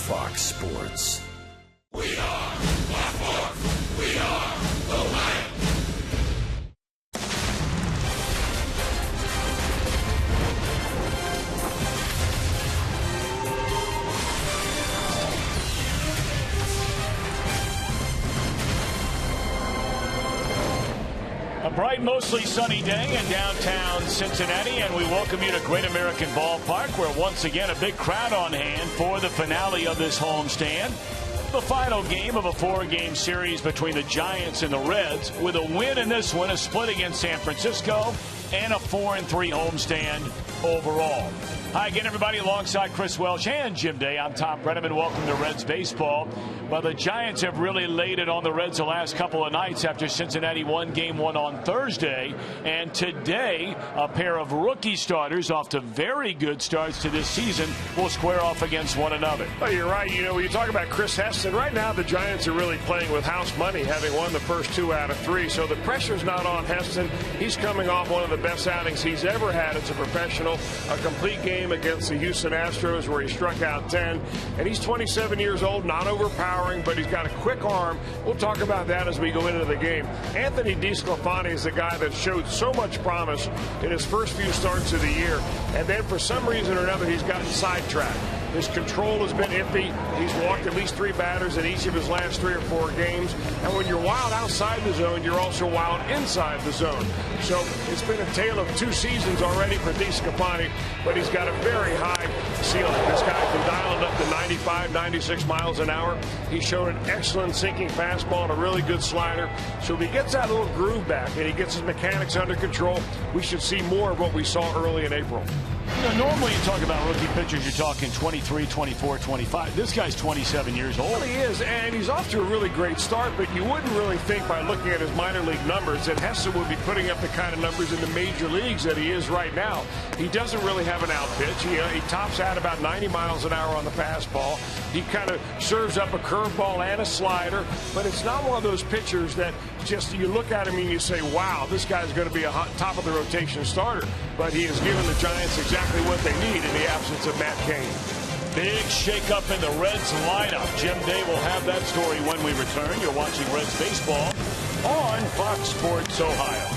Fox Sports. We are Blackmore. We are the Lions. A bright, mostly sunny day in downtown Cincinnati, and we welcome you to Great American Ballpark, where once again a big crowd on hand for the finale of this homestand. The final game of a 4-game series between the Giants and the Reds, with a win in this one, a split against San Francisco, and a 4-3 homestand overall. Hi again, everybody, alongside Chris Welsh and Jim Day. I'm Tom Brenneman. Welcome to Reds Baseball. Well, the Giants have really laid it on the Reds the last couple of nights after Cincinnati won Game 1 on Thursday. And today, a pair of rookie starters off to very good starts to this season will square off against one another. Oh, you're right. You know, when you talk about Chris Heston, right now the Giants are really playing with house money, having won the first 2 out of 3. So the pressure's not on Heston. He's coming off one of the best outings he's ever had as a professional. A complete game against the Houston Astros where he struck out 10. And he's 27 years old, not overpowering, but he's got a quick arm. We'll talk about that as we go into the game. Anthony DeSclafani is the guy that showed so much promise in his first few starts of the year. And then for some reason or another, he's gotten sidetracked. His control has been iffy. He's walked at least 3 batters in each of his last 3 or 4 games. And when you're wild outside the zone, you're also wild inside the zone. So it's been a tale of 2 seasons already for DeSclafani, but he's got a very high ceiling. This guy can dial it up to 95, 96 miles an hour. He showed an excellent sinking fastball and a really good slider. So if he gets that little groove back and he gets his mechanics under control, we should see more of what we saw early in April. You know, normally you talk about rookie pitchers, you're talking 23, 24, 25. This guy's 27 years old. Well, he is, and he's off to a really great start, but you wouldn't really think by looking at his minor league numbers that Heston would be putting up the kind of numbers in the major leagues that he is right now. He doesn't really have an out pitch. He tops out about 90 miles an hour on the fastball. He kind of serves up a curveball and a slider, but it's not one of those pitchers that just you look at him and you say, wow, this guy's going to be a top of the rotation starter. But he has given the Giants exactly what they need in the absence of Matt Cain. Big shakeup in the Reds lineup. Jim Day will have that story when we return. You're watching Reds Baseball on Fox Sports Ohio.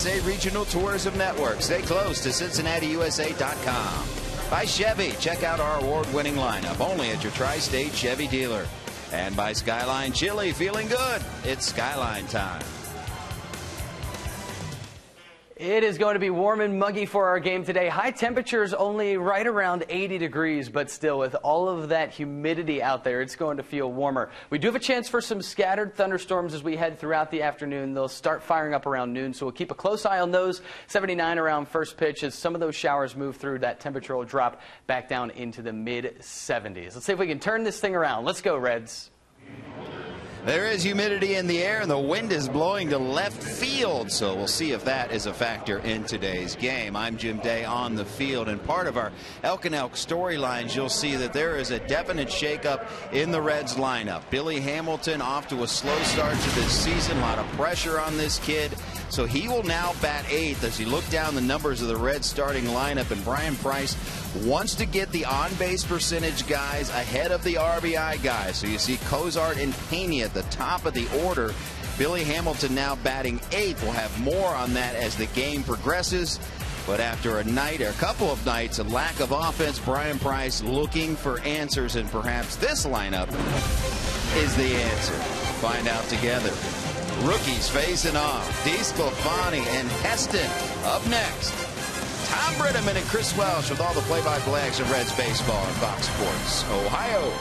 Regional Tourism Network. Stay close to CincinnatiUSA.com. By Chevy. Check out our award-winning lineup only at your Tri-State Chevy dealer. And by Skyline Chili. Feeling good? It's Skyline time. It is going to be warm and muggy for our game today. High temperatures only right around 80 degrees, but still with all of that humidity out there, it's going to feel warmer. We do have a chance for some scattered thunderstorms as we head throughout the afternoon. They'll start firing up around noon, so we'll keep a close eye on those. 79 around first pitch. As some of those showers move through, that temperature will drop back down into the mid-70s. Let's see if we can turn this thing around. Let's go, Reds. There is humidity in the air, and the wind is blowing to left field, so we'll see if that is a factor in today's game. I'm Jim Day on the field, and part of our Elk and Elk storylines, you'll see that there is a definite shakeup in the Reds lineup. Billy Hamilton off to a slow start to this season, a lot of pressure on this kid, so he will now bat 8th as you look down the numbers of the Reds starting lineup, and Brian Price wants to get the on-base percentage guys ahead of the RBI guys. So you see Cozart and Pena at the top of the order. Billy Hamilton now batting 8th. We'll have more on that as the game progresses. But after a night, or a couple of nights, a lack of offense, Brian Price looking for answers, and perhaps this lineup is the answer. Find out together. Rookies facing off. DeSclafani and Heston up next. Tom Brittiman and Chris Welsh with all the play-by-play action Reds baseball on Fox Sports Ohio.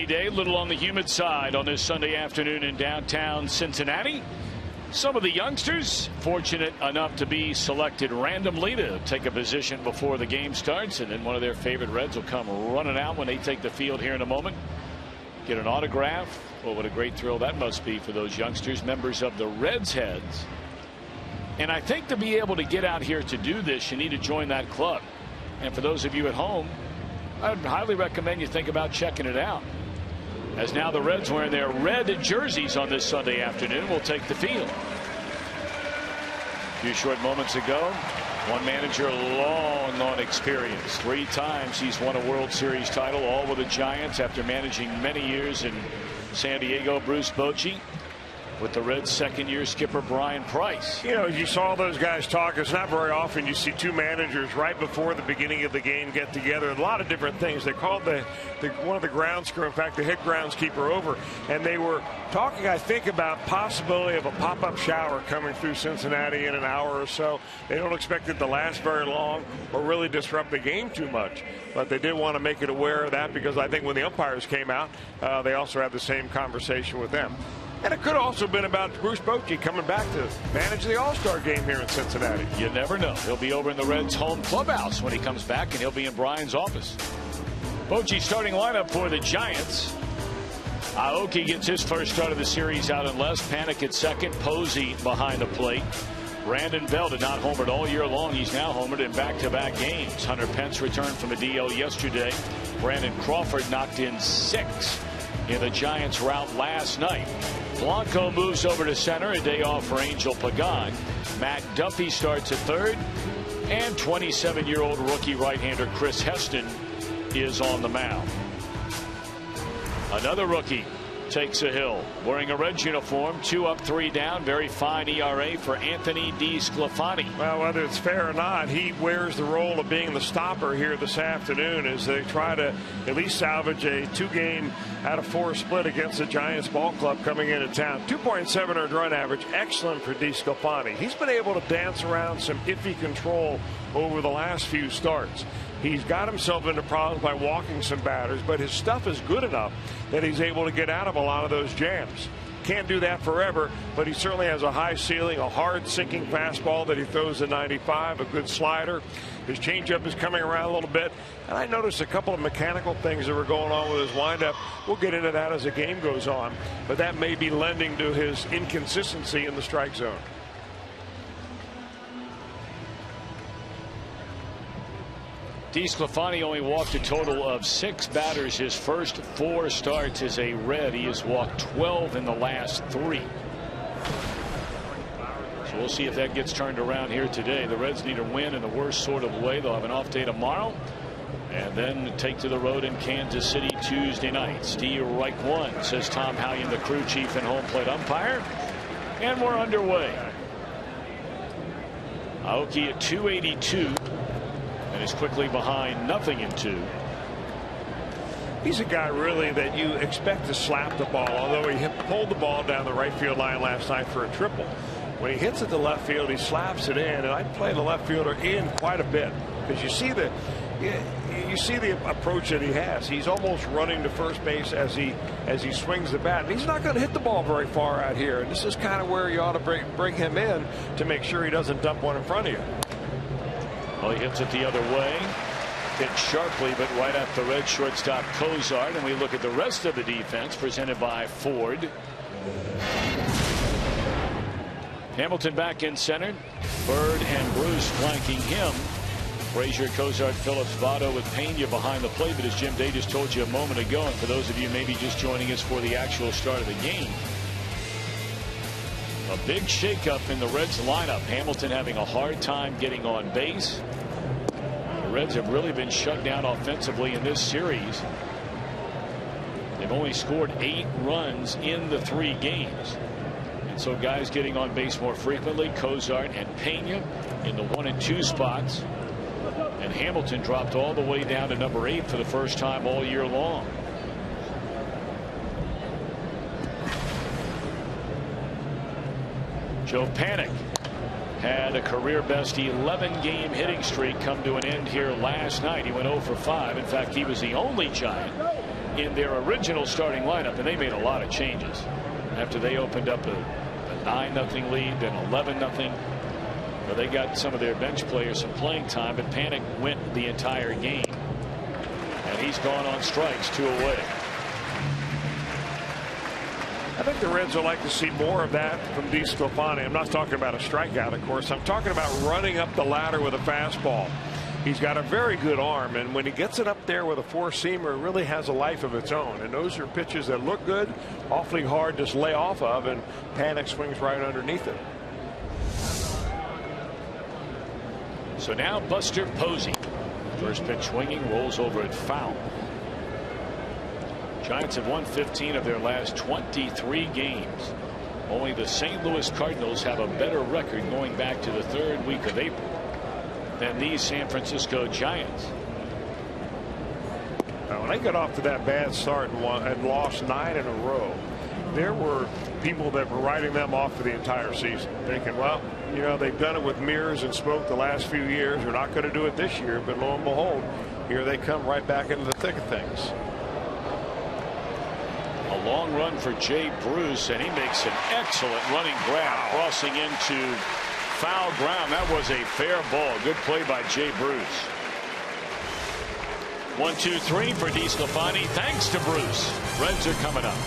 Day, a little on the humid side on this Sunday afternoon in downtown Cincinnati. Some of the youngsters fortunate enough to be selected randomly to take a position before the game starts, and then one of their favorite Reds will come running out when they take the field here in a moment. Get an autograph. Well, what a great thrill that must be for those youngsters, members of the Reds heads. And I think to be able to get out here to do this, you need to join that club. And for those of you at home, I would highly recommend you think about checking it out. As now the Reds wearing their red jerseys on this Sunday afternoon will take the field. A few short moments ago, one manager, long experience. 3 times he's won a World Series title, all with the Giants after managing many years in San Diego. Bruce Bochy. with the Reds' second-year skipper Brian Price. You know, as you saw those guys talk, it's not very often you see two managers right before the beginning of the game get together. A lot of different things. They called one of the grounds crew, in fact, the head groundskeeper, over, and they were talking, I think, about possibility of a pop-up shower coming through Cincinnati in an hour or so. They don't expect it to last very long or really disrupt the game too much, but they did want to make it aware of that, because I think when the umpires came out, they also had the same conversation with them. And it could have also been about Bruce Bochy coming back to manage the All-Star game here in Cincinnati. You never know. He'll be over in the Reds' home clubhouse when he comes back, and he'll be in Brian's office. Bochy starting lineup for the Giants. Aoki gets his first start of the series out in left. Panic at second. Posey behind the plate. Brandon Bell did not homer all year long. He's now homered in back-to-back games. Hunter Pence returned from the DL yesterday. Brandon Crawford knocked in 6 in the Giants' rout last night. Blanco moves over to center, a day off for Angel Pagan. Matt Duffy starts at third, and 27-year-old rookie right-hander Chris Heston is on the mound. Another rookie takes a hill, wearing a Reds uniform, 2 up, 3 down. Very fine ERA for Anthony DeSclafani. Well, whether it's fair or not, he wears the role of being the stopper here this afternoon as they try to at least salvage a 2-game out of 4 split against the Giants ball club coming into town. 2.7 earned run average, excellent for DeSclafani. He's been able to dance around some iffy control over the last few starts. He's got himself into problems by walking some batters, but his stuff is good enough that he's able to get out of a lot of those jams. Can't do that forever, but he certainly has a high ceiling, a hard sinking fastball that he throws at 95, a good slider. His changeup is coming around a little bit, and I noticed a couple of mechanical things that were going on with his windup. We'll get into that as the game goes on, but that may be lending to his inconsistency in the strike zone. DeSclafani only walked a total of 6 batters his first 4 starts as a Red. He has walked 12 in the last 3. So we'll see if that gets turned around here today. The Reds need a win in the worst sort of way. They'll have an off day tomorrow and then take to the road in Kansas City Tuesday night. Strike 1, says Tom Hallion, the crew chief and home plate umpire. And we're underway. Aoki at 282. And is quickly behind 0-2. He's a guy really that you expect to slap the ball, although he pulled the ball down the right field line last night for a triple. When he hits it to left field, he slaps it in, and I play the left fielder in quite a bit because you see the approach that he has. He's almost running to first base as he swings the bat. And he's not going to hit the ball very far out here, and this is kind of where you ought to bring him in to make sure he doesn't dump one in front of you. Well, he hits it the other way. Hit sharply, but right at the Red shortstop Cozart. And we look at the rest of the defense presented by Ford. Hamilton back in center. Bird and Bruce flanking him. Frazier, Cozart, Phillips, Votto with Pena behind the plate. But as Jim Day just told you a moment ago, and for those of you maybe just joining us for the actual start of the game, a big shakeup in the Reds lineup. Hamilton having a hard time getting on base. The Reds have really been shut down offensively in this series. They've only scored 8 runs in the 3 games. And so guys getting on base more frequently. Cozart and Pena in the 1 and 2 spots. And Hamilton dropped all the way down to number 8 for the first time all year long. Joe Panik had a career best 11-game hitting streak come to an end here last night. He went 0 for 5. In fact, he was the only Giant in their original starting lineup, and they made a lot of changes after they opened up a 9-0 lead, then 11-0. Well, they got some of their bench players some playing time, but Panik went the entire game, and he's gone on strikes 2 away. I think the Reds would like to see more of that from DeSclafani. I'm not talking about a strikeout, of course. I'm talking about running up the ladder with a fastball. He's got a very good arm, and when he gets it up there with a 4-seamer, it really has a life of its own. And those are pitches that look good, awfully hard to lay off of, and Panik swings right underneath it. So now Buster Posey. First pitch swinging, rolls over at foul. Giants have won 15 of their last 23 games. Only the St. Louis Cardinals have a better record going back to the 3rd week of April than these San Francisco Giants. Now, when they got off to that bad start and lost 9 in a row, there were people that were writing them off for the entire season, thinking, well, you know, they've done it with mirrors and smoke the last few years. They're not going to do it this year. But lo and behold, here they come right back into the thick of things. A long run for Jay Bruce, and he makes an excellent running grab, crossing into foul ground. That was a fair ball. Good play by Jay Bruce. 1-2-3 for DeSclafani. Thanks to Bruce. Reds are coming up.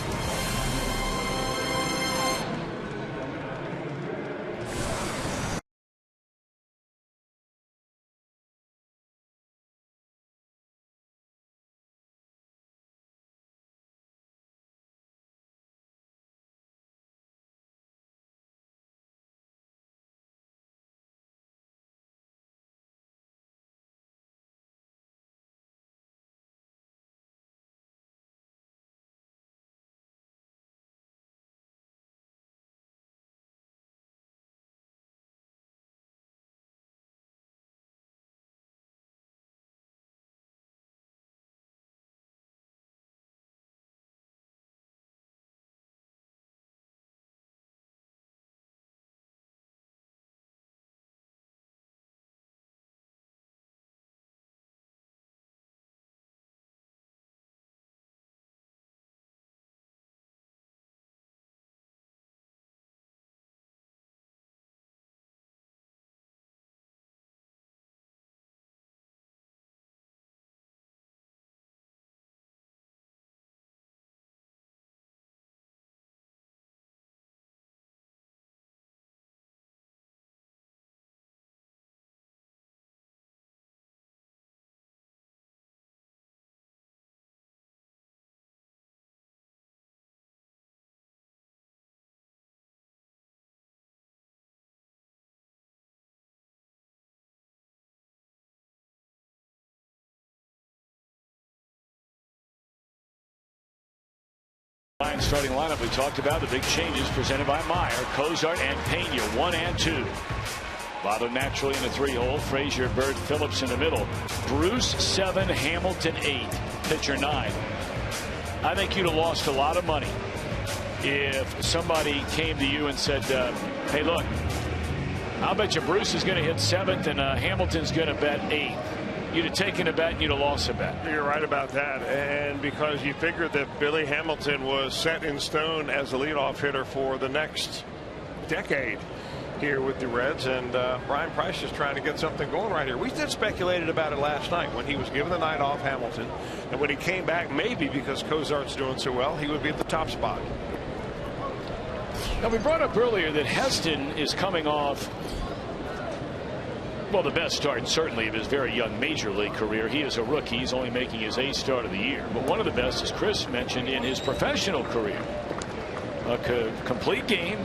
Starting lineup we talked about, the big changes presented by Meyer, Cozart and Pena, 1 and 2. Votto naturally in the 3-hole. Frazier, Bird, Phillips in the middle. Bruce 7, Hamilton 8, pitcher 9. I think you'd have lost a lot of money if somebody came to you and said, hey, look, I'll bet you Bruce is going to hit 7th and Hamilton's going to bet 8th. You'd have taken a bet and you'd have lost a bet. You're right about that. And because you figured that Billy Hamilton was set in stone as a leadoff hitter for the next decade here with the Reds. And Brian Price is trying to get something going right here. We did speculated about it last night when he was given the night off, Hamilton. And when he came back, maybe because Cozart's doing so well, he would be at the top spot. Now, we brought up earlier that Heston is coming off, well, the best start certainly of his very young major league career. He is a rookie. He's only making his 8th start of the year. But one of the best, as Chris mentioned, in his professional career. A complete game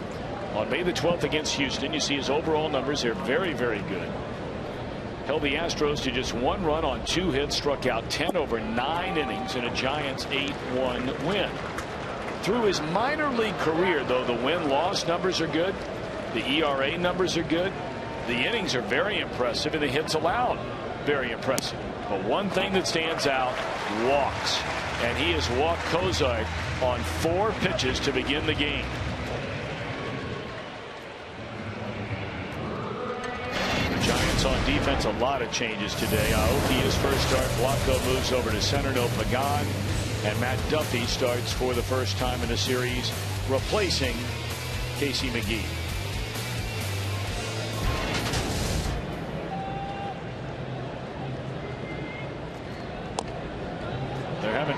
on May the 12th against Houston. You see his overall numbers. They're very, very good. Held the Astros to just 1 run on 2 hits. Struck out 10 over 9 innings in a Giants 8-1 win. Through his minor league career, though, the win-loss numbers are good. The ERA numbers are good. The innings are very impressive, and the hits allowed very impressive. But one thing that stands out, walks. And he has walked Cozart on 4 pitches to begin the game. The Giants on defense, a lot of changes today. Aoki his first start. Blanco moves over to center. No Pagan. And Matt Duffy starts for the first time in the series, replacing Casey McGee.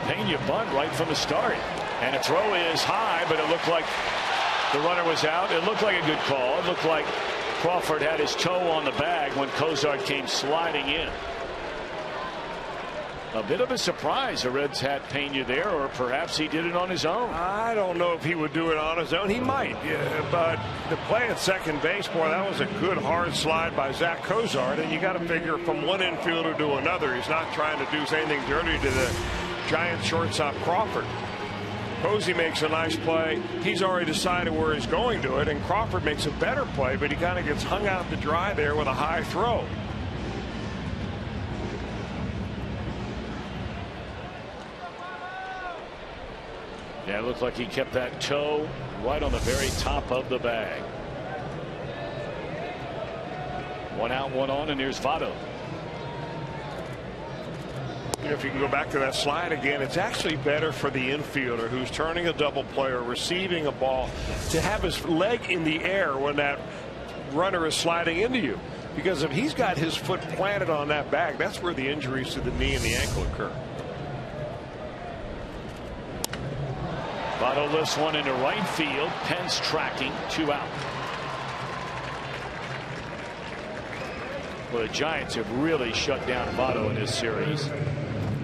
Pena bunt right from the start, and a throw is high, but it looked like the runner was out. It looked like a good call. It looked like Crawford had his toe on the bag when Cozart came sliding in. A bit of a surprise the Reds had Pena there, or perhaps he did it on his own. I don't know if he would do it on his own. He might, yeah, but the play at second base, boy, that was a good hard slide by Zach Cozart, and you got to figure from one infielder to another, he's not trying to do anything dirty to the Giants shortstop Crawford. Posey makes a nice play. He's already decided where he's going to it, and Crawford makes a better play, but he kind of gets hung out to dry there with a high throw. Yeah, it looked like he kept that toe right on the very top of the bag. 1 out, 1 on, and here's Votto. If you can go back to that slide again, it's actually better for the infielder who's turning a double play or receiving a ball to have his leg in the air when that runner is sliding into you. Because if he's got his foot planted on that bag, that's where the injuries to the knee and the ankle occur. Votto lifts one into right field. Pence tracking, 2 out. Well, the Giants have really shut down Votto in this series.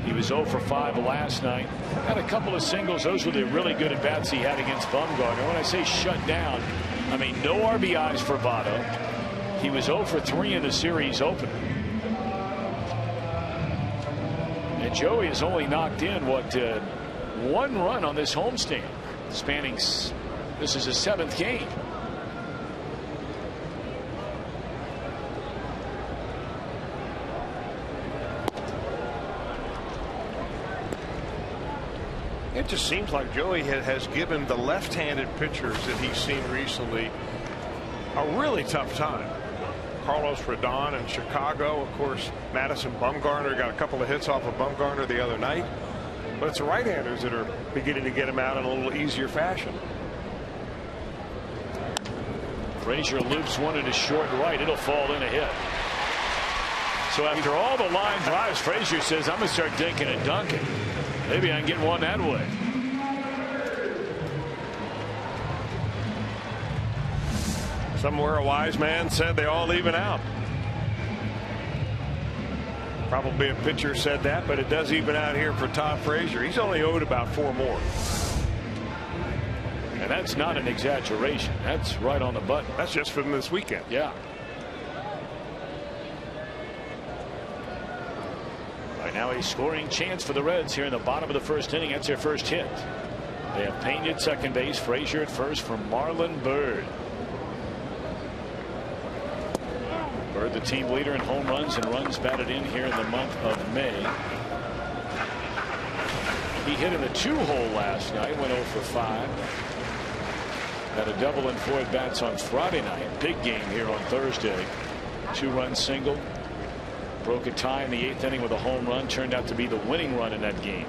He was 0 for 5 last night. Had a couple of singles. Those were the really good at-bats he had against Bumgarner. When I say shut down, I mean no RBIs for Votto. He was 0 for 3 in the series opener. And Joey has only knocked in, what, 1 run on this homestand, spanning, this is his 7th game. It just seems like Joey has given the left-handed pitchers that he's seen recently a really tough time. Carlos Rodon in Chicago, of course, Madison Bumgarner got a couple of hits off of Bumgarner the other night. But it's the right-handers that are beginning to get him out in a little easier fashion. Frazier loops one into short right. It'll fall in a hit. So after all the line drives, Frazier says, I'm going to start dinking and dunking. Maybe I can get one that way. Somewhere a wise man said they all even out. Probably a pitcher said that, but it does even out here for Todd Frazier. He's only owed about 4 more. And that's not an exaggeration. That's right on the button. That's just from this weekend. Yeah. Right now a scoring chance for the Reds here in the bottom of the 1st inning. That's their first hit. They have Payne at second base, Frazier at first for Marlon Byrd. Byrd, the team leader in home runs and runs batted in here in the month of May. He hit in the 2-hole last night, went 0 for 5. Had a double and 4 at-bats on Friday night. Big game here on Thursday. 2-run single. Broke a tie in the 8th inning with a home run. Turned out to be the winning run in that game.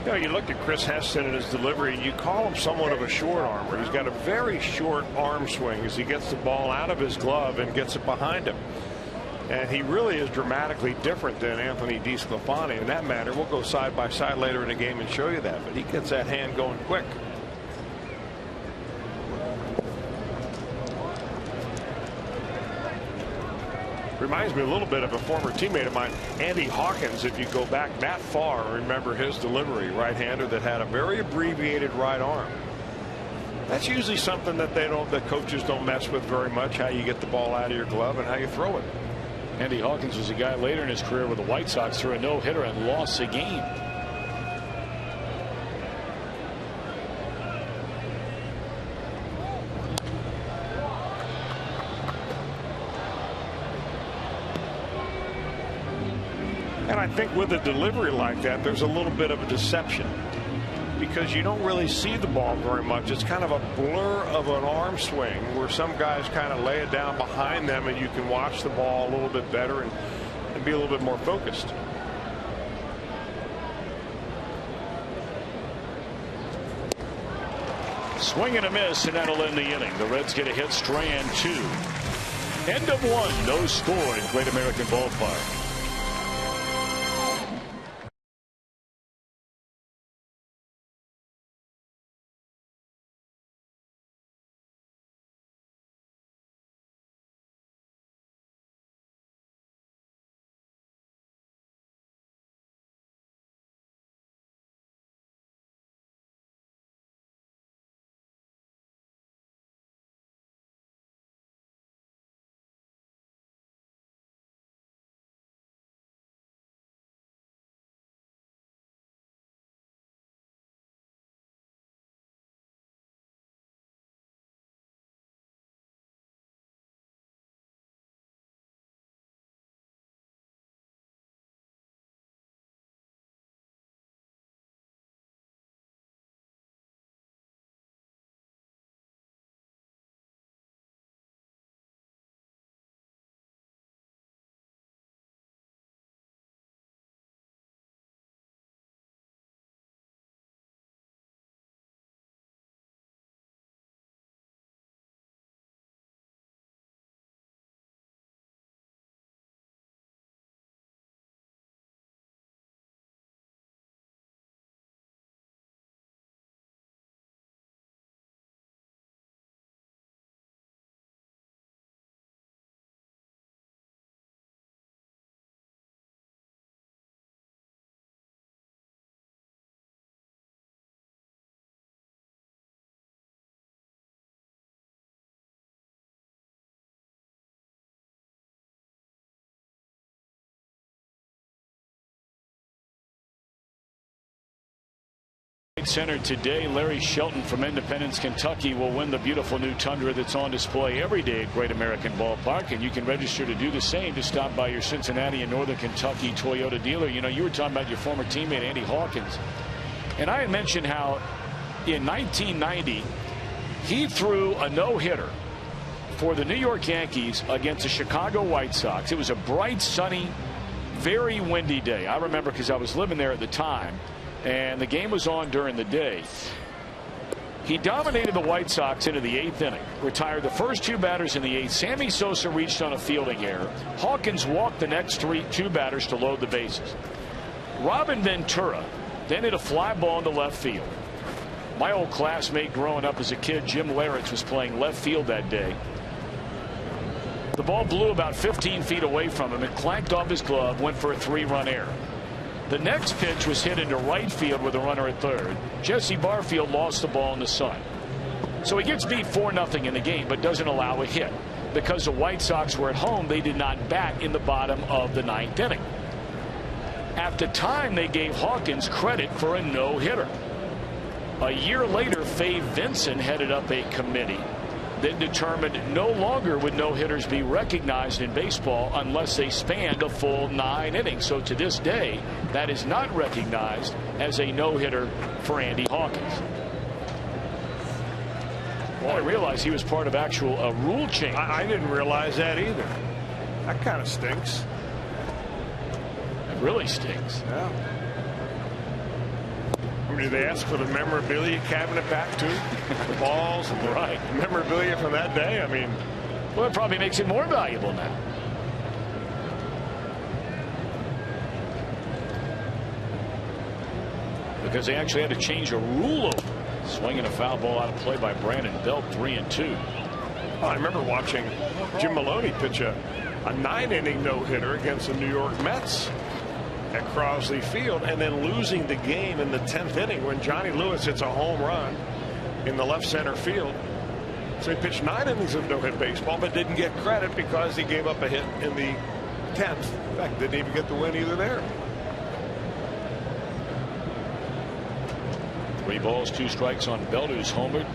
You know, you look at Chris Heston and his delivery, and you call him somewhat of a short armer. He's got a very short arm swing as he gets the ball out of his glove and gets it behind him. And he really is dramatically different than Anthony DeSclafani in that matter. We'll go side by side later in the game and show you that. But he gets that hand going quick. Reminds me a little bit of a former teammate of mine, Andy Hawkins, if you go back that far. Remember his delivery, right-hander that had a very abbreviated right arm. That's usually something that that coaches don't mess with very much, how you get the ball out of your glove and how you throw it. Andy Hawkins was a guy later in his career with the White Sox, threw a no-hitter and lost a game. And I think with a delivery like that, there's a little bit of a deception because you don't really see the ball very much. It's kind of a blur of an arm swing where some guys kind of lay it down behind them and you can watch the ball a little bit better and be a little bit more focused. Swing and a miss, and that'll end the inning. The Reds get a hit, Strand 2. End of 1, no score in Great American Ballpark. right center today. Larry Shelton from Independence, Kentucky will win the beautiful new Tundra that's on display every day at Great American Ballpark. And you can register to do the same. Just stop by your Cincinnati and Northern Kentucky Toyota dealer. You know, you were talking about your former teammate Andy Hawkins. And I had mentioned how in 1990 he threw a no-hitter for the New York Yankees against the Chicago White Sox. It was a bright, sunny, very windy day. I remember because I was living there at the time, and the game was on during the day. He dominated the White Sox into the 8th inning, retired the first 2 batters in the 8th. Sammy Sosa reached on a fielding error. Hawkins walked the next 2 batters to load the bases. Robin Ventura then hit a fly ball into left field. My old classmate growing up as a kid, Jim Laritz, was playing left field that day. The ball blew about 15 feet away from him. It clanked off his glove, went for a 3-run error. The next pitch was hit into right field with a runner at third. Jesse Barfield lost the ball in the sun. So he gets beat 4-0 in the game, but doesn't allow a hit. Because the White Sox were at home, they did not bat in the bottom of the 9th inning. At the time, they gave Hawkins credit for a no-hitter. A year later, Fay Vincent headed up a committee that determined no longer would no-hitters be recognized in baseball unless they spanned a full 9 innings. So to this day, that is not recognized as a no-hitter for Andy Hawkins. Well, I realized he was part of a rule change. I didn't realize that either. That kind of stinks. It really stinks. Yeah. Did they ask for the memorabilia cabinet back too? The balls and the memorabilia from that day? I mean, well, it probably makes it more valuable now. Because they actually had to change a rule over. Swinging a foul ball out of play by Brandon Belt, 3-2. I remember watching Jim Maloney pitch a 9-inning no-hitter against the New York Mets at Crosley Field, and then losing the game in the 10th inning when Johnny Lewis hits a home run in the left center field. So he pitched 9 innings of no-hit baseball, but didn't get credit because he gave up a hit in the 10th. In fact, didn't even get the win either there. 3 balls, 2 strikes on Belt, who's homered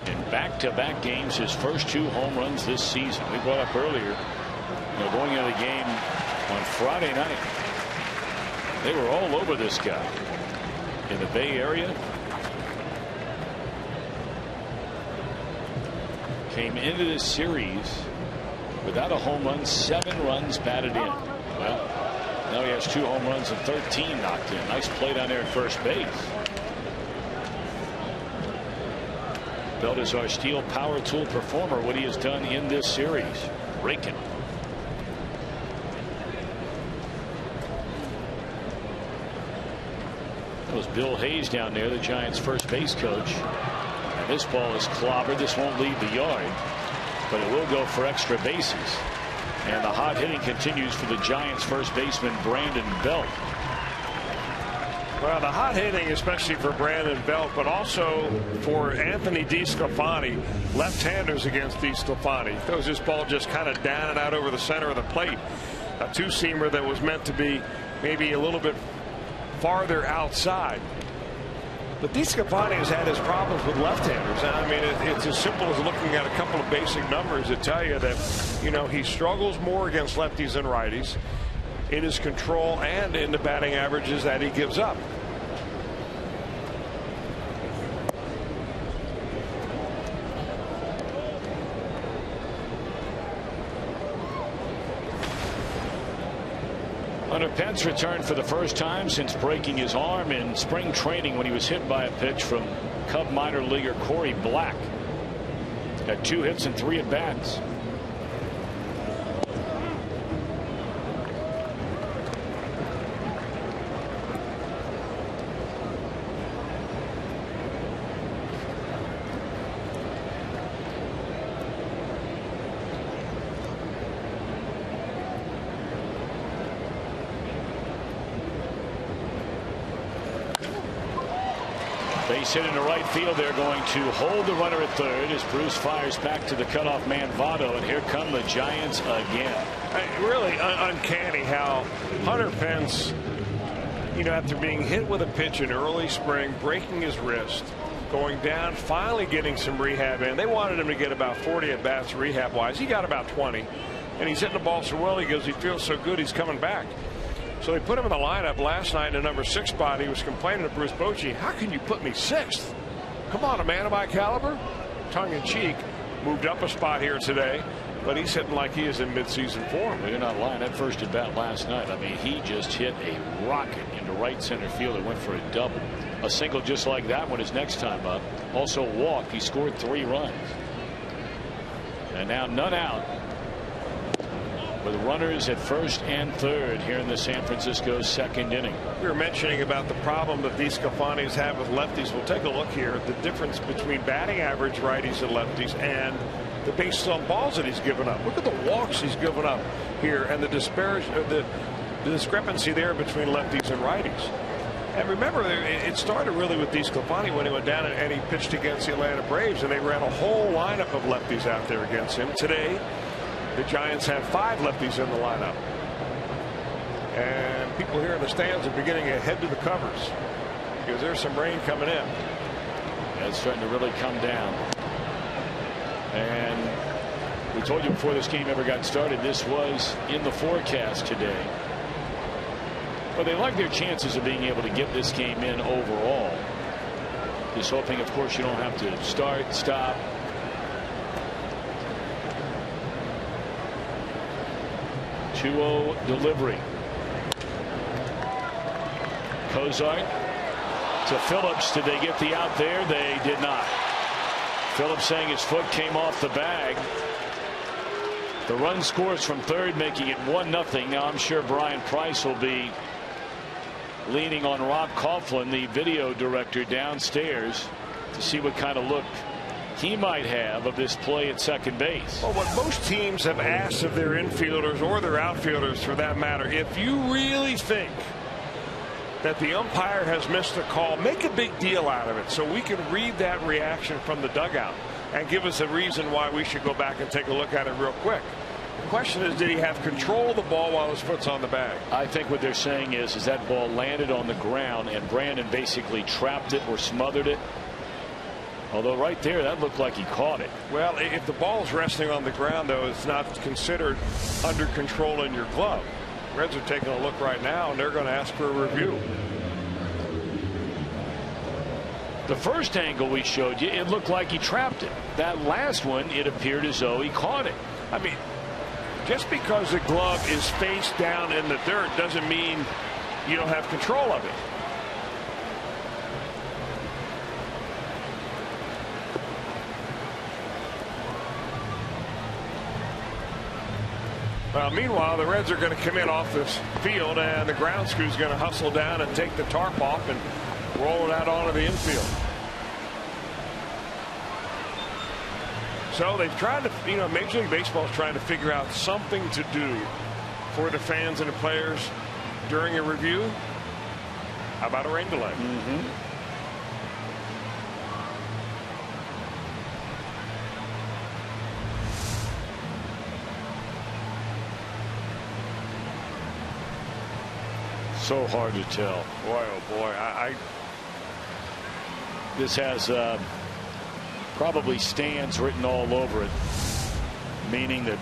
in back-to-back games, his first 2 home runs this season. We brought up earlier, going into the game on Friday night, they were all over this guy in the Bay Area. Came into this series without a home run, 7 runs batted in. Well, now he has 2 home runs and 13 knocked in. Nice play down there at first base. Belt is our steel power tool performer. What he has done in this series, raking. That was Bill Hayes down there, the Giants' first base coach. And this ball is clobbered. This won't leave the yard, but it will go for extra bases. And the hot hitting continues for the Giants' first baseman, Brandon Belt. Well, the hot hitting, especially for Brandon Belt, but also for Anthony DeSclafani, left-handers against DeSclafani. Throws this ball just kind of down and out over the center of the plate. A 2-seamer that was meant to be maybe a little bit farther outside. But DeSclafani has had his problems with left-handers. I mean, it's as simple as looking at a couple of basic numbers that tell you that, he struggles more against lefties than righties in his control and in the batting averages that he gives up. Hunter Pence returned for the first time since breaking his arm in spring training when he was hit by a pitch from Cub minor leaguer Corey Black. Got 2 hits and 3 at-bats. Base hit into right field. They're going to hold the runner at third as Bruce fires back to the cutoff man Votto, and here come the Giants again. Really uncanny how Hunter Pence You know, after being hit with a pitch in early spring, breaking his wrist, going down, finally getting some rehab in. They wanted him to get about 40 at bats rehab wise. He got about 20, and he's hitting the ball so well. He goes, he feels so good, he's coming back. So they put him in the lineup last night in the number 6 spot. He was complaining to Bruce Bochy, how can you put me 6th? Come on, a man of my caliber. Tongue in cheek, moved up a spot here today, but he's hitting like he is in midseason form. Well, you're not lying. That first at bat last night, I mean, he just hit a rocket into right center field. It went for a double. A single just like that one his next time up. Also walked. He scored 3 runs. And now none out, with runners at first and third here in the San Francisco 2nd inning. We were mentioning about the problem that these Sclafani's have with lefties. We'll take a look here at the difference between batting average righties and lefties and the bases on balls that he's given up. Look at the walks he's given up here and the discrepancy there between lefties and righties. And remember, it started really with DeSclafani when he went down and he pitched against the Atlanta Braves, and they ran a whole lineup of lefties out there against him. Today, the Giants have 5 lefties in the lineup. And people here in the stands are beginning to head to the covers because there's some rain coming in. Yeah, it's starting to really come down. And we told you before this game ever got started, this was in the forecast today. But they like their chances of being able to get this game in overall. Just hoping, of course, you don't have to start, stop. Delivery. Cozart to Phillips. Did they get the out there? They did not. Phillips saying his foot came off the bag. The run scores from third, making it 1-0. Now I'm sure Brian Price will be leaning on Rob Coughlin, the video director downstairs, to see what kind of look he might have of this play at second base. Well, what most teams have asked of their infielders or their outfielders for that matter, if you really think that the umpire has missed a call, make a big deal out of it so we can read that reaction from the dugout and give us a reason why we should go back and take a look at it real quick. The question is, did he have control of the ball while his foot's on the bag? I think what they're saying is that ball landed on the ground and Brandon basically trapped it or smothered it. Although right there, that looked like he caught it. Well, if the ball's resting on the ground, though, it's not considered under control in your glove. Reds are taking a look right now, and they're going to ask for a review. The first angle we showed you, it looked like he trapped it. That last one, it appeared as though he caught it. I mean, just because the glove is face down in the dirt doesn't mean you don't have control of it. Well, meanwhile, the Reds are going to come in off this field, and the ground crew's going to hustle down and take the tarp off and roll it out onto the infield. So they've tried to, you know, Major League Baseball is trying to figure out something to do for the fans and the players during a review. How about a rain delay? So hard to tell. Boy, oh boy. This has probably stands written all over it, meaning that,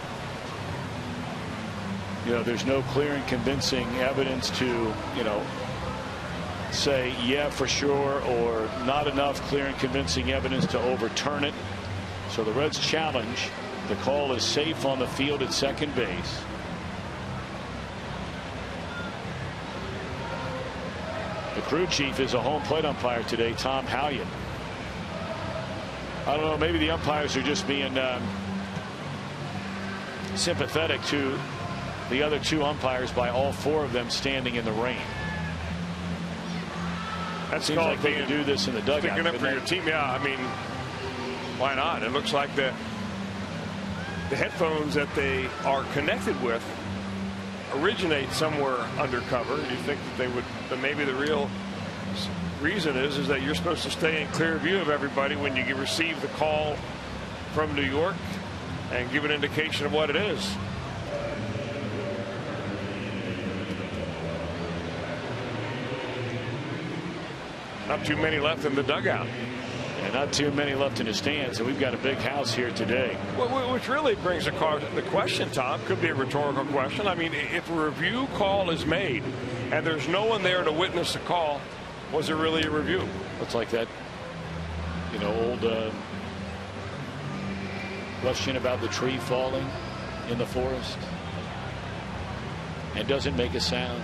you know, there's no clear and convincing evidence to, you know, say yeah for sure, or not enough clear and convincing evidence to overturn it. So the Reds challenge. The call is safe on the field at second base. The crew chief is a home plate umpire today, Tom Hallion. I don't know, maybe the umpires are just being sympathetic to the other 2 umpires by all 4 of them standing in the rain. That seems like they can do this in the dugout. Sticking up for your team, yeah. I mean, why not? It looks like the headphones that they are connected with originate somewhere undercover. You think that they would, but maybe the real reason is that you're supposed to stay in clear view of everybody when you receive the call from New York and give an indication of what it is. Not too many left in the dugout. And not too many left in the stands, and we've got a big house here today. Which really brings the question, Tom, could be a rhetorical question. I mean, if a review call is made and there's no one there to witness the call, was it really a review? Looks like that, old question about the tree falling in the forest and doesn't make a sound.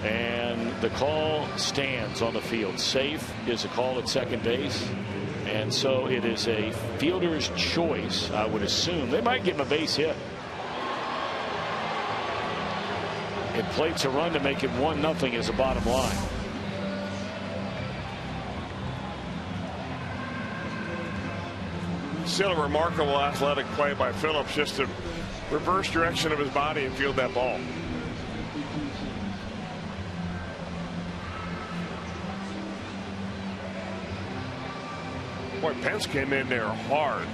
And the call stands on the field. Safe is a call at second base. And so it is a fielder's choice, I would assume. They might give him a base hit. It plates a run to make it 1-0 as a bottom line. Still a remarkable athletic play by Phillips, just to reverse direction of his body and field that ball. Boy, Pence came in there hard.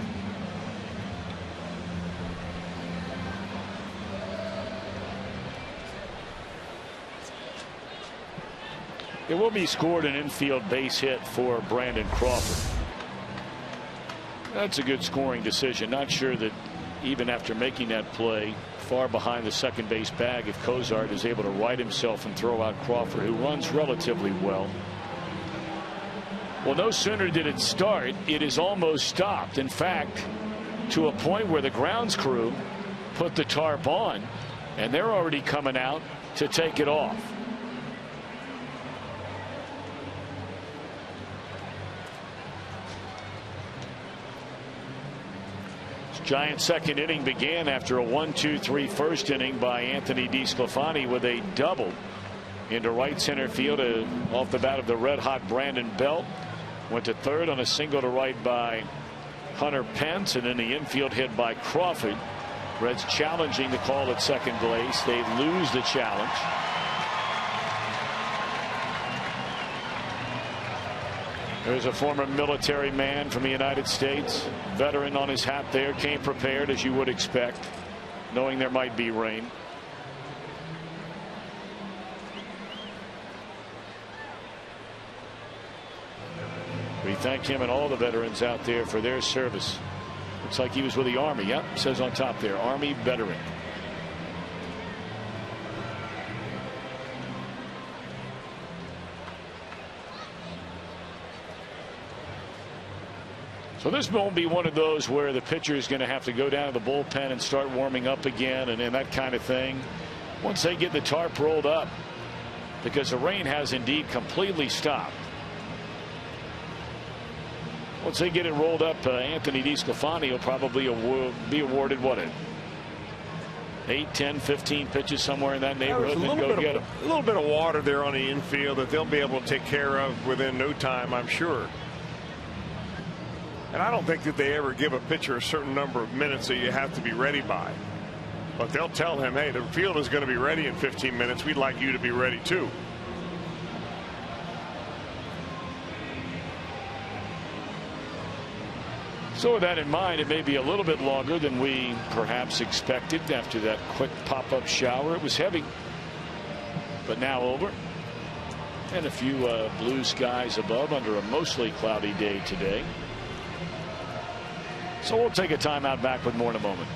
It will be scored an infield base hit for Brandon Crawford. That's a good scoring decision. Not sure that even after making that play far behind the second base bag, if Cozart is able to right himself and throw out Crawford, who runs relatively well. Well, no sooner did it start, it is almost stopped. In fact, to a point where the grounds crew put the tarp on, and they're already coming out to take it off. Giants' second inning began after a 1-2-3 first inning by Anthony DeSclafani with a double into right center field off the bat of the red-hot Brandon Belt. Went to third on a single to right by Hunter Pence, and then the infield hit by Crawford. Reds challenging the call at second base. They lose the challenge. There's a former military man from the United States, veteran on his hat there, came prepared as you would expect, knowing there might be rain. We thank him and all the veterans out there for their service. Looks like he was with the Army. Yep, says on top there, Army veteran. So this won't be one of those where the pitcher is going to have to go down to the bullpen and start warming up again and that kind of thing. Once they get the tarp rolled up, because the rain has indeed completely stopped. Once they get it rolled up, Anthony DeSclafani will probably be awarded what, 8, 10, 15 pitches somewhere in that neighborhood. And go get them. A little bit of water there on the infield that they'll be able to take care of within no time, I'm sure. And I don't think that they ever give a pitcher a certain number of minutes that you have to be ready by. But they'll tell him, hey, the field is going to be ready in 15 minutes. We'd like you to be ready too. So with that in mind, it may be a little bit longer than we perhaps expected after that quick pop-up shower. It was heavy, but now over. And a few blue skies above under a mostly cloudy day today. So we'll take a timeout, back with more in a moment.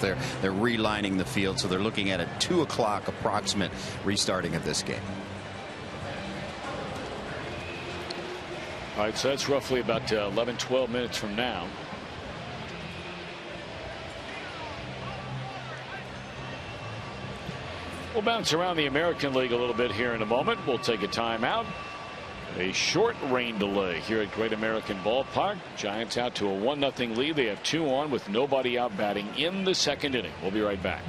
They're relining the field, so they're looking at a 2 o'clock approximate restarting of this game. All right, so that's roughly about 11-12 minutes from now. We'll bounce around the American League a little bit here in a moment. We'll take a timeout. A short rain delay here at Great American Ballpark. Giants out to a 1-0 lead. They have 2 on with nobody out batting in the second inning. We'll be right back.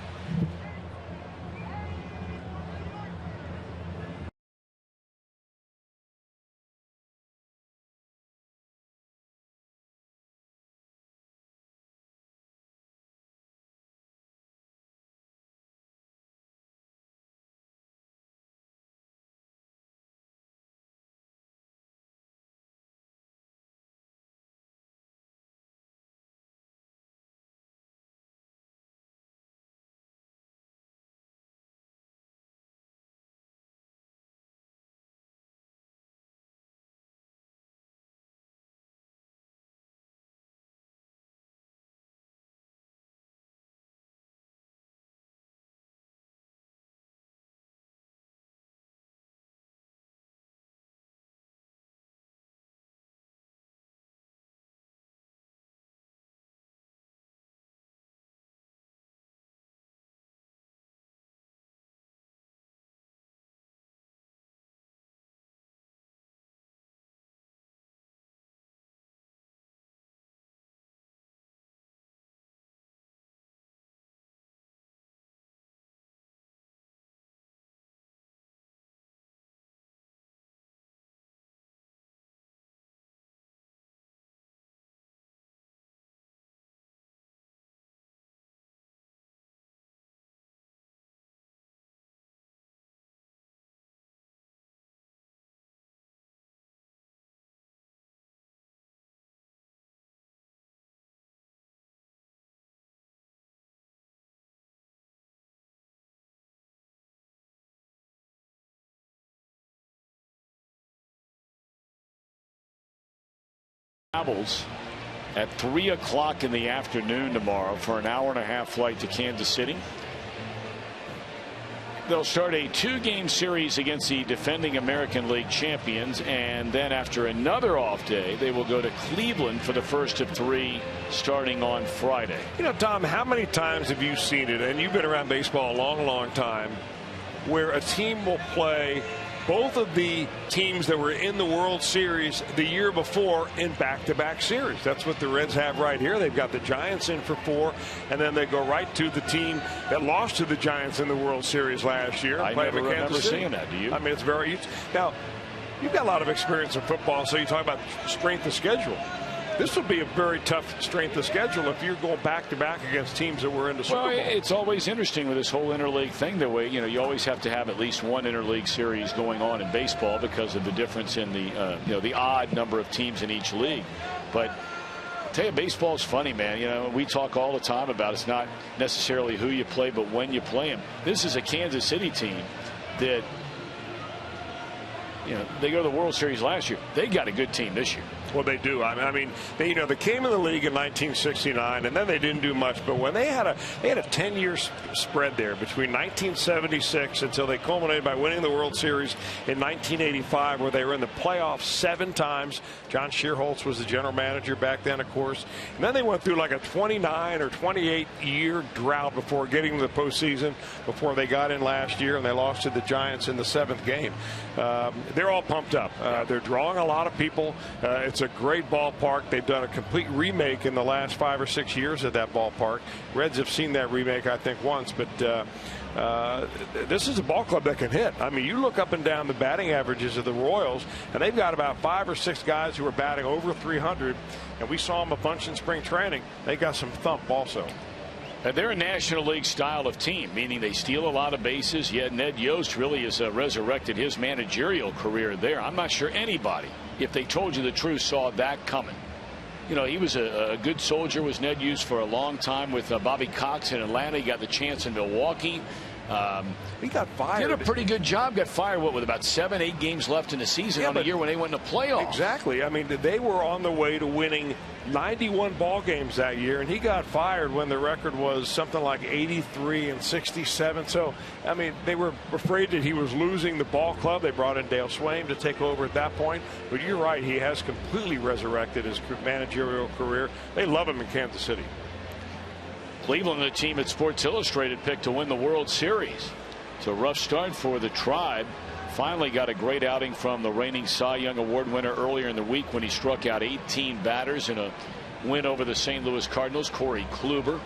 Travels at 3 o'clock in the afternoon tomorrow for an hour-and-a-half flight to Kansas City. They'll start a 2-game series against the defending American League champions, and then after another off day they will go to Cleveland for the first of 3 starting on Friday. You know, Tom, how many times have you seen it, and you've been around baseball a long time, where a team will play both of the teams that were in the World Series the year before in back-to-back series? That's what the Reds have right here. They've got the Giants in for 4, and then they go right to the team that lost to the Giants in the World Series last year. I never remember seeing that. Do you? I mean, it's very now. You've got a lot of experience in football, so you talk about strength of schedule. This will be a very tough strength of schedule if you're going back-to-back against teams that were in the Super Bowl. It's always interesting with this whole interleague thing. The way, you always have to have at least one interleague series going on in baseball because of the difference in the the odd number of teams in each league. But I'll tell you, baseball's funny, man. We talk all the time about it's not necessarily who you play, but when you play them. This is a Kansas City team that, they go to the World Series last year. They got a good team this year. Well, they do. I mean, they came in the league in 1969, and then they didn't do much. But when they had a 10-year spread there between 1976 until they culminated by winning the World Series in 1985, where they were in the playoffs 7 times. John Shearholtz was the general manager back then, of course. And then they went through like a 29 or 28-year drought before getting to the postseason, before they got in last year, and they lost to the Giants in the 7th game. They're all pumped up. They're drawing a lot of people. It's a great ballpark. They've done a complete remake in the last 5 or 6 years at that ballpark. Reds have seen that remake, I think, once, but this is a ball club that can hit. I mean, you look up and down the batting averages of the Royals, and they've got about 5 or 6 guys who are batting over 300, and we saw them a bunch in spring training. They got some thump also. They're a National League style of team, meaning they steal a lot of bases, yet Ned Yost really has resurrected his managerial career there. I'm not sure anybody, if they told you the truth, saw that coming. He was a good soldier, was Ned Yost for a long time with Bobby Cox in Atlanta. He got the chance in Milwaukee. He got fired. Did a pretty good job. Got fired, with about 7, 8 games left in the season on the year when they went into playoffs. Exactly. I mean, they were on the way to winning 91 ball games that year, and he got fired when the record was something like 83 and 67. So, I mean, they were afraid that he was losing the ball club. They brought in Dale Swaim to take over at that point. But you're right, he has completely resurrected his managerial career. They love him in Kansas City. Cleveland, the team at Sports Illustrated picked to win the World Series. It's a rough start for the Tribe. Finally got a great outing from the reigning Cy Young Award winner earlier in the week when he struck out 18 batters in a win over the St. Louis Cardinals, Corey Kluber.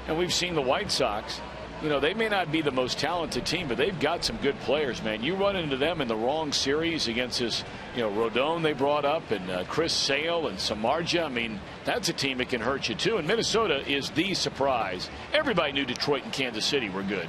And we've seen the White Sox. You know, they may not be the most talented team, but they've got some good players, man. You run into them in the wrong series against this, Rodon they brought up, and Chris Sale and Samardzija. I mean, that's a team that can hurt you, too. And Minnesota is the surprise. Everybody knew Detroit and Kansas City were good.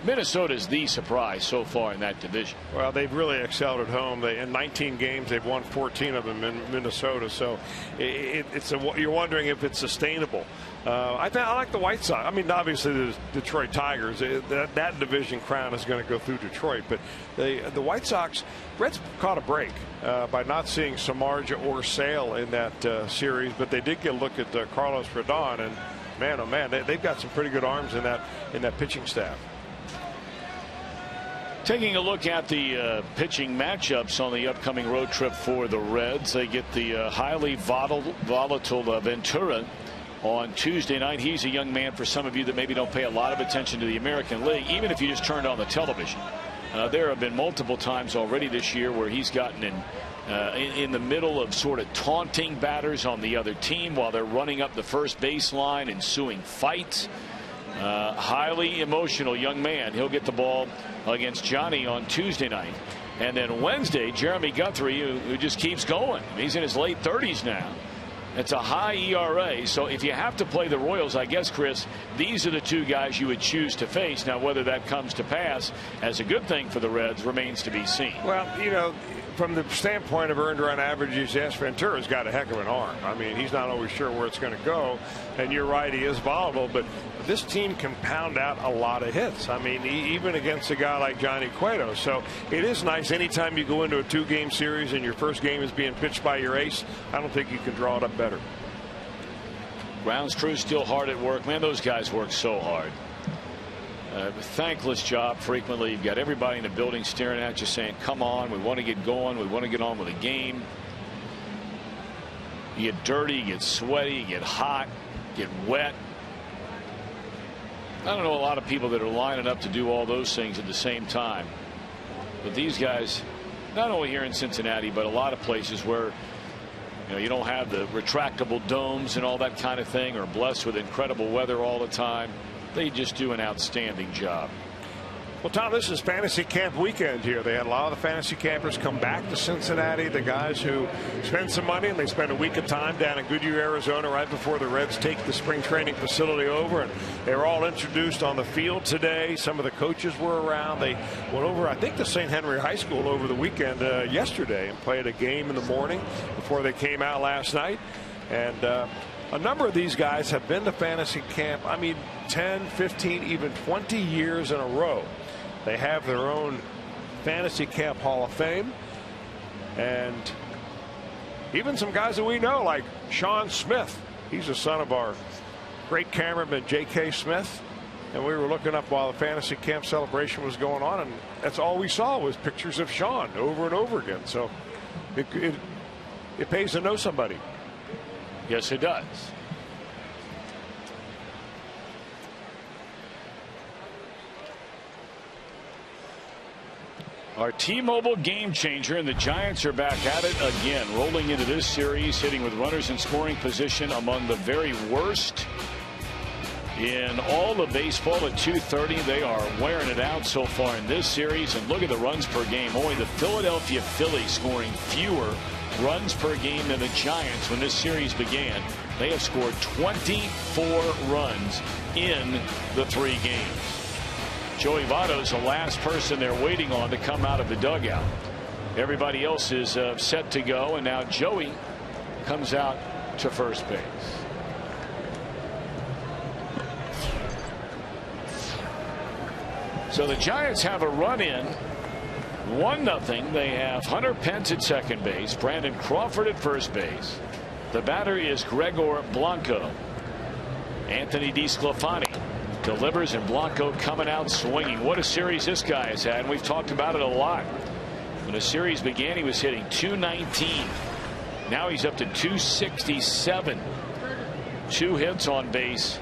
Minnesota is the surprise so far in that division. Well, they've really excelled at home. In 19 games, they've won 14 of them in Minnesota. So you're wondering if it's sustainable. I like the White Sox. I mean, obviously the Detroit Tigers. That division crown is going to go through Detroit. But the White Sox, Reds caught a break by not seeing Samardzija or Sale in that series. But they did get a look at Carlos Rodon, and man, oh man, they've got some pretty good arms in that pitching staff. Taking a look at the pitching matchups on the upcoming road trip for the Reds. They get the highly volatile Ventura on Tuesday night. He's a young man, for some of you that maybe don't pay a lot of attention to the American League, even if you just turned on the television. There have been multiple times already this year where he's gotten in the middle of sort of taunting batters on the other team while they're running up the first baseline, ensuing fights. Highly emotional young man. He'll get the ball against Johnny on Tuesday night. And then Wednesday, Jeremy Guthrie, who just keeps going. He's in his late 30s now. It's a high ERA. So if you have to play the Royals, I guess, Chris, these are the two guys you would choose to face. Now, whether that comes to pass as a good thing for the Reds remains to be seen. Well, from the standpoint of earned run averages, yes, Ventura's got a heck of an arm. I mean, he's not always sure where it's going to go. And you're right, he is volatile. But this team can pound out a lot of hits. I mean, even against a guy like Johnny Cueto. So it is nice anytime you go into a 2-game series and your first game is being pitched by your ace. I don't think you can draw it up better. Grounds crew still hard at work. Man, those guys work so hard. Thankless job frequently. You've got everybody in the building staring at you saying, come on, we want to get going. We want to get on with the game. You get dirty, you get sweaty, you get hot, get wet. I don't know a lot of people that are lining up to do all those things at the same time. But these guys, not only here in Cincinnati, but a lot of places where you don't have the retractable domes and all that kind of thing, or blessed with incredible weather all the time. They just do an outstanding job. Well, Tom, this is fantasy camp weekend here. They had a lot of the fantasy campers come back to Cincinnati. The guys who spend some money, and they spend a week of time down in Goodyear, Arizona, right before the Reds take the spring training facility over. And they were all introduced on the field today. Some of the coaches were around. They went over, I think, to St. Henry High School over the weekend yesterday and played a game in the morning before they came out last night. And a number of these guys have been to fantasy camp, 10, 15, even 20 years in a row. They have their own fantasy camp Hall of Fame. And even some guys that we know, like Sean Smith. He's the son of our great cameraman, J.K. Smith. And we were looking up while the fantasy camp celebration was going on, and that's all we saw was pictures of Sean over and over again. So it pays to know somebody. Yes, it does. Our T-Mobile game changer, and the Giants are back at it again, rolling into this series, hitting with runners in scoring position among the very worst in all of baseball at .230. They are wearing it out so far in this series, and look at the runs per game. Only the Philadelphia Phillies scoring fewer runs per game than the Giants when this series began. They have scored 24 runs in the 3 games. Joey Votto's the last person they're waiting on to come out of the dugout. Everybody else is set to go, and now Joey comes out to first base. So the Giants have a run in. 1-0. They have Hunter Pence at second base, Brandon Crawford at first base. The batter is Gregor Blanco. Anthony DeSclafani delivers, and Blanco coming out swinging. What a series this guy has had, and we've talked about it a lot. When the series began, he was hitting .219. Now he's up to .267. 2 hits on base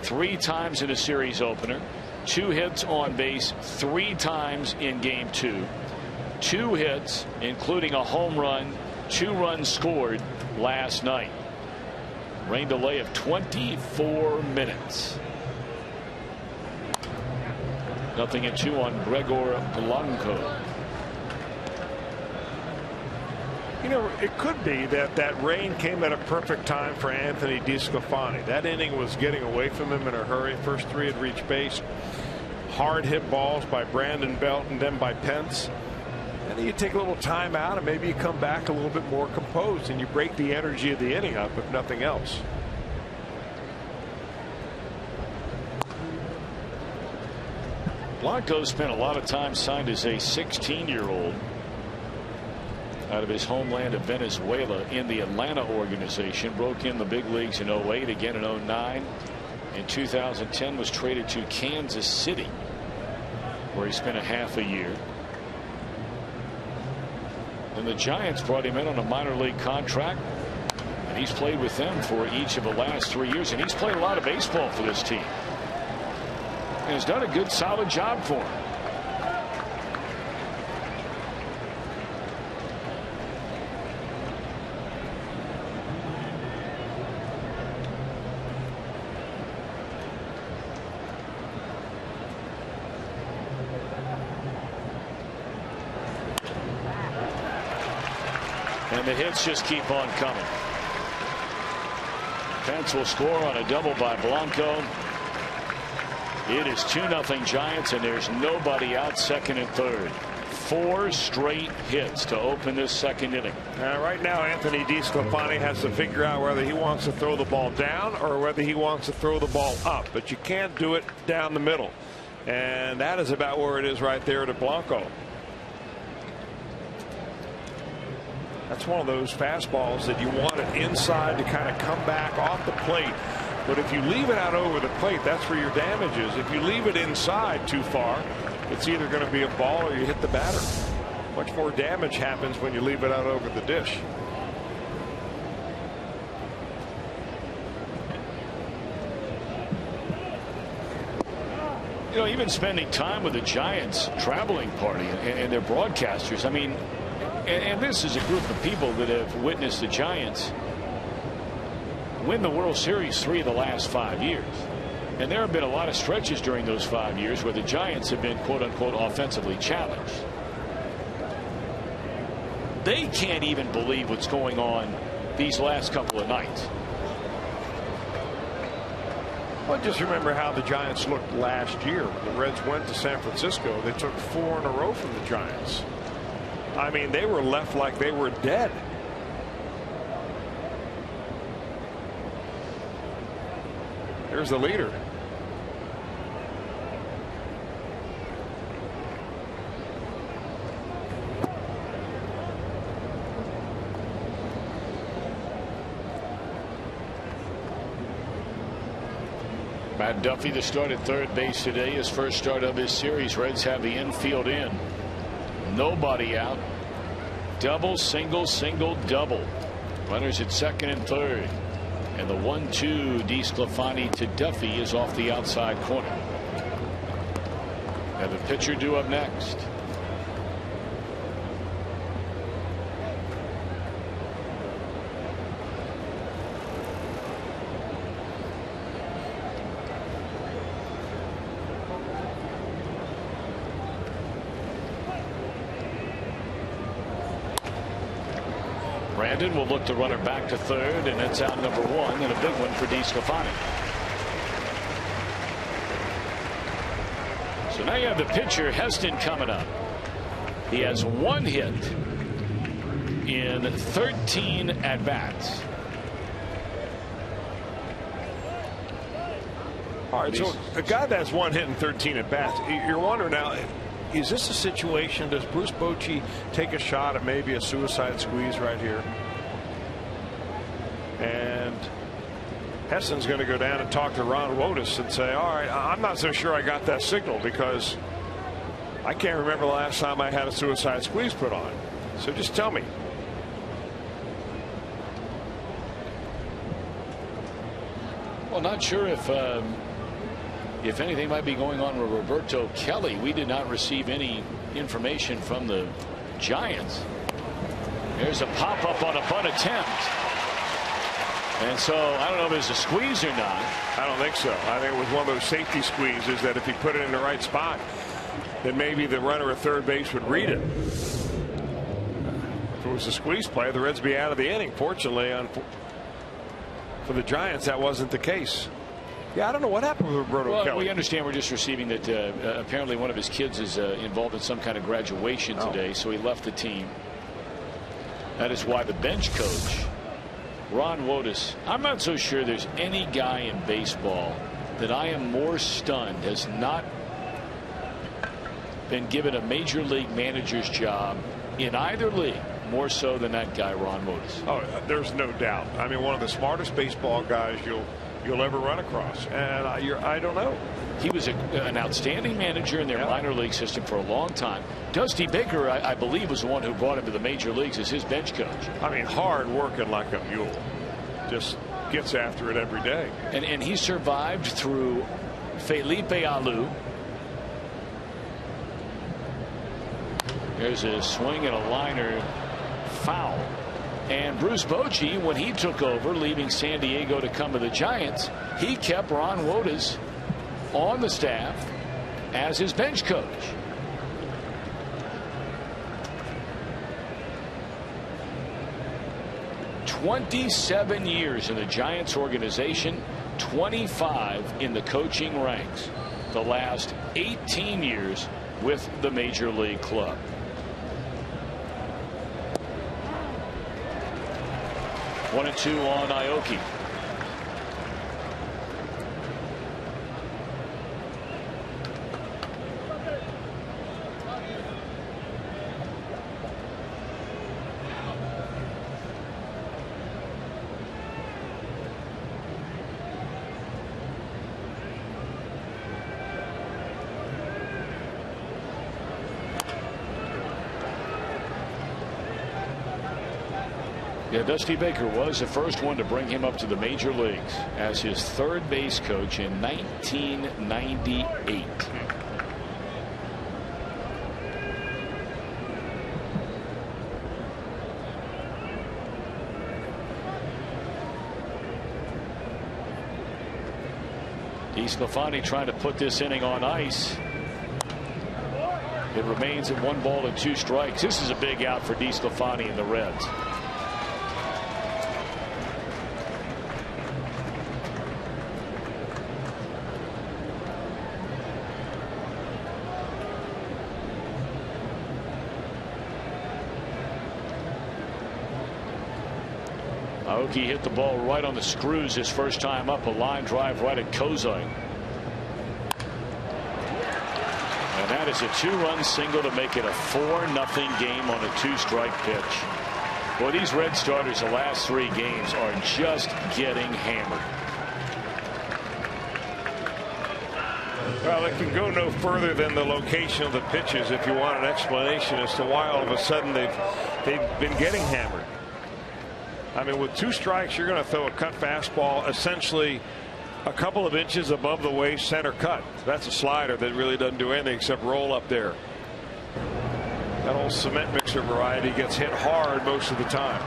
3 times in a series opener. 2 hits on base 3 times in game 2. 2 hits, including a home run, 2 runs scored last night. Rain delay of 24 minutes. 0-2 on Gregor Blanco. You know, it could be that rain came at a perfect time for Anthony DeSclafani. That inning was getting away from him in a hurry. First 3 had reached base. Hard hit balls by Brandon Belt and then by Pence. And then you take a little time out and maybe you come back a little bit more composed and you break the energy of the inning up, if nothing else. Blanco spent a lot of time signed as a 16-year-old out of his homeland of Venezuela in the Atlanta organization. Broke in the big leagues in 08, again in 09. In 2010 was traded to Kansas City, where he spent a half a year. And the Giants brought him in on a minor league contract, and he's played with them for each of the last 3 years, and he's played a lot of baseball for this team and has done a good solid job for him. And the hits just keep on coming. Pence will score on a double by Blanco. It is 2-0 Giants, and there's nobody out second and third. 4 straight hits to open this second inning. Right now, Anthony DeSclafani has to figure out whether he wants to throw the ball down or whether he wants to throw the ball up. But you can't do it down the middle. And that is about where it is right there to Blanco. That's one of those fastballs that you want it inside to kind of come back off the plate. But if you leave it out over the plate, that's where your damage is. If you leave it inside too far, it's either going to be a ball or you hit the batter. Much more damage happens when you leave it out over the dish. You know, even spending time with the Giants traveling party and their broadcasters, I mean, and this is a group of people that have witnessed the Giants win the World Series 3 of the last 5 years. And there have been a lot of stretches during those 5 years where the Giants have been, quote unquote, offensively challenged. They can't even believe what's going on these last couple of nights. Well, just remember how the Giants looked last year. The Reds went to San Francisco. They took 4 in a row from the Giants. I mean, they were left like they were dead. There's the leader. Matt Duffy, the start at third base today, his first start of this series. Reds have the infield in. Nobody out. Double, single, single, double. Runners at second and third. And the 1-2 DeSclafani to Duffy is off the outside corner. Have a pitcher due up next. Brandon will look to run her back to third, and it's out number 1, and a big one for DeSclafani. So now you have the pitcher Heston coming up. He has 1 hit in 13 at bats. All right, so a guy that's one hit and 13 at bats, you're wondering now, is this a situation, does Bruce Bochy take a shot at maybe a suicide squeeze right here? And Heston's going to go down and talk to Ron Wotus and say, all right, I'm not so sure I got that signal because I can't remember the last time I had a suicide squeeze put on. So just tell me. Well, not sure if anything might be going on with Roberto Kelly. We did not receive any information from the Giants. There's a pop-up on a bunt attempt. And so I don't know if it's a squeeze or not. I don't think so. I think it was one of those safety squeezes that if he put it in the right spot, then maybe the runner at third base would read it. If it was a squeeze play, the Reds would be out of the inning. Fortunately, for the Giants, that wasn't the case. Yeah, I don't know what happened with Roberto Kelly. We understand we're just receiving that apparently one of his kids is involved in some kind of graduation today, so he left the team. That is why the bench coach, Ron Wotus, I'm not so sure there's any guy in baseball that I am more stunned has not been given a major league manager's job in either league more so than that guy, Ron Wotus. Oh, there's no doubt. I mean, one of the smartest baseball guys you'll ever run across. And I don't know. He was an outstanding manager in their minor league system for a long time. Dusty Baker, I believe, was the one who brought him to the major leagues as his bench coach. I mean, hard working like a mule. Just gets after it every day. And he survived through Felipe Alou. There's a swing and a liner, foul. And Bruce Bochy, when he took over, leaving San Diego to come to the Giants, he kept Ron Wotus on the staff as his bench coach. "27 years in the Giants organization, 25 in the coaching ranks. The last 18 years with the major league club." One and two on Aoki. Yeah, Dusty Baker was the first one to bring him up to the major leagues as his third base coach in 1998. DeSclafani trying to put this inning on ice. It remains at 1-2 strikes. This is a big out for DeSclafani and the Reds. Aoki hit the ball right on the screws his first time up, a line drive right at Kozai. And that is a 2-run single to make it a 4-0 game on a 2-strike pitch. Boy, these Red starters the last 3 games are just getting hammered. Well, it can go no further than the location of the pitches if you want an explanation as to why all of a sudden they've been getting hammered. I mean, with 2 strikes, you're going to throw a cut fastball essentially a couple of inches above the waist, center cut. That's a slider that really doesn't do anything except roll up there. That old cement mixer variety gets hit hard most of the time.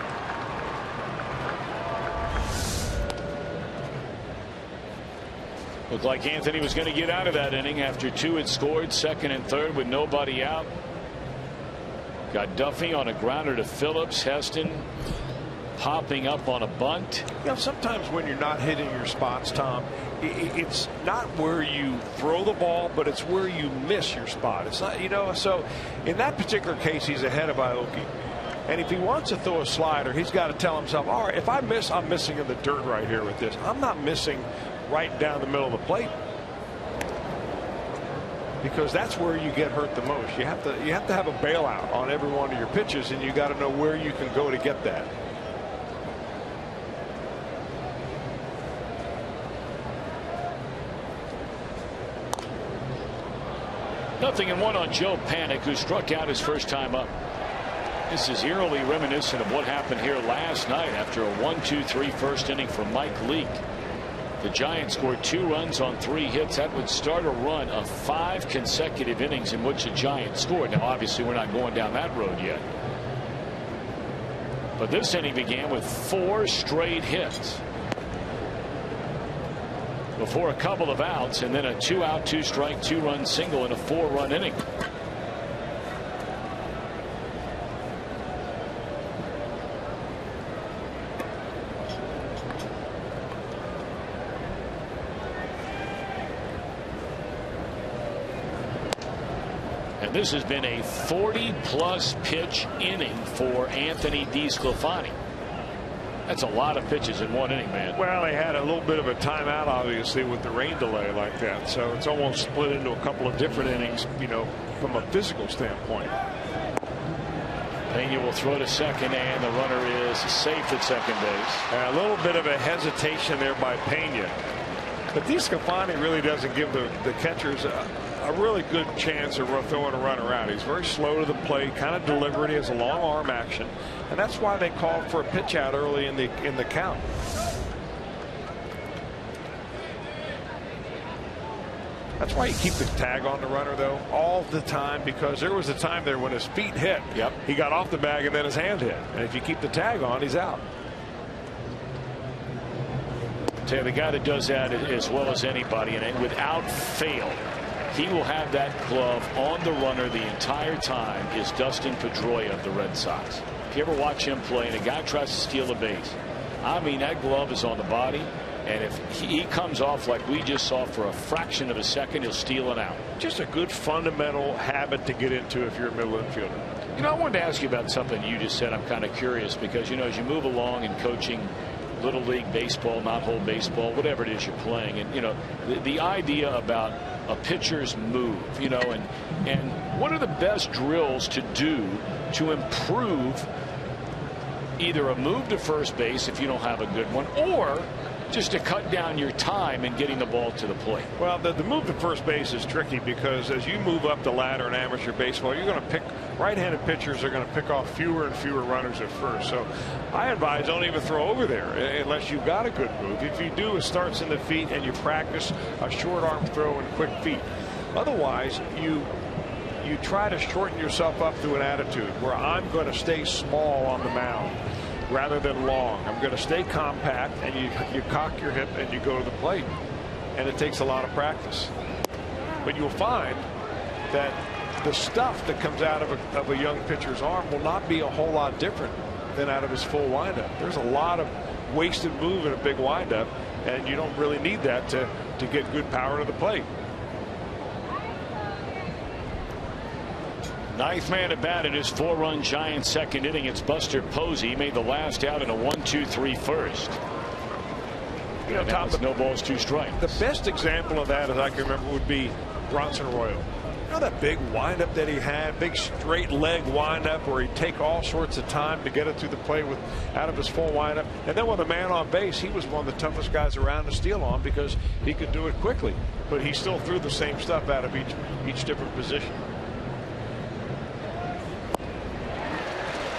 Looked like Anthony was going to get out of that inning after 2 had scored, second and third with nobody out. Got Duffy on a grounder to Phillips. Heston popping up on a bunt. You know, sometimes when you're not hitting your spots, Tom, it's not where you throw the ball, but it's where you miss your spot. It's not, you know, so in that particular case, he's ahead of Aoki. And if he wants to throw a slider, he's got to tell himself, all right, if I miss, I'm missing in the dirt right here with this. I'm not missing right down the middle of the plate. because that's where you get hurt the most. You have to have a bailout on every one of your pitches, and you got to know where you can go to get that. 0-1 on Joe Panik, who struck out his first time up. This is eerily reminiscent of what happened here last night after a 1-2-3 first inning for Mike Leake. The Giants scored 2 runs on 3 hits. That would start a run of 5 consecutive innings in which the Giants scored. Now, obviously, we're not going down that road yet. But this inning began with 4 straight hits before a couple of outs, and then a 2-out, 2-strike, 2-run single in a 4-run inning. And this has been a 40-plus pitch inning for Anthony DeSclafani. That's a lot of pitches in one inning, man. Well, they had a little bit of a timeout, obviously, with the rain delay like that. So it's almost split into a couple of different innings, you know, from a physical standpoint. Pena will throw to second, and the runner is safe at second base. A little bit of a hesitation there by Pena. But DeSclafani really doesn't give the catchers a really good chance of throwing a runner out. He's very slow to the plate, kind of deliberate. He has a long arm action, and that's why they called for a pitch out early in the count. That's why you keep the tag on the runner, though, all the time, because there was a time there when his feet hit. Yep. He got off the bag and then his hand hit. And if you keep the tag on, he's out. Tell you, the guy that does that as well as anybody, and without fail, he will have that glove on the runner the entire time, is Dustin Pedroia of the Red Sox. If you ever watch him play and a guy tries to steal a base, I mean, that glove is on the body, and if he comes off like we just saw for a fraction of a second, he'll steal it out. Just a good fundamental habit to get into if you're a middle infielder. You know, I wanted to ask you about something you just said. I'm kind of curious because, you know, as you move along in coaching Little League baseball, not whole baseball, whatever it is you're playing, and, you know, the idea about a pitcher's move, you know, and what are the best drills to do to improve either a move to first base if you don't have a good one, or just to cut down your time in getting the ball to the plate? Well, the move to first base is tricky because as you move up the ladder in amateur baseball, you're going to pick right-handed pitchers are going to pick off fewer and fewer runners at first. So I advise don't even throw over there unless you've got a good move. If you do, it starts in the feet and you practice a short arm throw and quick feet. Otherwise, you try to shorten yourself up through an attitude where I'm going to stay small on the mound rather than long. I'm going to stay compact, and you cock your hip and you go to the plate, and it takes a lot of practice. But you'll find that the stuff that comes out of a young pitcher's arm will not be a whole lot different than out of his full windup. There's a lot of wasted move in a big windup, and you don't really need that to get good power to the plate. Ninth man at bat in his 4-run Giants second inning. It's Buster Posey. He made the last out in a 1-2-3 first. You know, Tom, no balls, 2 strikes. The best example of that, as I can remember, would be Bronson Arroyo. You know that big windup that he had, big straight leg windup where he'd take all sorts of time to get it through the plate out of his full windup. And then with a man on base, he was one of the toughest guys around to steal on because he could do it quickly. But he still threw the same stuff out of each different position.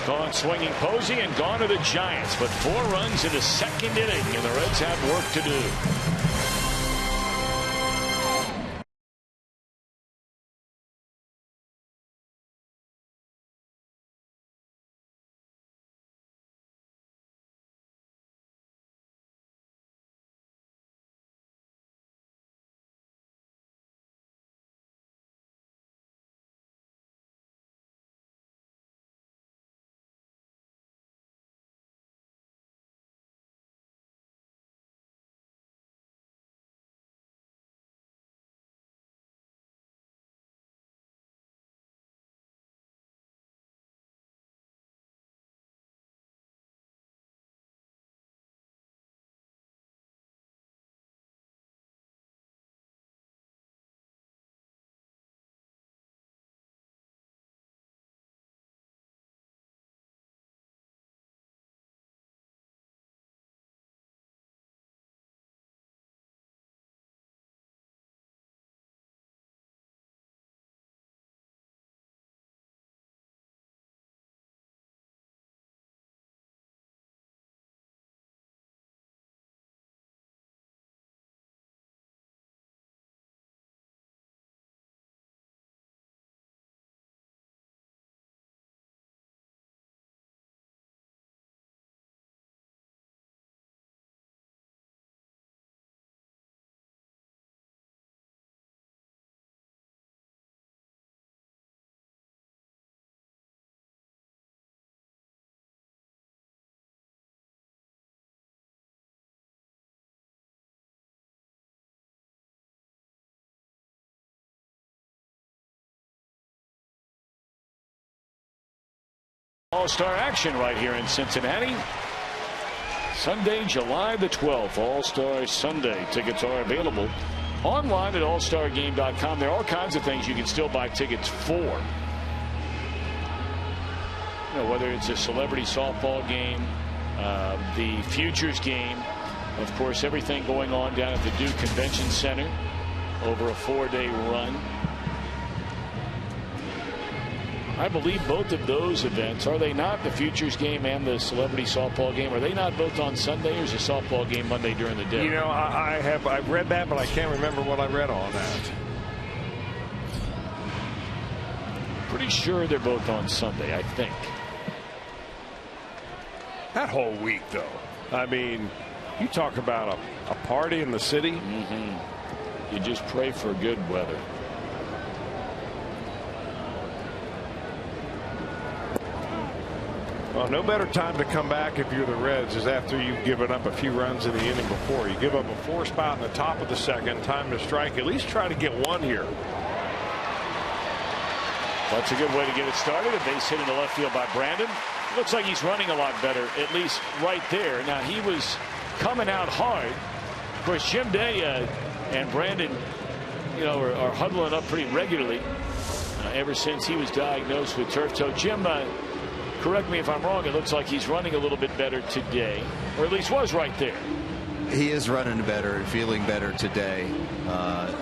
Gone swinging Posey, and gone to the Giants. But 4 runs in the second inning, and the Reds have work to do. All-Star action right here in Cincinnati. Sunday, July the 12th, All-Star Sunday. Tickets are available online at allstargame.com. There are all kinds of things you can still buy tickets for. You know, whether it's a celebrity softball game, the Futures game, of course, everything going on down at the Duke Convention Center over a 4-day run. I believe both of those events, are they not, the Futures game and the celebrity softball game, are they not both on Sunday, or is the softball game Monday during the day? You know, I've read that, but I can't remember what I read on that. Pretty sure they're both on Sunday, I think. That whole week, though. I mean, you talk about a party in the city. You just pray for good weather. Well, no better time to come back if you're the Reds is after you've given up a few runs in the inning before. You give up a 4 spot in the top of the second, time to strike. At least try to get one here. That's a good way to get it started. A base hit in the left field by Brandon. Looks like he's running a lot better, at least right there. Now, he was coming out hard. Of course, Jim Day and Brandon, you know, are huddling up pretty regularly ever since he was diagnosed with turf toe. Jim, correct me if I'm wrong, it looks like he's running a little bit better today, or at least was right there. He is running better and feeling better today.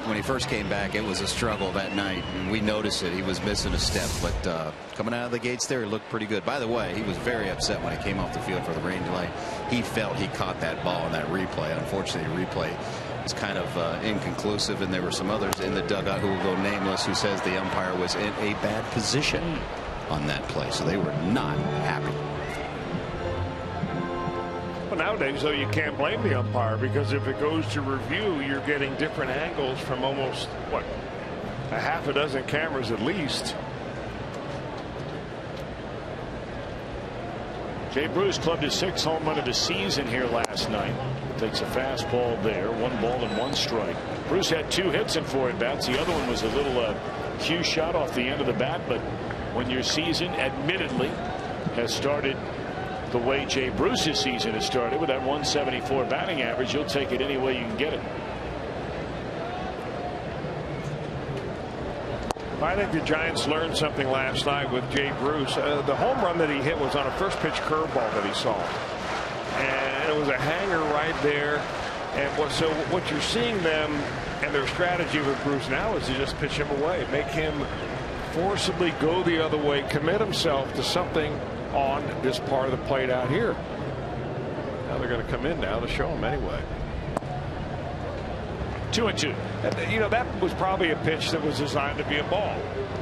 When he first came back, it was a struggle that night, and we noticed it. He was missing a step, but coming out of the gates there, he looked pretty good. By the way, he was very upset when he came off the field for the rain delay. He felt he caught that ball in that replay. Unfortunately, the replay was kind of inconclusive, and there were some others in the dugout who will go nameless who says the umpire was in a bad position on that play, so they were not happy. Well, nowadays, though, you can't blame the umpire, because if it goes to review, you're getting different angles from almost, what, a half a dozen cameras at least. Jay Bruce clubbed his 6th home run of the season here last night. Takes a fastball there, 1 ball and 1 strike. Bruce had 2 hits in 4 at-bats. The other one was a little cue shot off the end of the bat, but when your season admittedly has started the way Jay Bruce's season has started, with that 174 batting average, you'll take it any way you can get it. I think the Giants learned something last night with Jay Bruce. The home run that he hit was on a first pitch curveball that he saw, and it was a hanger right there. And what you're seeing them and their strategy with Bruce now is to just pitch him away, make him forcibly go the other way, commit himself to something on this part of the plate out here. Now they're going to come in now to show him anyway. 2-2. You know, that was probably a pitch that was designed to be a ball.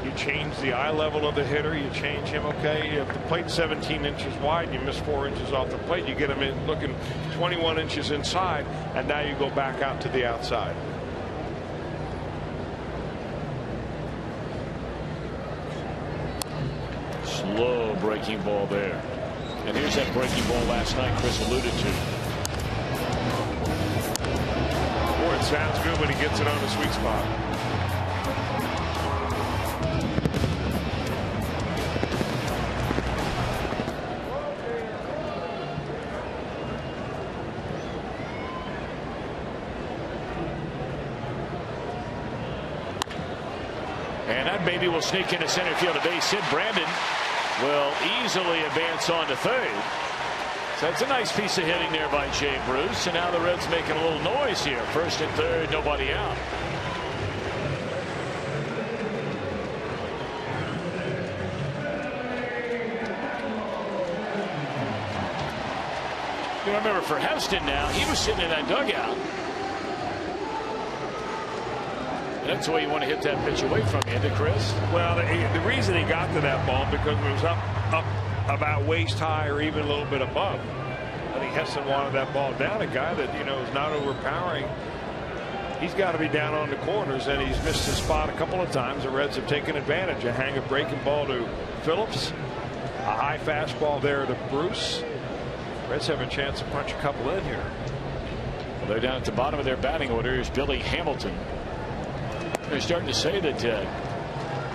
You change the eye level of the hitter, you change him. Okay, if the plate's 17 inches wide and you miss 4 inches off the plate, you get him in looking 21 inches inside, and now you go back out to the outside. Slow breaking ball there. And here's that breaking ball last night Chris alluded to. Boy, it sounds good when he gets it on the sweet spot. And that baby will sneak into center field. A base hit. Brandon will easily advance on to third. So that's a nice piece of hitting there by Jay Bruce. And now the Reds making a little noise here. First and third, nobody out. You remember for Heston now, he was sitting in that dugout. That's the way you want to hit that pitch away from you, isn't it, Chris? Well, the reason he got to that ball because it was up about waist high or even a little bit above. I think Heston wanted that ball down. A guy that, you know, is not overpowering. He's got to be down on the corners, and he's missed his spot a couple of times. The Reds have taken advantage. A hang a breaking ball to Phillips. A high fastball there to Bruce. Reds have a chance to punch a couple in here. Well, they're down at the bottom of their batting order. Here's Billy Hamilton. They're starting to say that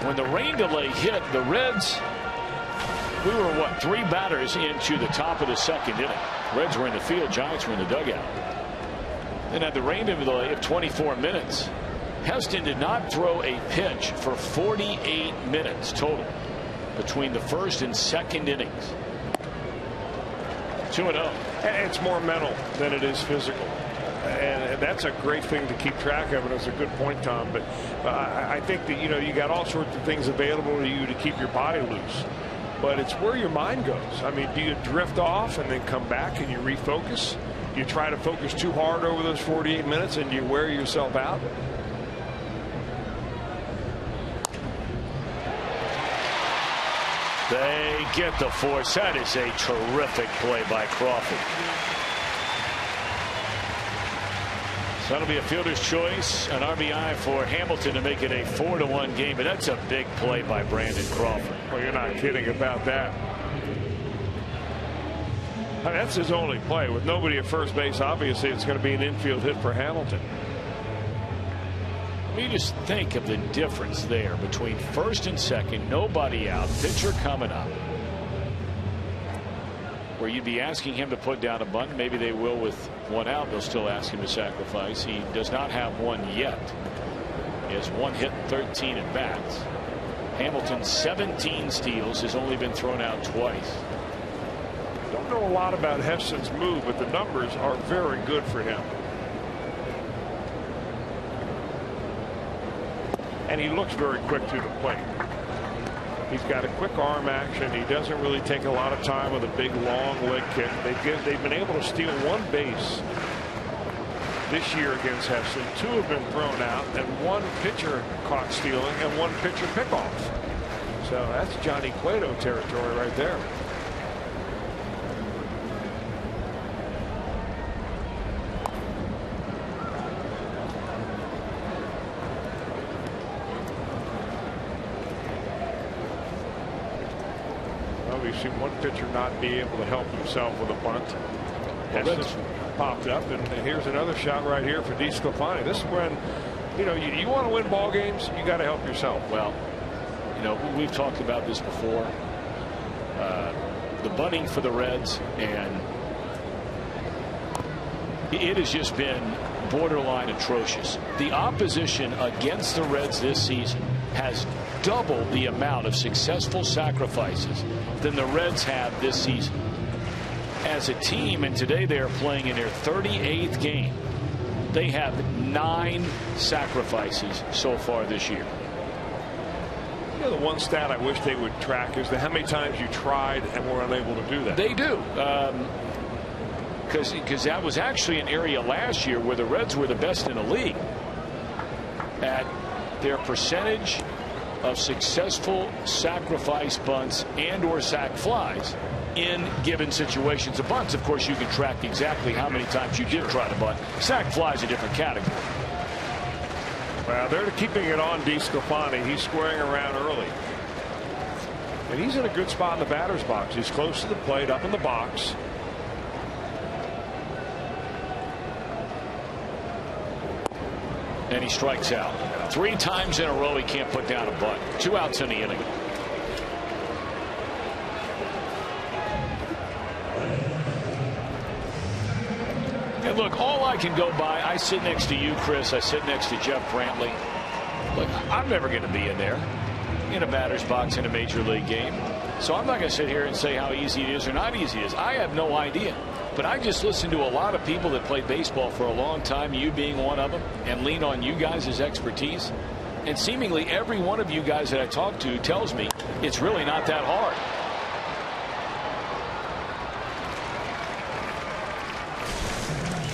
when the rain delay hit, the Reds We were, what, 3 batters into the top of the 2nd inning. Reds were in the field. Giants were in the dugout. And at the range of 24 minutes, Heston did not throw a pitch for 48 minutes total between the 1st and 2nd innings. 2-0. And it's more mental than it is physical. And that's a great thing to keep track of, and it's a good point, Tom. But I think that, you got all sorts of things available to you to keep your body loose. But it's where your mind goes. I mean, do you drift off and then come back and you refocus? Do you try to focus too hard over those 48 minutes and you wear yourself out? They get the force. That is a terrific play by Crawford. So that'll be a fielder's choice, an RBI for Hamilton to make it a 4-1 game. But that's a big play by Brandon Crawford. Well, you're not kidding about that. I mean, that's his only play. With nobody at first base, obviously it's going to be an infield hit for Hamilton. You just think of the difference there between 1st and 2nd, nobody out, pitcher coming up. Where you'd be asking him to put down a bunt. Maybe they will with 1 out. They'll still ask him to sacrifice. He does not have 1 yet. He has 1 hit, 13 at bats. Hamilton 17 steals, has only been thrown out twice. Don't know a lot about Heston's move, but the numbers are very good for him. And he looks very quick to the plate. He's got a quick arm action. He doesn't really take a lot of time with a big long leg kick. They've been able to steal 1 base this year against Heston. 2 have been thrown out, and 1 pitcher caught stealing and 1 pitcher pickoff. So that's Johnny Cueto territory right there. We've seen 1 pitcher not be able to help himself with a bunt. Heston popped up, and here's another shot right here for DeSclafani. This is when, you want to win ball games, you got to help yourself. Well, we've talked about this before. The bunting for the Reds, and it has just been borderline atrocious. The opposition against the Reds this season has double the amount of successful sacrifices than the Reds have this season. As a team, and today they are playing in their 38th game, they have 9 sacrifices so far this year. The one stat I wish they would track is how many times you tried and were unable to do that. They do. Because that was actually an area last year where the Reds were the best in the league at their percentage of successful sacrifice bunts and or sac flies in given situations. Of bunts, of course, you can track exactly how many times you did try to bunt. Sac flies a different category. Well, they're keeping it on DeSclafani. He's squaring around early. And he's in a good spot in the batter's box. He's close to the plate, up in the box. And he strikes out. 3 times in a row he can't put down a bunt. 2 outs in the inning. And look, all I can go by, I sit next to you, Chris. I sit next to Jeff Brantley. Look, I'm never going to be in there in a batter's box in a major league game. So I'm not going to sit here and say how easy it is or not easy it is. I have no idea. But I just listen to a lot of people that play baseball for a long time, you being one of them, and lean on you guys' expertise. And seemingly every one of you guys that I talk to tells me it's really not that hard.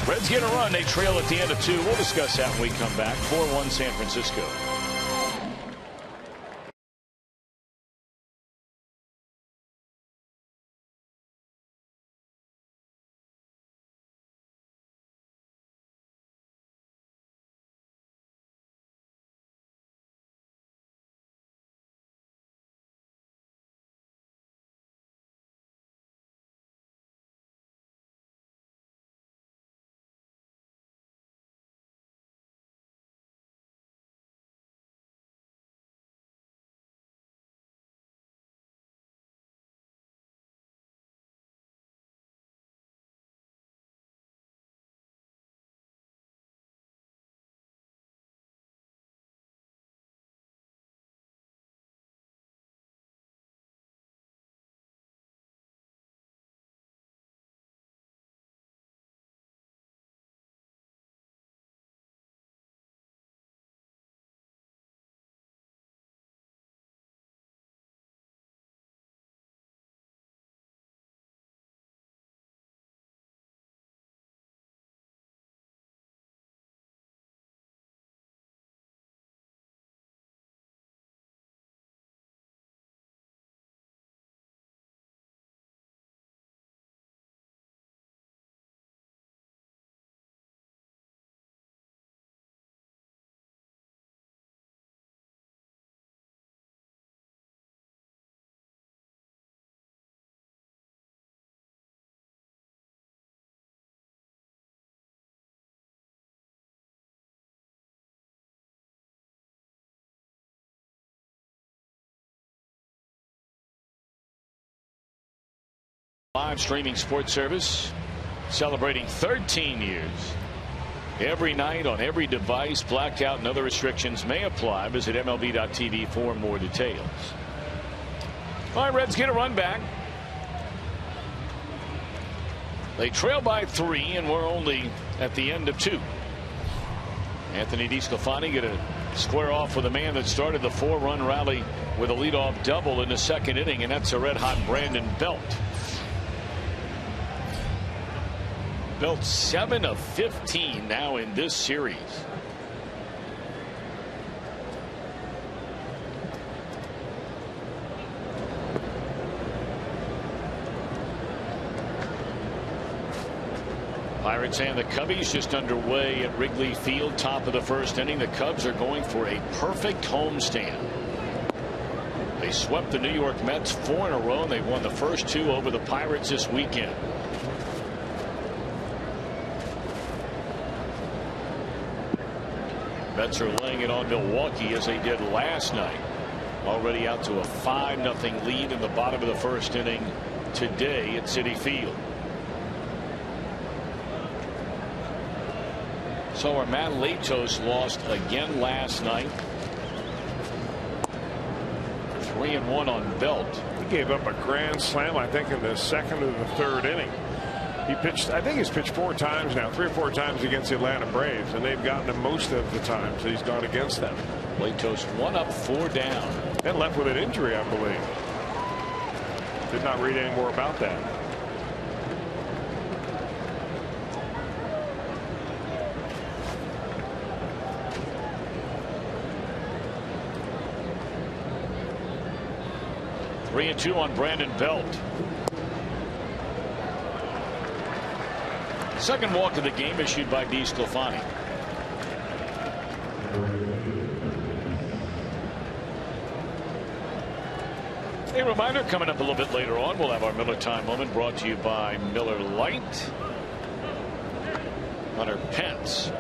Reds get a run. They trail at the end of 2. We'll discuss that when we come back. 4-1 San Francisco. Live streaming sports service celebrating 13 years. Every night on every device. Blackout and other restrictions may apply. Visit MLB.tv for more details. All right, Reds get a run back. They trail by 3, and we're only at the end of 2. Anthony DeSclafani going to square off with a man that started the 4-run rally with a leadoff double in the 2nd inning, and that's a red-hot Brandon Belt. Belt 7 of 15 now in this series. Pirates and the Cubbies just underway at Wrigley Field, top of the 1st inning. The Cubs are going for a perfect homestand. They swept the New York Mets 4 in a row, and they've won the first 2 over the Pirates this weekend. Mets are laying it on Milwaukee as they did last night. Already out to a 5-0 lead in the bottom of the 1st inning today at Citi Field. So our Matt Latos lost again last night. 3-1 on Belt. He gave up a grand slam, I think, in the 2nd of the 3rd inning. He pitched, I think he's pitched 4 times now, 3 or 4 times against the Atlanta Braves, and they've gotten him most of the times he's gone against them. Latos 1 up, 4 down. And left with an injury, I believe. Did not read any more about that. Three and 2 on Brandon Belt. Second walk of the game issued by DeSclafani. A reminder, coming up a little bit later on, we'll have our Miller Time moment brought to you by Miller Lite. Hunter Pence,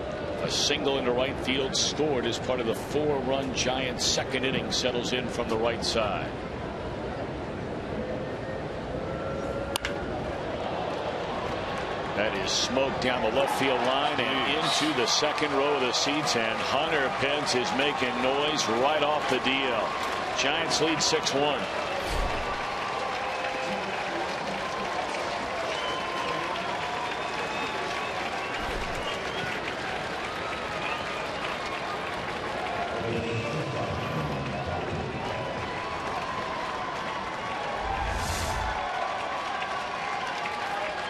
a single into right field, scored as part of the 4-run Giants' 2nd inning, settles in from the right side. That is smoke down the left field line and into the 2nd row of the seats, and Hunter Pence is making noise right off the DL. Giants lead 6-1.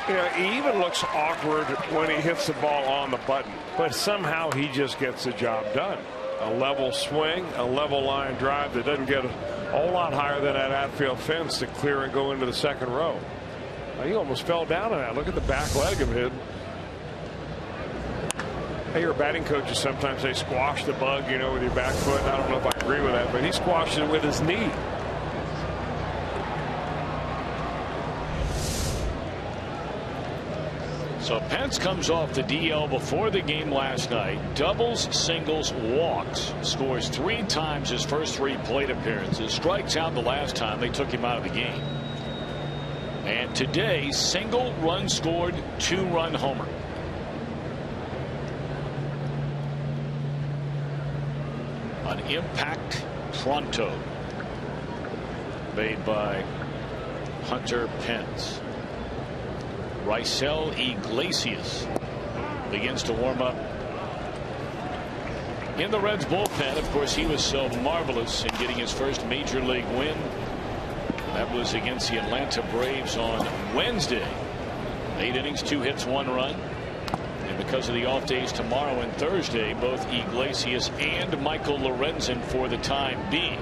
You know, he even looks awkward when he hits the ball on the button, but somehow he just gets the job done. A level swing, a level line drive that doesn't get a whole lot higher than that outfield fence to clear and go into the 2nd row. He almost fell down on that. Look at the back leg of it. I hear batting coaches sometimes say squash the bug, you know, with your back foot. I don't know if I agree with that, but he squashed it with his knee. So Pence comes off the DL before the game last night. Doubles, singles, walks. Scores 3 times his first 3 plate appearances. Strikes out the last time they took him out of the game. And today, single, run scored, 2-run homer. An impact pronto made by Hunter Pence. Raisel Iglesias begins to warm up in the Reds bullpen. Of course, he was so marvelous in getting his first major league win. That was against the Atlanta Braves on Wednesday. 8 innings, 2 hits, 1 run. And because of the off days tomorrow and Thursday, both Iglesias and Michael Lorenzen, for the time being,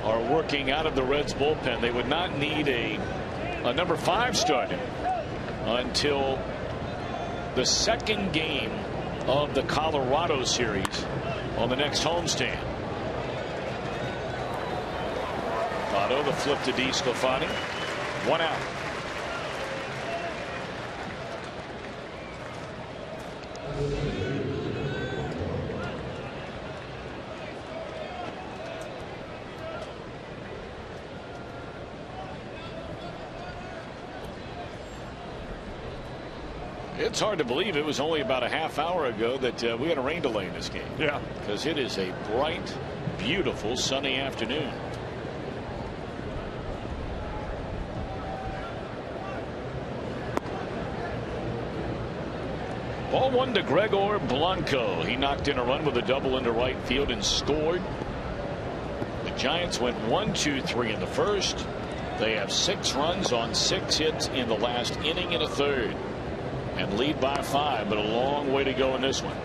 are working out of the Reds bullpen. They would not need a number 5 starter until the 2nd game of the Colorado series on the next homestand. Otto, the flip to DeSclafani. 1 out. It's hard to believe it was only about a half hour ago that we had a rain delay in this game. Yeah. Because it is a bright, beautiful, sunny afternoon. Ball one to Gregor Blanco. He knocked in a run with a double into right field and scored. The Giants went 1-2-3 in the first. They have 6 runs on 6 hits in the last inning and a third, and lead by 5, but a long way to go in this one.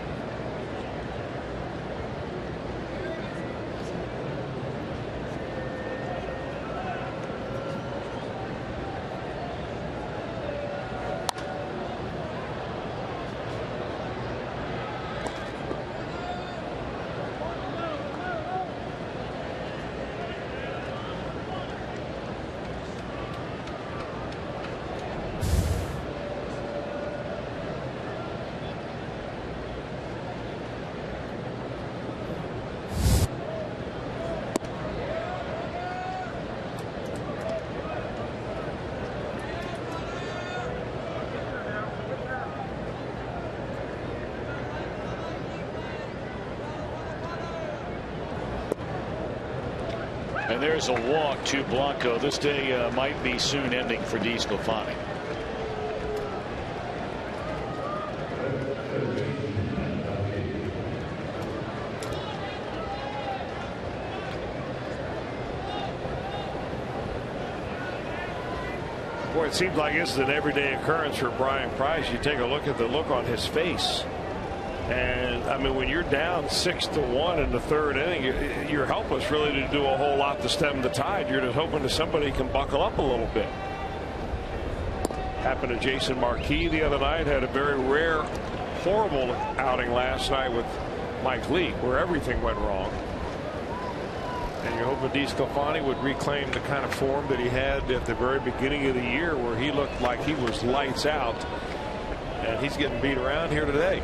And there's a walk to Blanco. This day might be soon ending for DeSclafani. Boy, it seems like this is an everyday occurrence for Brian Price. You take a look at the look on his face. And I mean, when you're down 6-1 in the third inning, you're helpless really to do a whole lot to stem the tide. You're just hoping that somebody can buckle up a little bit. Happened to Jason Marquis the other night. Had a very rare, horrible outing last night with Mike Leake, where everything went wrong. And you're hoping DeSclafani would reclaim the kind of form that he had at the very beginning of the year, where he looked like he was lights out. And he's getting beat around here today.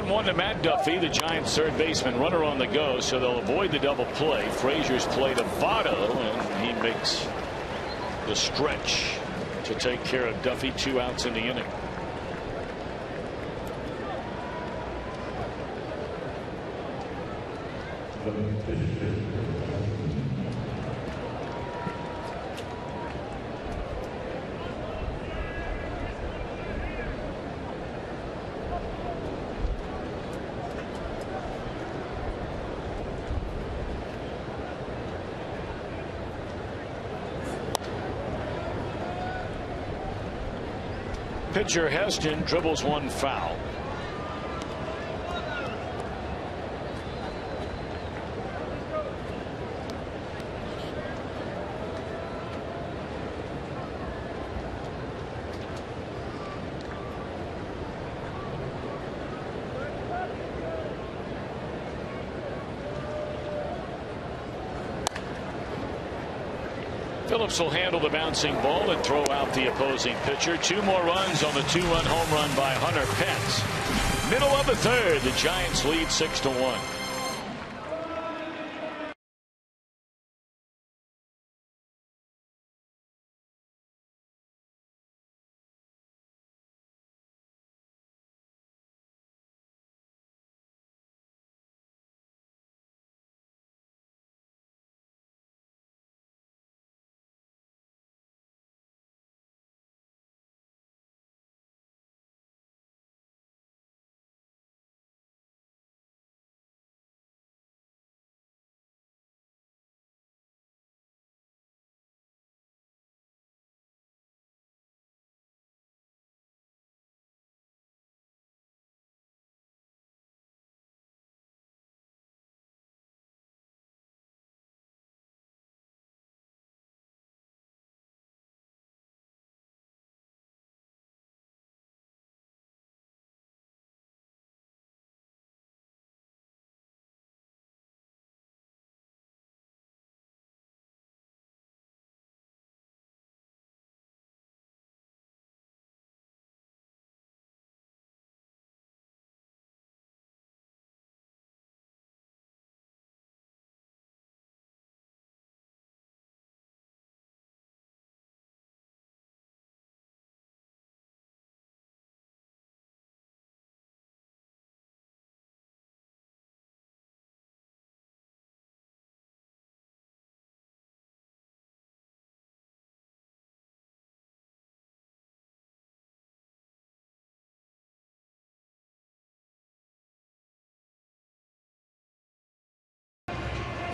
One to Matt Duffy, the Giants' third baseman, runner on the go, so they'll avoid the double play. Frazier's play to Votto, and he makes the stretch to take care of Duffy. 2 outs in the inning. Pitcher Heston dribbles one foul. Phillips will handle the bouncing ball and throw out the opposing pitcher. 2 more runs on the 2-run home run by Hunter Pence. Middle of the third, the Giants lead 6-1.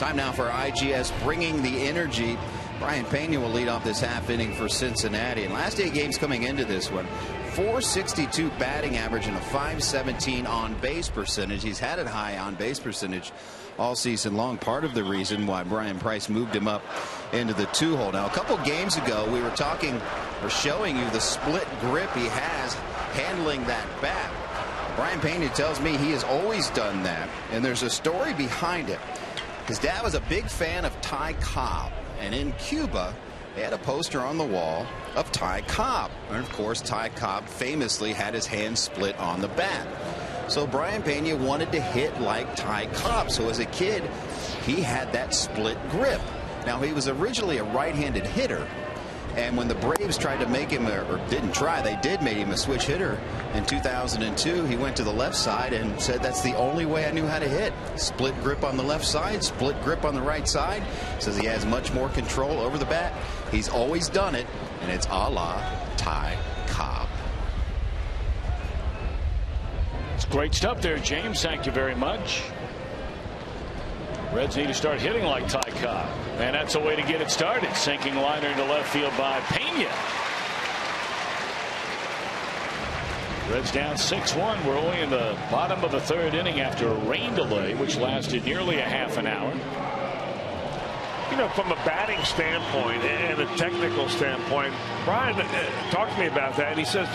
Time now for IGS bringing the energy. Brian Pena will lead off this half inning for Cincinnati. And last 8 games coming into this one, .462 batting average and a .517 on base percentage. He's had it high on base percentage all season long. Part of the reason why Brian Price moved him up into the 2-hole. Now, a couple games ago, we were talking or showing you the split grip he has handling that bat. Brian Pena tells me he has always done that, and there's a story behind it. His dad was a big fan of Ty Cobb, and in Cuba, they had a poster on the wall of Ty Cobb. And of course, Ty Cobb famously had his hand split on the bat. So Brian Pena wanted to hit like Ty Cobb. So as a kid, he had that split grip. Now, he was originally a right-handed hitter. And when the Braves tried to make him, or didn't try, they did make him a switch hitter in 2002. He went to the left side and said, that's the only way I knew how to hit. Split grip on the left side, split grip on the right side. Says he has much more control over the bat. He's always done it, and it's a la Ty Cobb. It's great stuff there, James. Thank you very much. Reds need to start hitting like Ty Cobb. And that's a way to get it started. Sinking liner into left field by Pena. Reds down 6-1. We're only in the bottom of the 3rd inning after a rain delay, which lasted nearly a half an hour. You know, from a batting standpoint and a technical standpoint, Brian talked to me about that, and he says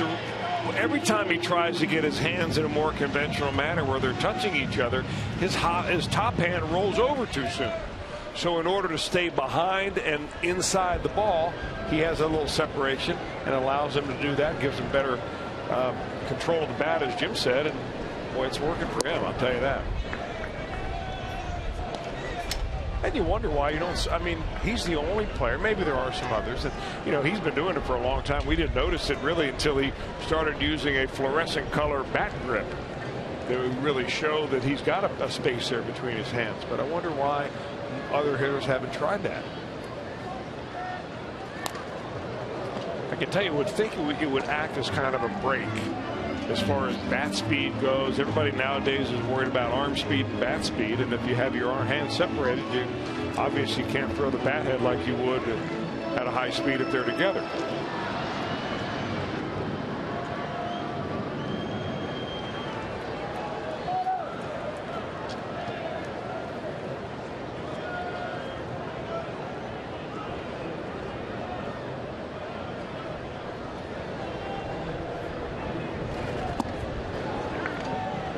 every time he tries to get his hands in a more conventional manner where they're touching each other, his top hand rolls over too soon. So in order to stay behind and inside the ball, he has a little separation and allows him to do that, gives him better control of the bat, as Jim said, and boy, it's working for him, I'll tell you that. And you wonder why you don't. I mean, he's the only player. Maybe there are some others that, you know, he's been doing it for a long time. We didn't notice it really until he started using a fluorescent color bat grip that would really show that he's got a space there between his hands. But I wonder why other hitters haven't tried that. I can tell you, would think it would act as kind of a break as far as bat speed goes. Everybody nowadays is worried about arm speed and bat speed, and if you have your hands separated, you obviously can't throw the bat head like you would at a high speed if they're together.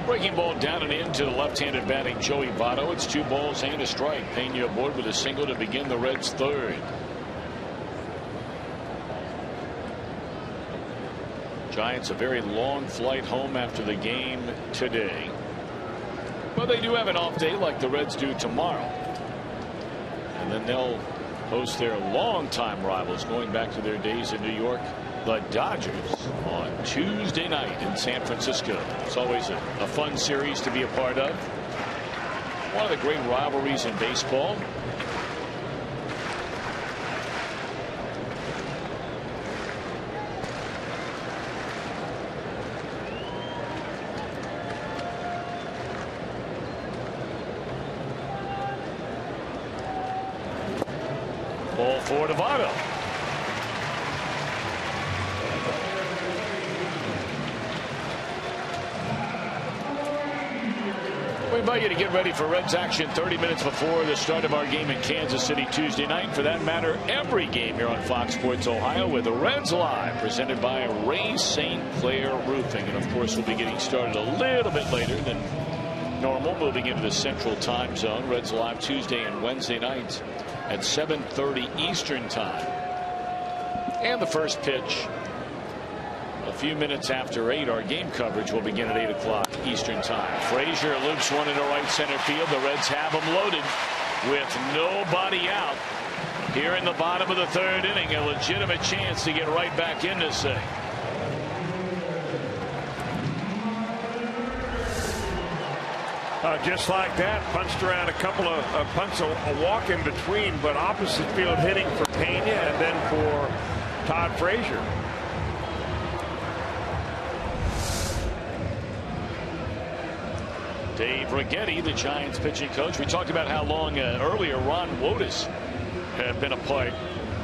Breaking ball down and into the left-handed batting Joey Votto. It's 2 balls and a strike. Pena aboard with a single to begin the Reds' 3rd. Giants a very long flight home after the game today. But they do have an off day like the Reds do tomorrow. And then they'll host their longtime rivals going back to their days in New York, the Dodgers, on Tuesday night in San Francisco. It's always a fun series to be a part of. One of the great rivalries in baseball. Ball 4 to Votto. We invite you to get ready for Reds action 30 minutes before the start of our game in Kansas City Tuesday night. For that matter, every game here on Fox Sports Ohio with the Reds Live, presented by Ray St. Clair Roofing. And of course, we'll be getting started a little bit later than normal, moving into the Central Time Zone. Reds Live Tuesday and Wednesday nights at 7:30 Eastern Time. And the first pitch a few minutes after 8. Our game coverage will begin at 8 o'clock Eastern Time. Frazier loops one into right center field. The Reds have him loaded with nobody out here in the bottom of the 3rd inning. A legitimate chance to get right back in this thing. Just like that, punched around a couple of punts, a walk in between, but opposite field hitting for Pena and then for Todd Frazier. Dave Righetti, the Giants pitching coach. We talked about how long earlier Ron Wotus had been a part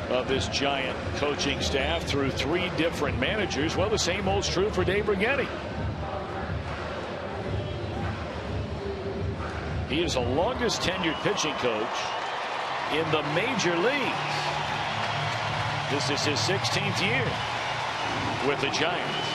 of this Giant coaching staff through 3 different managers. Well, the same holds true for Dave Righetti. He is the longest tenured pitching coach in the major leagues. This is his 16th year with the Giants.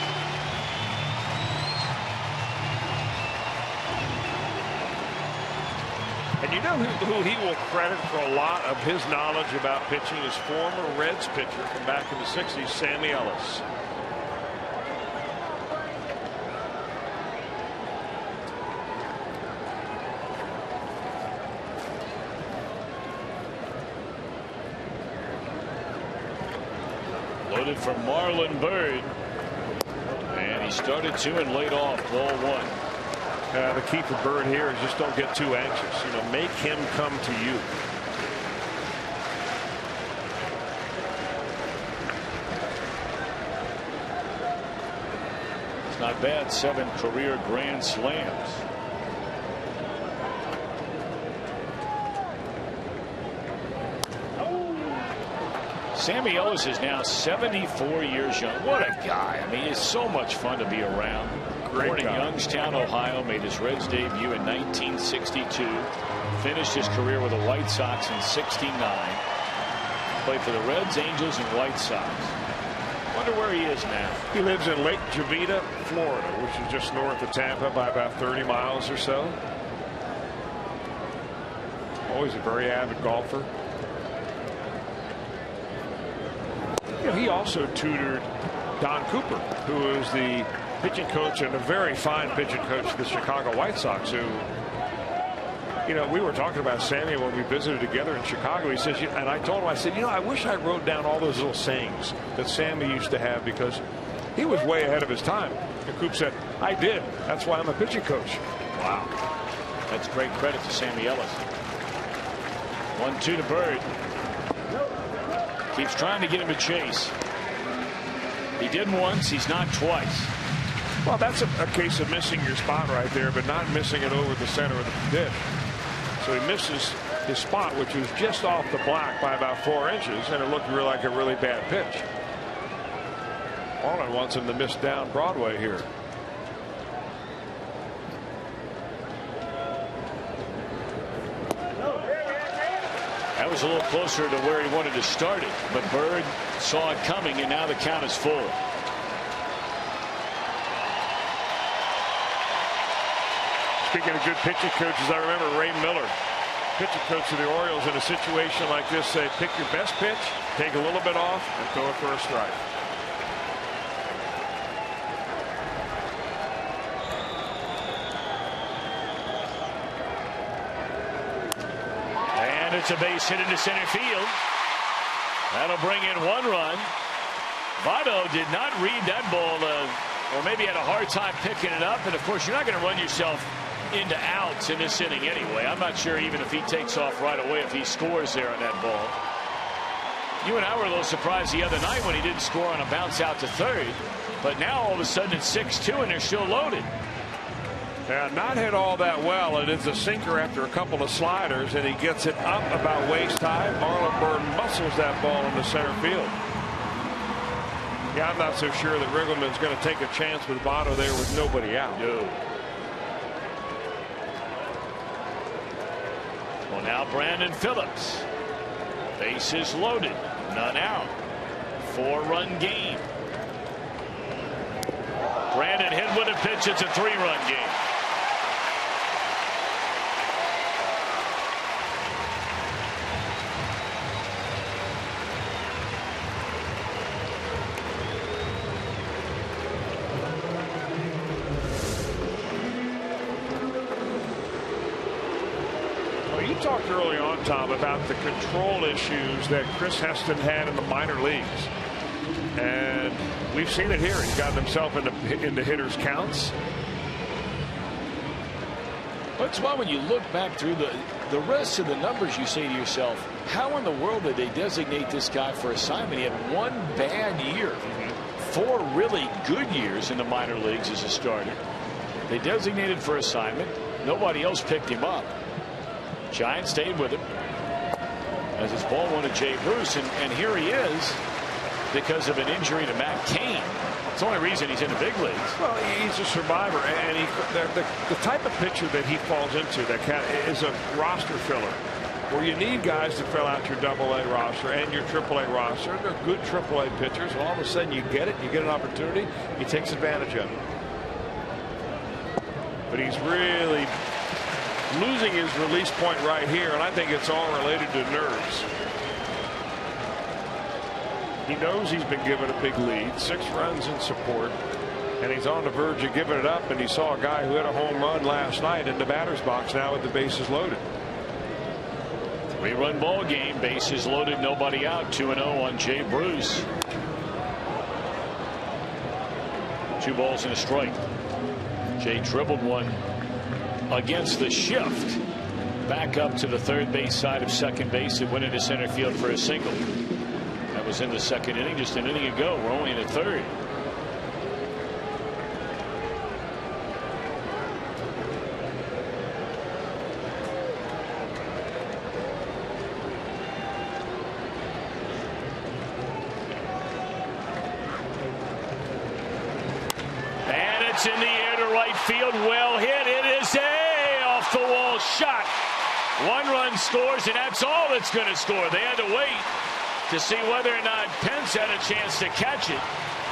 And you know who he will credit for a lot of his knowledge about pitching is former Reds pitcher from back in the 60s, Sammy Ellis. Loaded for Marlon Byrd. And he started 2 and laid off ball 1. The key for Byrd here is just don't get too anxious. You know, make him come to you. It's not bad. 7 career grand slams. Sammy Ellis is now 74 years young. What a guy. I mean, it's so much fun to be around. Born in Youngstown, Ohio, made his Reds debut in 1962. Finished his career with the White Sox in '69. Played for the Reds, Angels, and White Sox. Wonder where he is now. He lives in Lake Jovita, Florida, which is just north of Tampa by about 30 miles or so. Always a very avid golfer. You know, he also tutored Don Cooper, who is the pitching coach and a very fine pitching coach of the Chicago White Sox, who, you know, we were talking about Sammy when we visited together in Chicago. He says, and I told him, I said, you know, I wish I wrote down all those little sayings that Sammy used to have because he was way ahead of his time. And Coop said, I did. That's why I'm a pitching coach. Wow. That's great credit to Sammy Ellis. 1-2 to Byrd. Keeps trying to get him to chase. He did once. He's not twice. Well, that's a case of missing your spot right there, but not missing it over the center of the dish. So he misses his spot, which was just off the black by about 4 inches, and it looked really like a really bad pitch. Marlin wants him to miss down Broadway here. That was a little closer to where he wanted to start it, but Byrd saw it coming, and now the count is full. Speaking of good pitching coaches, I remember Ray Miller, pitching coach of the Orioles, in a situation like this, say, pick your best pitch, take a little bit off, and throw it for a strike. And it's a base hit into center field. That'll bring in 1 run. Votto did not read that ball, or maybe had a hard time picking it up. And, of course, you're not going to run yourself into outs in this inning anyway. I'm not sure even if he takes off right away if he scores there on that ball. You and I were a little surprised the other night when he didn't score on a bounce out to third. But now all of a sudden it's 6-2 and they're still loaded. Yeah, not hit all that well. It is a sinker after a couple of sliders, and he gets it up about waist high. Marlon Byrd muscles that ball into center field. Yeah, I'm not so sure that Riggleman's going to take a chance with Votto there with nobody out. No. Well, now Brandon Phillips. Bases loaded. None out. 4-run game. Brandon hit with a pitch. It's a 3-run game. You talked early on, Tom, about the control issues that Chris Heston had in the minor leagues. And we've seen it here. He's gotten himself into hitters' counts. That's why when you look back through the rest of the numbers, you say to yourself, how in the world did they designate this guy for assignment? He had 1 bad year. 4 really good years in the minor leagues as a starter. They designated for assignment. Nobody else picked him up. Giants stayed with him as his ball went to Jay Bruce, and here he is because of an injury to Matt Cain. It's the only reason he's in the big leagues. Well, he's a survivor, and the type of pitcher that he falls into that is a roster filler, where you need guys to fill out your AA roster and your AAA roster. They're good AAA pitchers. All of a sudden you get it, you get an opportunity, he takes advantage of it. But he's really losing his release point right here, and I think it's all related to nerves. He knows he's been given a big lead, 6 runs in support, and he's on the verge of giving it up, and he saw a guy who hit a home run last night in the batter's box now with the bases loaded. 3-run ball game, bases loaded, nobody out, 2-0 on Jay Bruce. 2 balls and a strike. Jay dribbled one against the shift. Back up to the third base side of second base. It went into center field for a single. That was in the second inning, just an inning ago. We're only in the third. In the air to right field, well hit. It is a off the wall shot. 1 run scores, and that's all that's going to score. They had to wait to see whether or not Pence had a chance to catch it.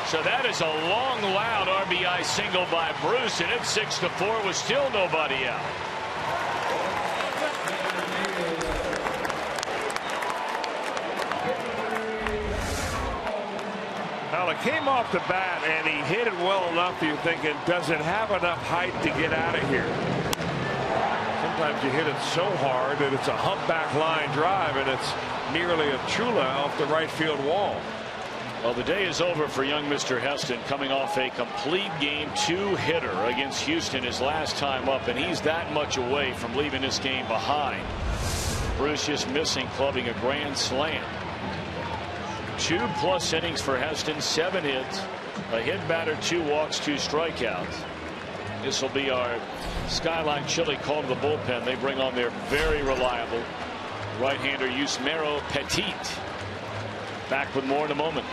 So that is a long, loud RBI single by Bruce, and it's 6-4 with still nobody out. Well, it came off the bat, and he hit it well enough that you're thinking, does it have enough height to get out of here? Sometimes you hit it so hard that it's a humpback line drive, and it's nearly a chula off the right field wall. Well, the day is over for young Mr. Heston, coming off a complete game 2-hitter against Houston his last time up, and he's that much away from leaving this game behind. Bruce just missing clubbing a grand slam. 2+ innings for Heston, 7 hits, a hit batter, 2 walks, 2 strikeouts. This will be our Skyline Chili call to the bullpen. They bring on their very reliable right-hander Yusmeiro Petit. Back with more in a moment.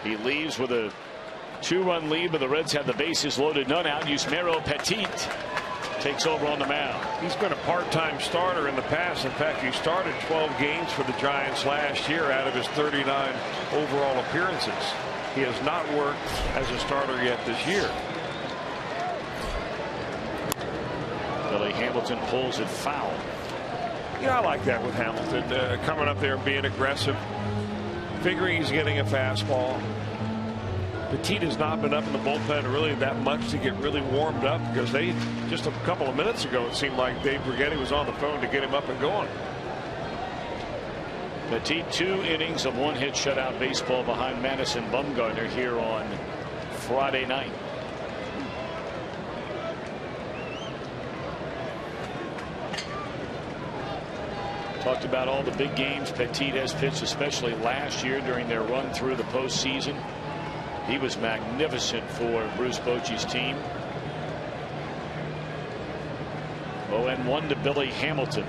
He leaves with a 2-run lead, but the Reds have the bases loaded, none out. Yusmeiro Petit takes over on the mound. He's been a part-time starter in the past. In fact, he started 12 games for the Giants last year out of his 39 overall appearances. He has not worked as a starter yet this year. Billy Hamilton pulls it foul. Yeah, I like that with Hamilton coming up there being aggressive, figuring he's getting a fastball. Petit has not been up in the bullpen really that much to get really warmed up, because they just a couple of minutes ago it seemed like Dave Brighetti was on the phone to get him up and going. Petit 2 innings of 1-hit shutout baseball behind Madison Bumgarner here on Friday night. Talked about all the big games Petit has pitched, especially last year during their run through the postseason. He was magnificent for Bruce Bochy's team. 0-1 to Billy Hamilton.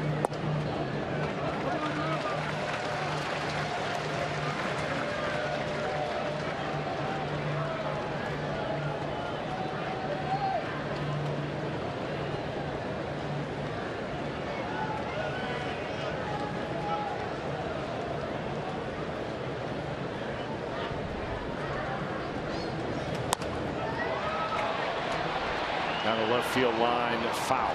Down the left field line, foul.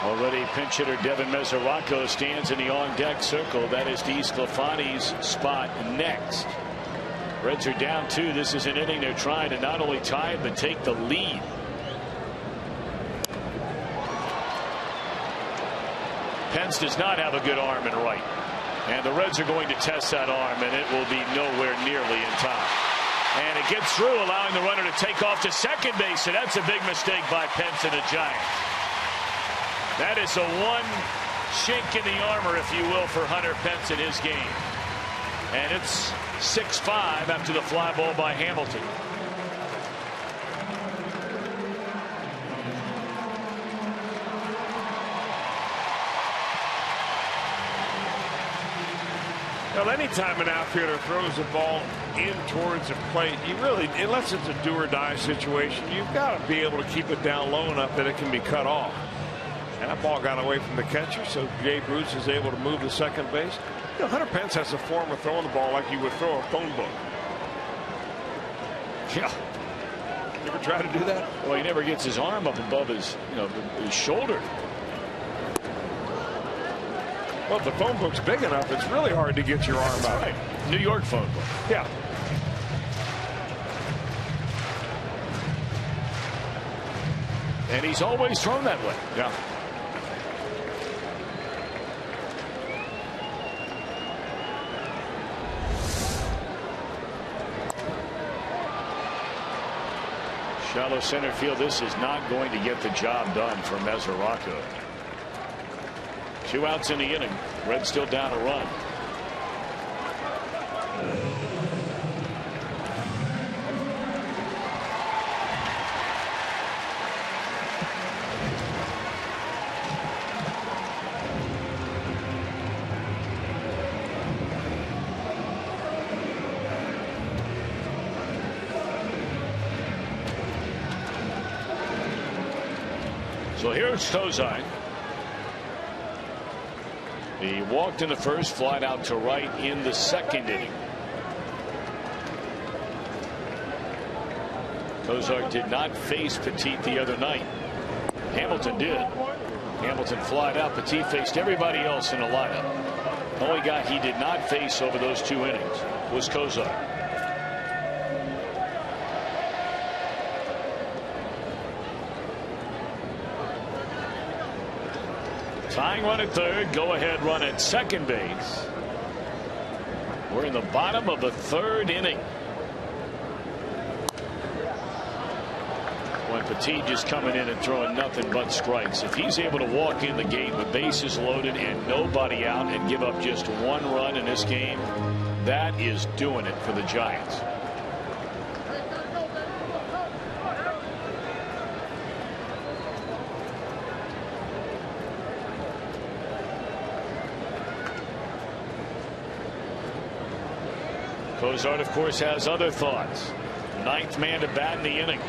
Already pinch hitter Devin Mesoraco stands in the on-deck circle. That is DeSclafani's spot next. Reds are down 2. This is an inning they're trying to not only tie it but take the lead. Pence does not have a good arm in right, and the Reds are going to test that arm, and it will be nowhere nearly in time. And it gets through, allowing the runner to take off to second base, and that's a big mistake by Pence and the Giants. That is a one chink in the armor, if you will, for Hunter Pence in his game. And it's 6-5 after the fly ball by Hamilton. Well, anytime an outfielder throws the ball in towards the plate, you really, unless it's a do or die situation, you've got to be able to keep it down low enough that it can be cut off. And that ball got away from the catcher, so Jay Bruce is able to move to second base. You know, Hunter Pence has a form of throwing the ball like you would throw a phone book. Yeah. You ever try to do that? Well, he never gets his arm up above his, his shoulder. Well, if the phone book's big enough, it's really hard to get your arm That's out. Right. New York phone book. Yeah. And he's always thrown that way. Yeah. Shallow center field. This is not going to get the job done for Mesoraco. 2 outs in the inning. Reds still down a run. So here's Tozine. He walked in the first, flied out to right in the second inning. Cozart did not face Petit the other night. Hamilton did. Hamilton flied out. Petit faced everybody else in the lineup. The only guy he did not face over those 2 innings was Cozart. Tying run at third, go ahead run at second base. We're in the bottom of the 3rd inning. When Petit just coming in and throwing nothing but strikes. If he's able to walk in the game with bases loaded and nobody out and give up just 1 run in this game, that is doing it for the Giants. Cozart, of course, has other thoughts. 9th man to bat in the inning.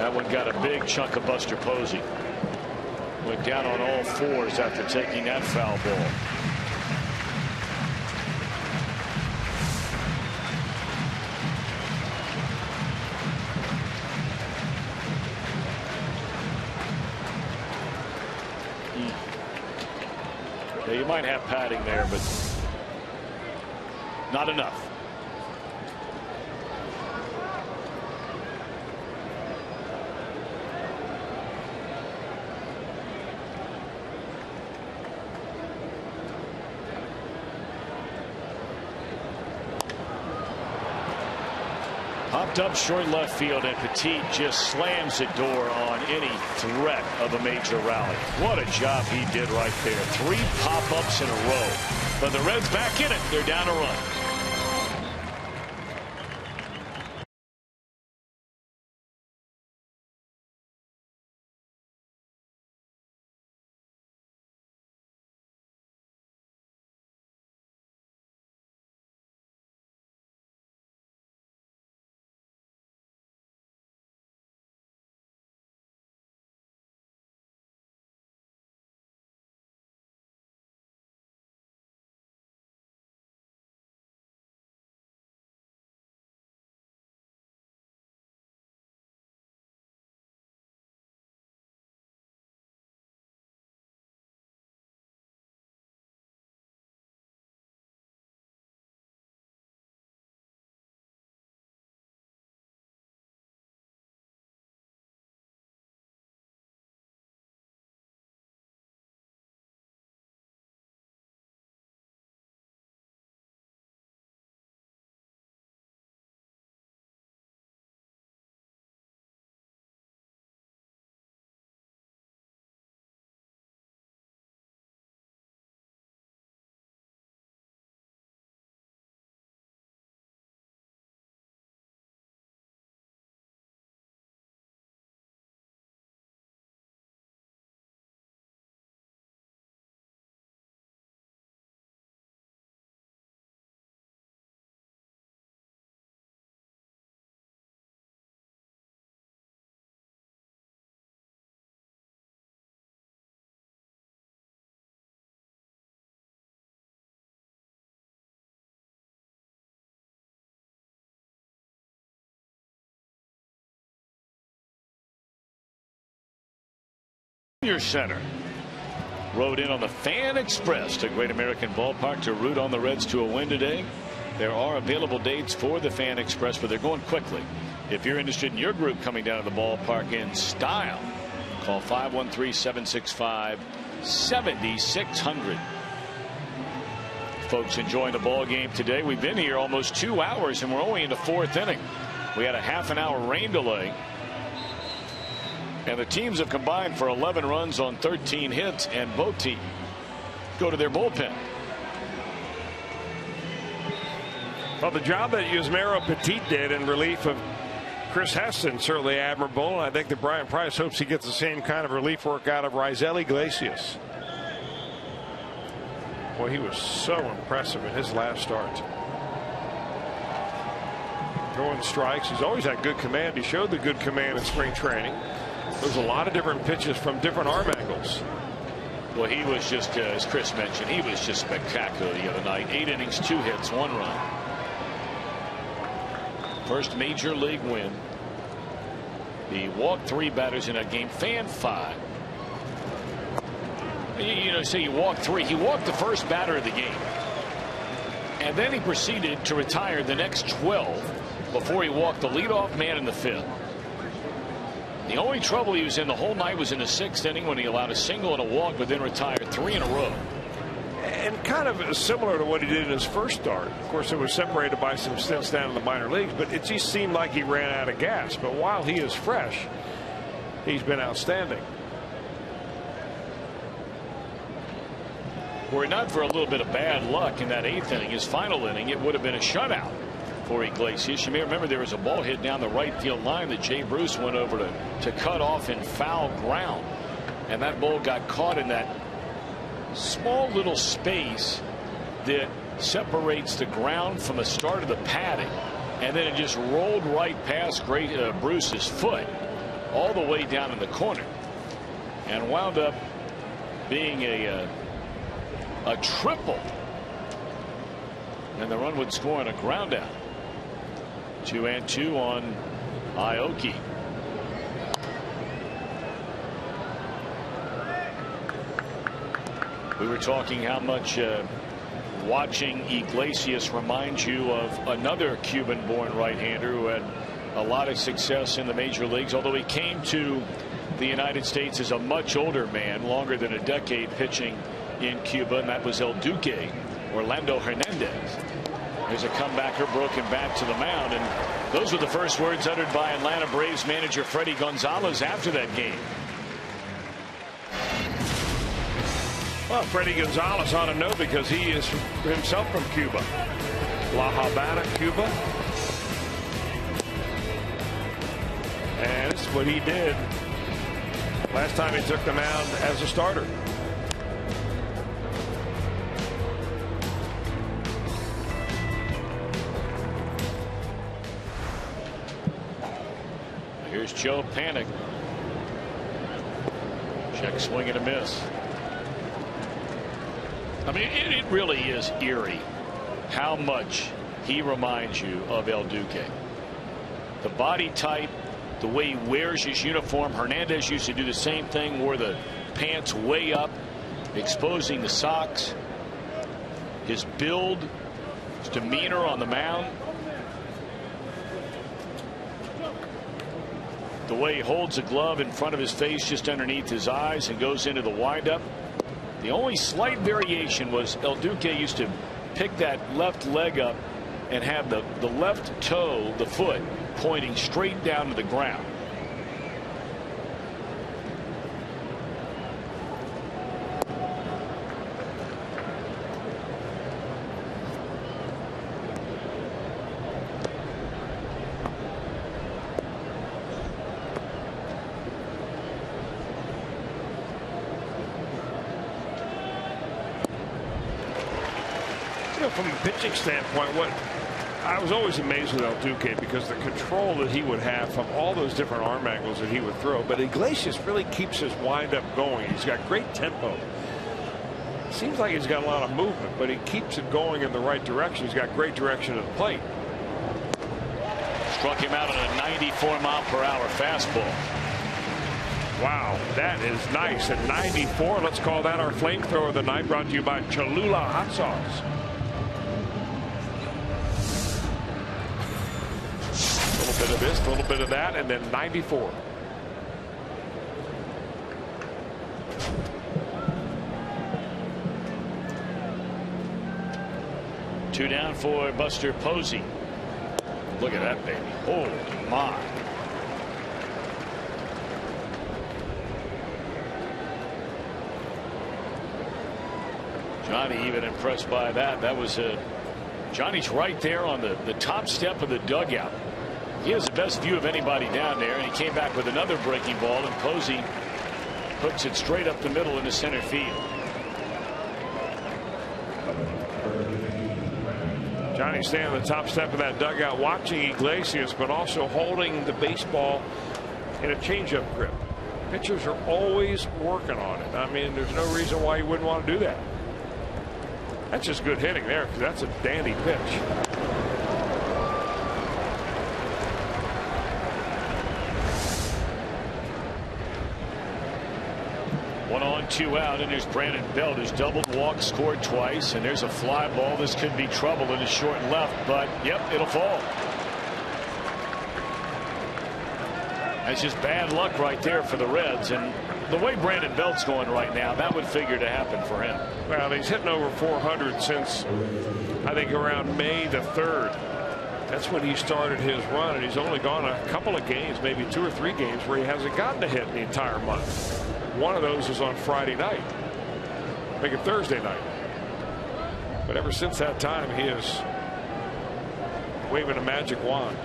That one got a big chunk of Buster Posey. Went down on all fours after taking that foul ball. Yeah, you might have padding there, but not enough. Popped up short left field, and Petit just slams the door on any threat of a major rally. What a job he did right there. 3 pop-ups in a row. But the Reds back in it. They're down a run. Your center rode in on the Fan Express to Great American Ballpark to root on the Reds to a win today. There are available dates for the Fan Express, but they're going quickly. If you're interested in your group coming down to the ballpark in style, call 513-765-7600. Folks enjoying the ball game today. We've been here almost 2 hours and we're only in the 4th inning. We had a half-an-hour rain delay. And the teams have combined for 11 runs on 13 hits, and both teams go to their bullpen. Well, the job that Yusmeiro Petit did in relief of Chris Heston certainly admirable. And I think that Brian Price hopes he gets the same kind of relief work out of Raisel Iglesias. Boy, he was so impressive in his last start. Throwing strikes. He's always had good command. He showed the good command in spring training. There's a lot of different pitches from different arm angles. Well, he was just, as Chris mentioned, he was just spectacular the other night. 8 innings, 2 hits, 1 run. First major league win. He walked 3 batters in that game. Fan 5. You know, say he walked 3. He walked the first batter of the game. And then he proceeded to retire the next 12 before he walked the leadoff man in the 5th. The only trouble he was in the whole night was in the 6th inning when he allowed a single and a walk, but then retired 3 in a row. And kind of similar to what he did in his first start. Of course, it was separated by some stints down in the minor leagues, but it just seemed like he ran out of gas. But while he is fresh, he's been outstanding. Were it not for a little bit of bad luck in that 8th inning, his final inning, it would have been a shutout for Iglesias. You may remember there was a ball hit down the right field line that Jay Bruce went over to cut off in foul ground, and that ball got caught in that small little space that separates the ground from the start of the padding, and then it just rolled right past Bruce's foot all the way down in the corner and wound up being a triple. And the run would score on a ground out. 2-2 on Aoki. We were talking how much watching Iglesias reminds you of another Cuban-born right-hander who had a lot of success in the major leagues, although he came to the United States as a much older man, longer than a decade pitching in Cuba, and that was El Duque, Orlando Hernandez. There's a comebacker broken back to the mound, and those were the first words uttered by Atlanta Braves manager Freddie Gonzalez after that game. Well, Freddie Gonzalez ought to know because he is himself from Cuba. La Habana, Cuba. And this is what he did last time he took the mound as a starter. Here's Joe Panik. Check swing and a miss. I mean, it really is eerie how much he reminds you of El Duque. The body type, the way he wears his uniform. Hernandez used to do the same thing, wore the pants way up, exposing the socks. His build, his demeanor on the mound. The way he holds a glove in front of his face just underneath his eyes and goes into the windup. The only slight variation was El Duque used to pick that left leg up and have the left toe, the foot, pointing straight down to the ground. From a pitching standpoint, what I was always amazed with El Duque because the control that he would have from all those different arm angles that he would throw. But Iglesias really keeps his windup going. He's got great tempo. Seems like he's got a lot of movement, but he keeps it going in the right direction. He's got great direction at the plate. Struck him out on a 94-mile-per-hour fastball. Wow, that is nice at 94. Let's call that our flamethrower of the night, brought to you by Cholula Hot Sauce. A little bit of this, a little bit of that, and then 94. Two down for Buster Posey. Look at that baby. Oh my. Johnny even impressed by that. That was Johnny's right there on the top step of the dugout. He has the best view of anybody down there, and he came back with another breaking ball, and Posey hooks it straight up the middle into center field. Johnny staying on the top step of that dugout, watching Iglesias, but also holding the baseball in a changeup grip. Pitchers are always working on it. I mean, there's no reason why you wouldn't want to do that. That's just good hitting there, because that's a dandy pitch. One on, two out, and there's Brandon Belt, who's doubled, walked, scored twice, and there's a fly ball. This could be trouble in his short left, but yep, it'll fall. That's just bad luck right there for the Reds, and the way Brandon Belt's going right now, that would figure to happen for him. Well, he's hitting over 400 since I think around May the 3rd. That's when he started his run, and he's only gone a couple of games, maybe 2 or 3 games, where he hasn't gotten a hit in the entire month. One of those was on Friday night, maybe Thursday night. But ever since that time, he is waving a magic wand.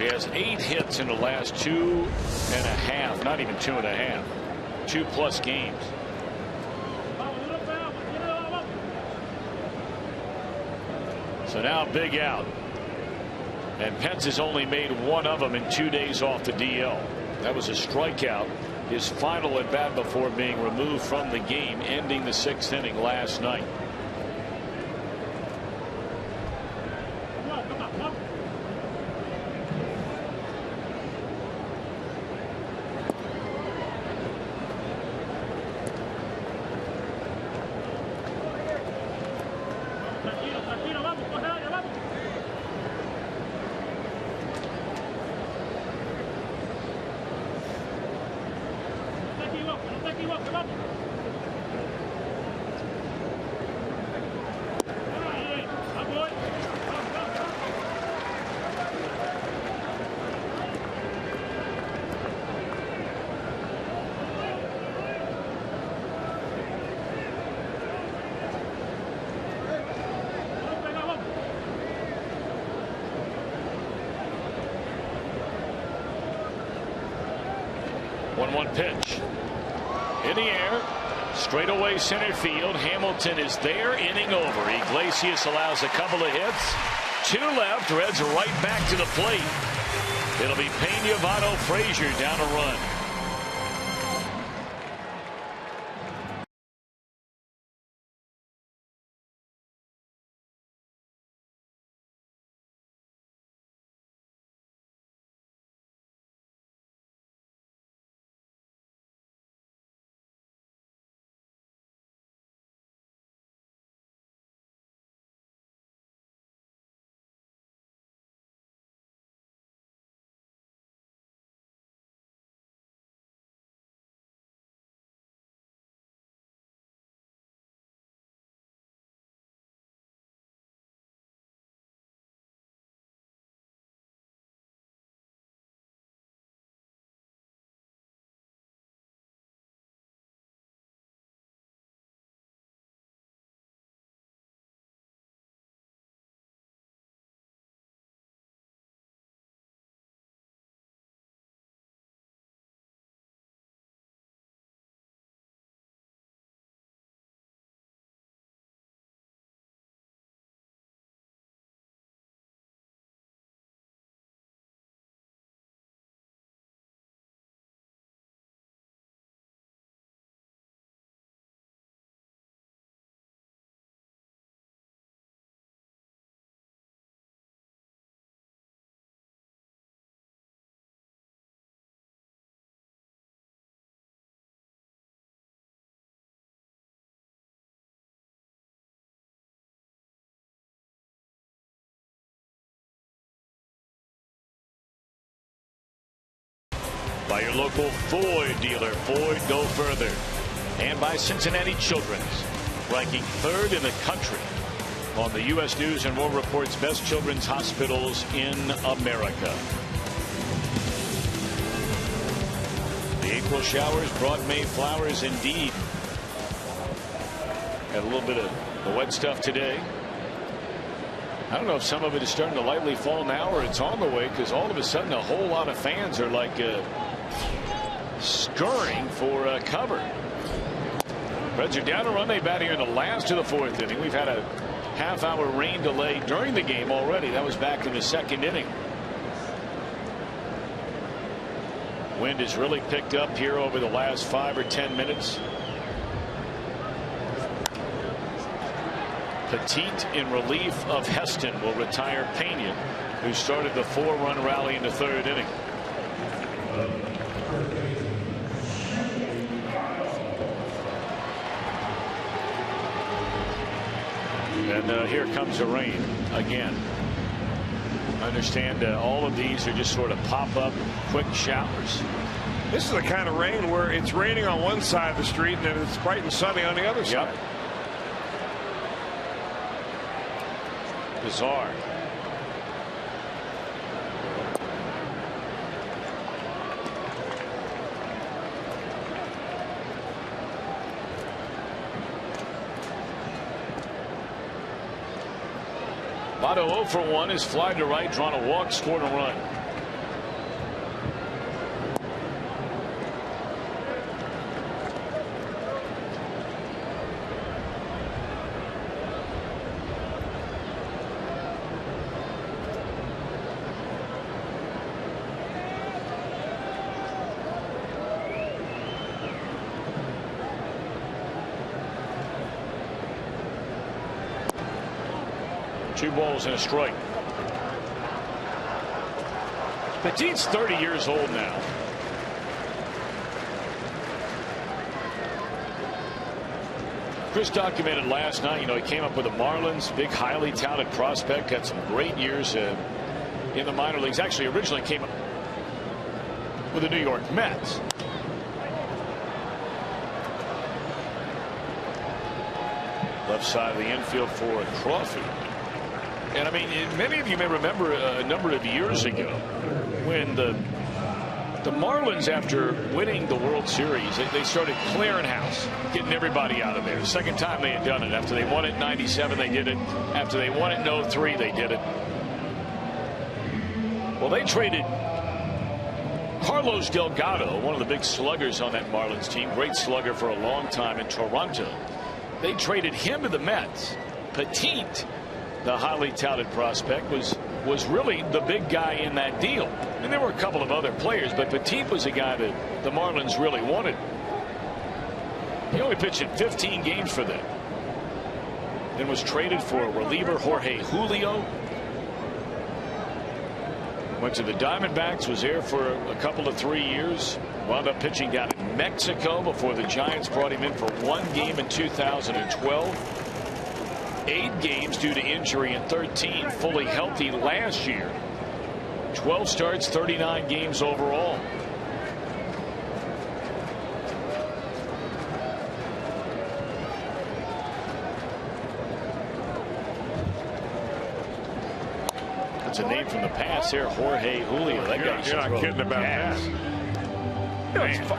He has 8 hits in the last 2.5, not even 2.5, 2+ games. So now big out. And Pence has only made one of them in 2 days off the DL. That was a strikeout. His final at bat before being removed from the game, ending the 6th inning last night. One pitch in the air, straight away center field. Hamilton is there, inning over. Iglesias allows a couple of hits, 2 left. Reds right back to the plate. It'll be Pena, Votto, Frazier down a run. By your local Ford dealer. Ford, go further. And by Cincinnati Children's, ranking 3rd in the country on the U.S. News and World Report's best children's hospitals in America. The April showers brought May flowers indeed. Had a little bit of the wet stuff today. I don't know if some of it is starting to lightly fall now or it's on the way, because all of a sudden a whole lot of fans are like scurrying for cover. Reds are down a run. They bat here in the last of the 4th inning. We've had a half-hour rain delay during the game already. That was back in the 2nd inning. Wind has really picked up here over the last 5 or 10 minutes. Petit in relief of Heston will retire Pena, who started the 4-run rally in the 3rd inning. And here comes the rain again. I understand all of these are just sort of pop-up quick showers. This is the kind of rain where it's raining on one side of the street and then it's bright and sunny on the other side. Bizarre. Votto 0 for 1, his fly to right, drawn a walk, scored a run. 2 balls and a strike. Petit's 30 years old now. Chris documented last night, he came up with the Marlins, big, highly touted prospect, had some great years in the minor leagues. Actually, originally came up with the New York Mets. Left side of the infield for Crawford. And I mean, many of you may remember a number of years ago when the Marlins, after winning the World Series, they started clearing house, getting everybody out of there. The second time they had done it. After they won it in '97, they did it. After they won it in '03, they did it. Well, they traded Carlos Delgado, one of the big sluggers on that Marlins team, great slugger for a long time in Toronto. They traded him to the Mets. Petit, the highly touted prospect, was really the big guy in that deal. And there were a couple of other players, but Petit was a guy that the Marlins really wanted. He only pitched in 15 games for them. Then was traded for reliever Jorge Julio. Went to the Diamondbacks, was there for a couple of 3 years. Wound up pitching down in Mexico before the Giants brought him in for 1 game in 2012. 8 games due to injury and 13 fully healthy last year. 12 starts, 39 games overall. That's a name from the past here, Jorge Julio. That guy, you're not kidding about that.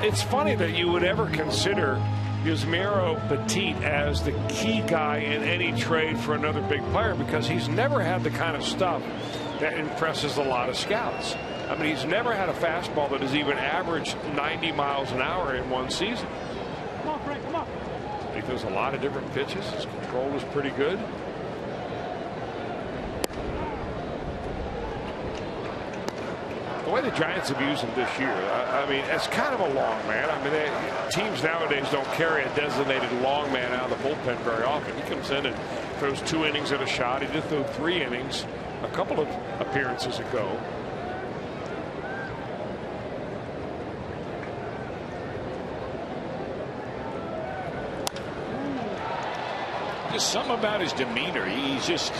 It's funny that you would ever consider Yusmeiro Petit as the key guy in any trade for another big player, because he's never had the kind of stuff that impresses a lot of scouts. I mean, he's never had a fastball that has even averaged 90 miles an hour in one season. Come on, Frank, come on. He throws a lot of different pitches. His control is pretty good. The way the Giants have used him this year, I mean, it's kind of a long man. I mean, teams nowadays don't carry a designated long man out of the bullpen very often. He comes in and throws 2 innings and a shot. He did throw 3 innings a couple of appearances ago. Just something about his demeanor. He's just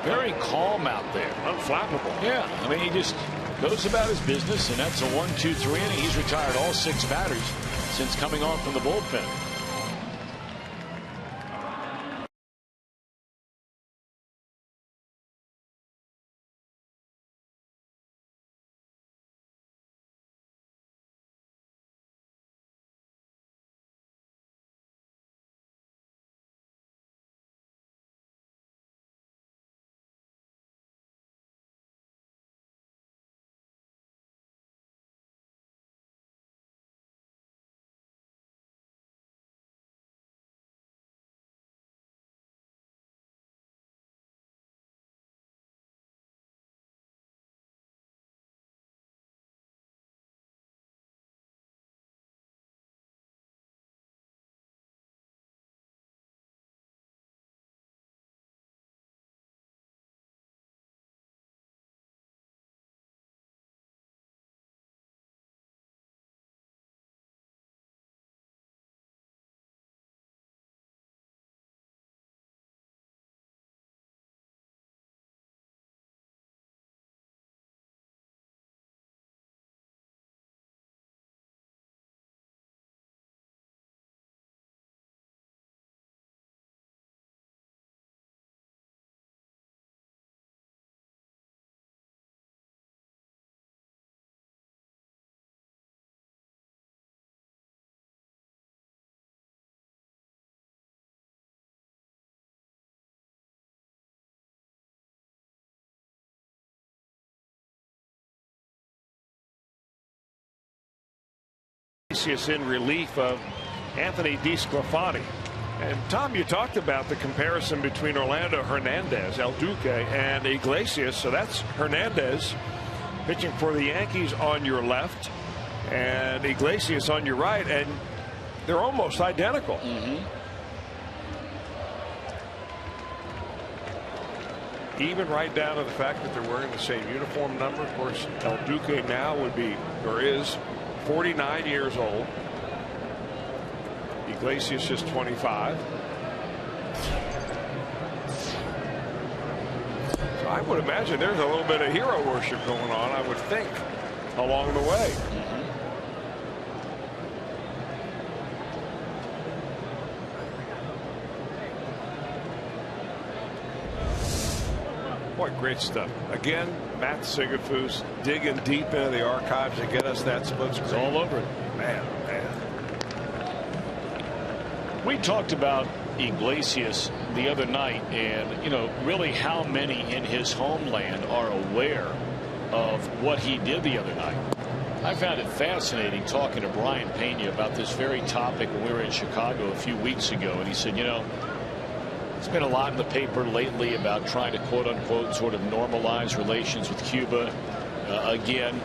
very calm out there. Unflappable. Yeah, I mean, he just goes about his business, and that's a 1-2-3 inning. He's retired all 6 batters since coming on from the bullpen. In relief of Anthony DeSclafani. And Tom, you talked about the comparison between Orlando Hernandez, El Duque, and Iglesias. So that's Hernandez pitching for the Yankees on your left and Iglesias on your right, and they're almost identical. even right down to the fact that they're wearing the same uniform number. Of course, El Duque now would be, or is, 49 years old. Iglesias is 25. So I would imagine there's a little bit of hero worship going on, I would think, along the way. Boy, great stuff. Again, Matt Sigafus digging deep into the archives to get us that split screen. It's all over it. Man, man. We talked about Iglesias the other night, and you know, really how many in his homeland are aware of what he did the other night. I found it fascinating talking to Brian Pena about this very topic when we were in Chicago a few weeks ago, and he said, you know, it's been a lot in the paper lately about trying to quote unquote sort of normalize relations with Cuba. Again,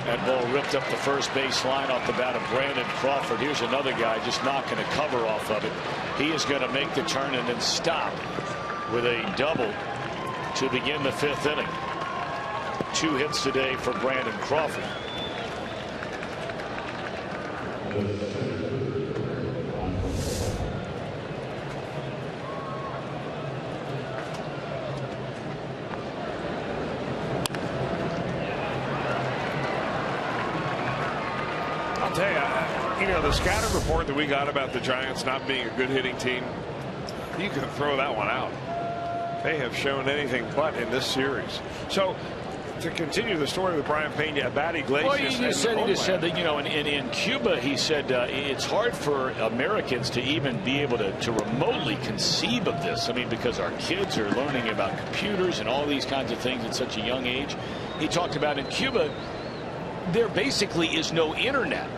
that ball ripped up the first base line off the bat of Brandon Crawford. Here's another guy just knocking a cover off of it. He is going to make the turn and then stop with a double to begin the 5th inning. 2 hits today for Brandon Crawford. Tell you, you know, the scattered report that we got about the Giants not being a good hitting team, you can throw that one out. They have shown anything but in this series. So to continue the story with Brian Pena about Iglesias. Well, he just said that, you know, in Cuba, he said it's hard for Americans to even be able to remotely conceive of this. I mean, because our kids are learning about computers and all these kinds of things at such a young age. He talked about in Cuba, there basically is no internet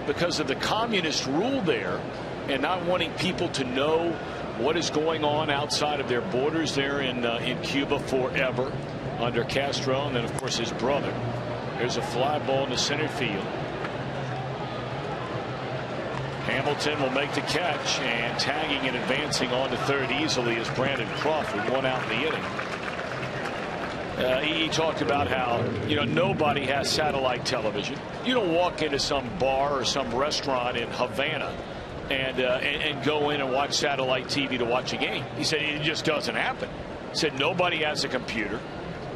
because of the communist rule there and not wanting people to know what is going on outside of their borders there in Cuba forever under Castro, and then of course his brother. There's a fly ball in the center field. Hamilton will make the catch, and tagging and advancing on to third easily is Brandon Crawford, 1 out in the inning. He talked about how, you know, nobody has satellite television. You don't walk into some bar or some restaurant in Havana and go in and watch satellite TV to watch a game. He said it just doesn't happen. He said nobody has a computer.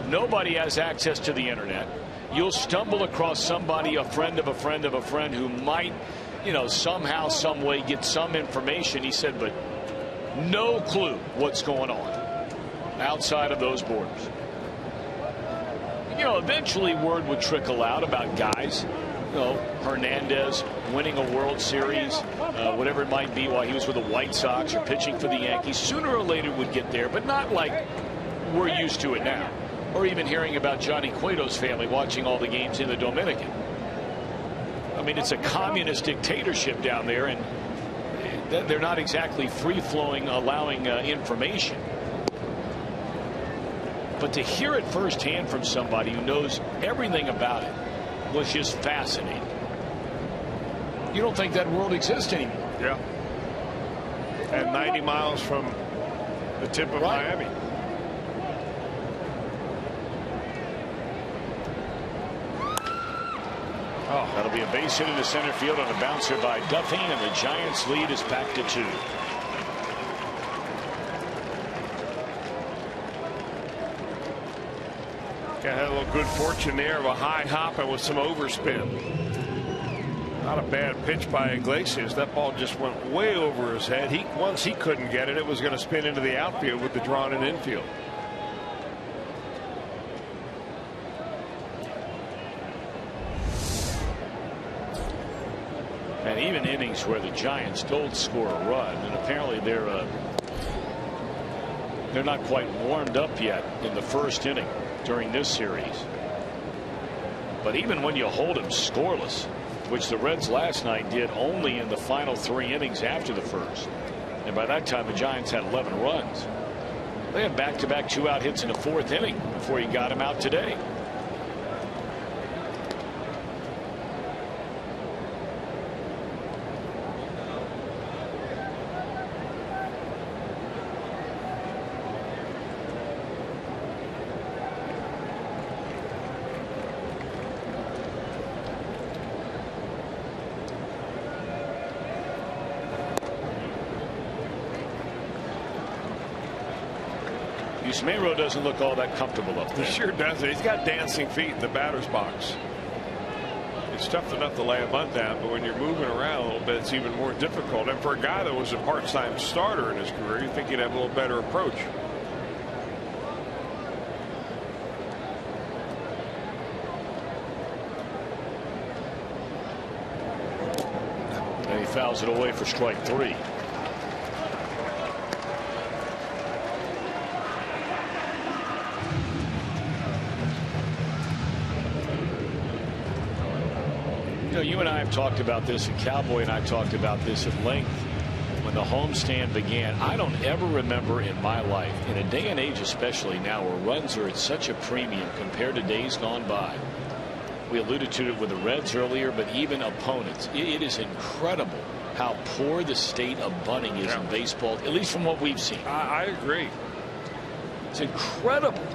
Nobody has access to the internet. You'll stumble across somebody, a friend of a friend of a friend, who might, you know, somehow, some way get some information. He said, but no clue what's going on outside of those borders. You know, eventually word would trickle out about guys, you know, Hernandez winning a World Series, whatever it might be, while he was with the White Sox or pitching for the Yankees. Sooner or later would get there, but not like we're used to it now. Or even hearing about Johnny Cueto's family watching all the games in the Dominican. I mean, it's a communist dictatorship down there, and they're not exactly free-flowing, allowing information. But to hear it firsthand from somebody who knows everything about it was just fascinating. You don't think that world exists anymore. Yeah. And 90 miles from the tip of Miami. Oh, that'll be a base hit into center field on a bouncer by Duffy, and the Giants' lead is back to 2. Had a little good fortune there of a high hop and with some overspin. Not a bad pitch by Iglesias. That ball just went way over his head. Once he couldn't get it, it was going to spin into the outfield with the drawn-in infield. And even innings where the Giants don't score a run, and apparently they're not quite warmed up yet in the first inning during this series. But even when you hold them scoreless, which the Reds last night did only in the final 3 innings after the first, and by that time the Giants had 11 runs. They had back-to-back 2-out hits in the 4th inning before he got him out today. Yusmeiro doesn't look all that comfortable up there. He sure doesn't. He's got dancing feet in the batter's box. It's tough enough to lay a bunt down, but when you're moving around a little bit, it's even more difficult. And for a guy that was a part-time starter in his career, you think he'd have a little better approach. And he fouls it away for strike 3. You know, you and I have talked about this, and Cowboy and I talked about this at length when the homestand began. I don't ever remember in my life, in a day and age especially now, where runs are at such a premium compared to days gone by. We alluded to it with the Reds earlier, but even opponents. It is incredible how poor the state of bunting is in baseball, at least from what we've seen. I agree. It's incredible.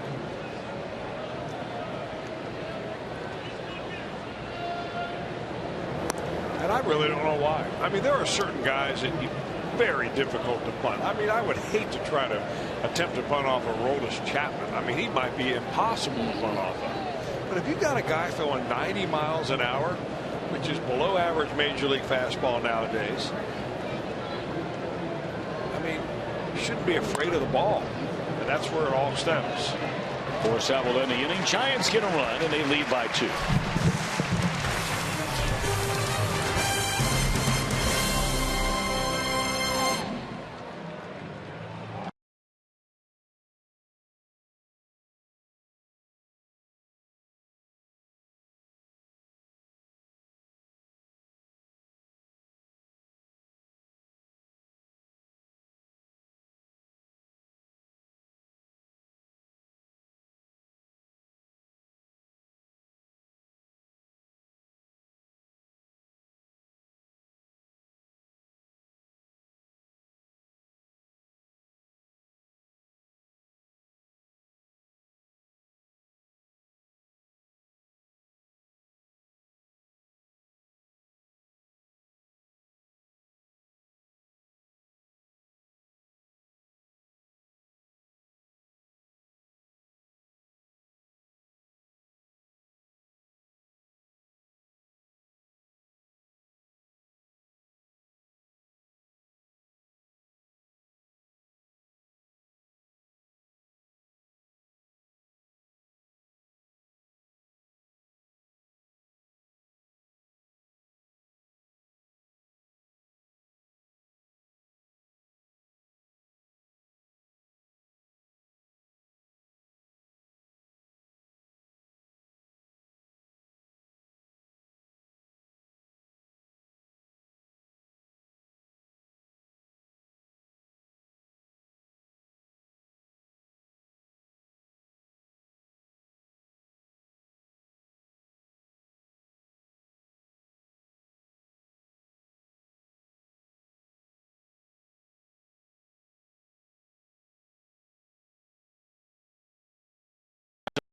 And I really don't know why. I mean, there are certain guys that very difficult to punt. I mean, I would hate to try to attempt to punt off a Aroldis Chapman. I mean, he might be impossible to punt off of. But if you've got a guy throwing 90 miles an hour, which is below average major league fastball nowadays, I mean, you shouldn't be afraid of the ball. And that's where it all stems. Force out will end the inning. Giants get a run, and they lead by 2.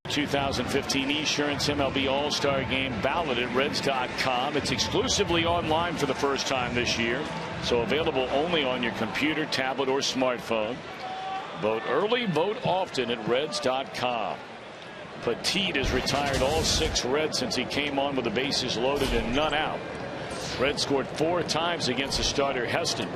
2015 Esurance MLB All-Star Game ballot at Reds.com. It's exclusively online for the first time this year, so available only on your computer, tablet, or smartphone. Vote early, vote often at Reds.com. Petit has retired all 6 Reds since he came on with the bases loaded and none out. Reds scored 4 times against the starter Heston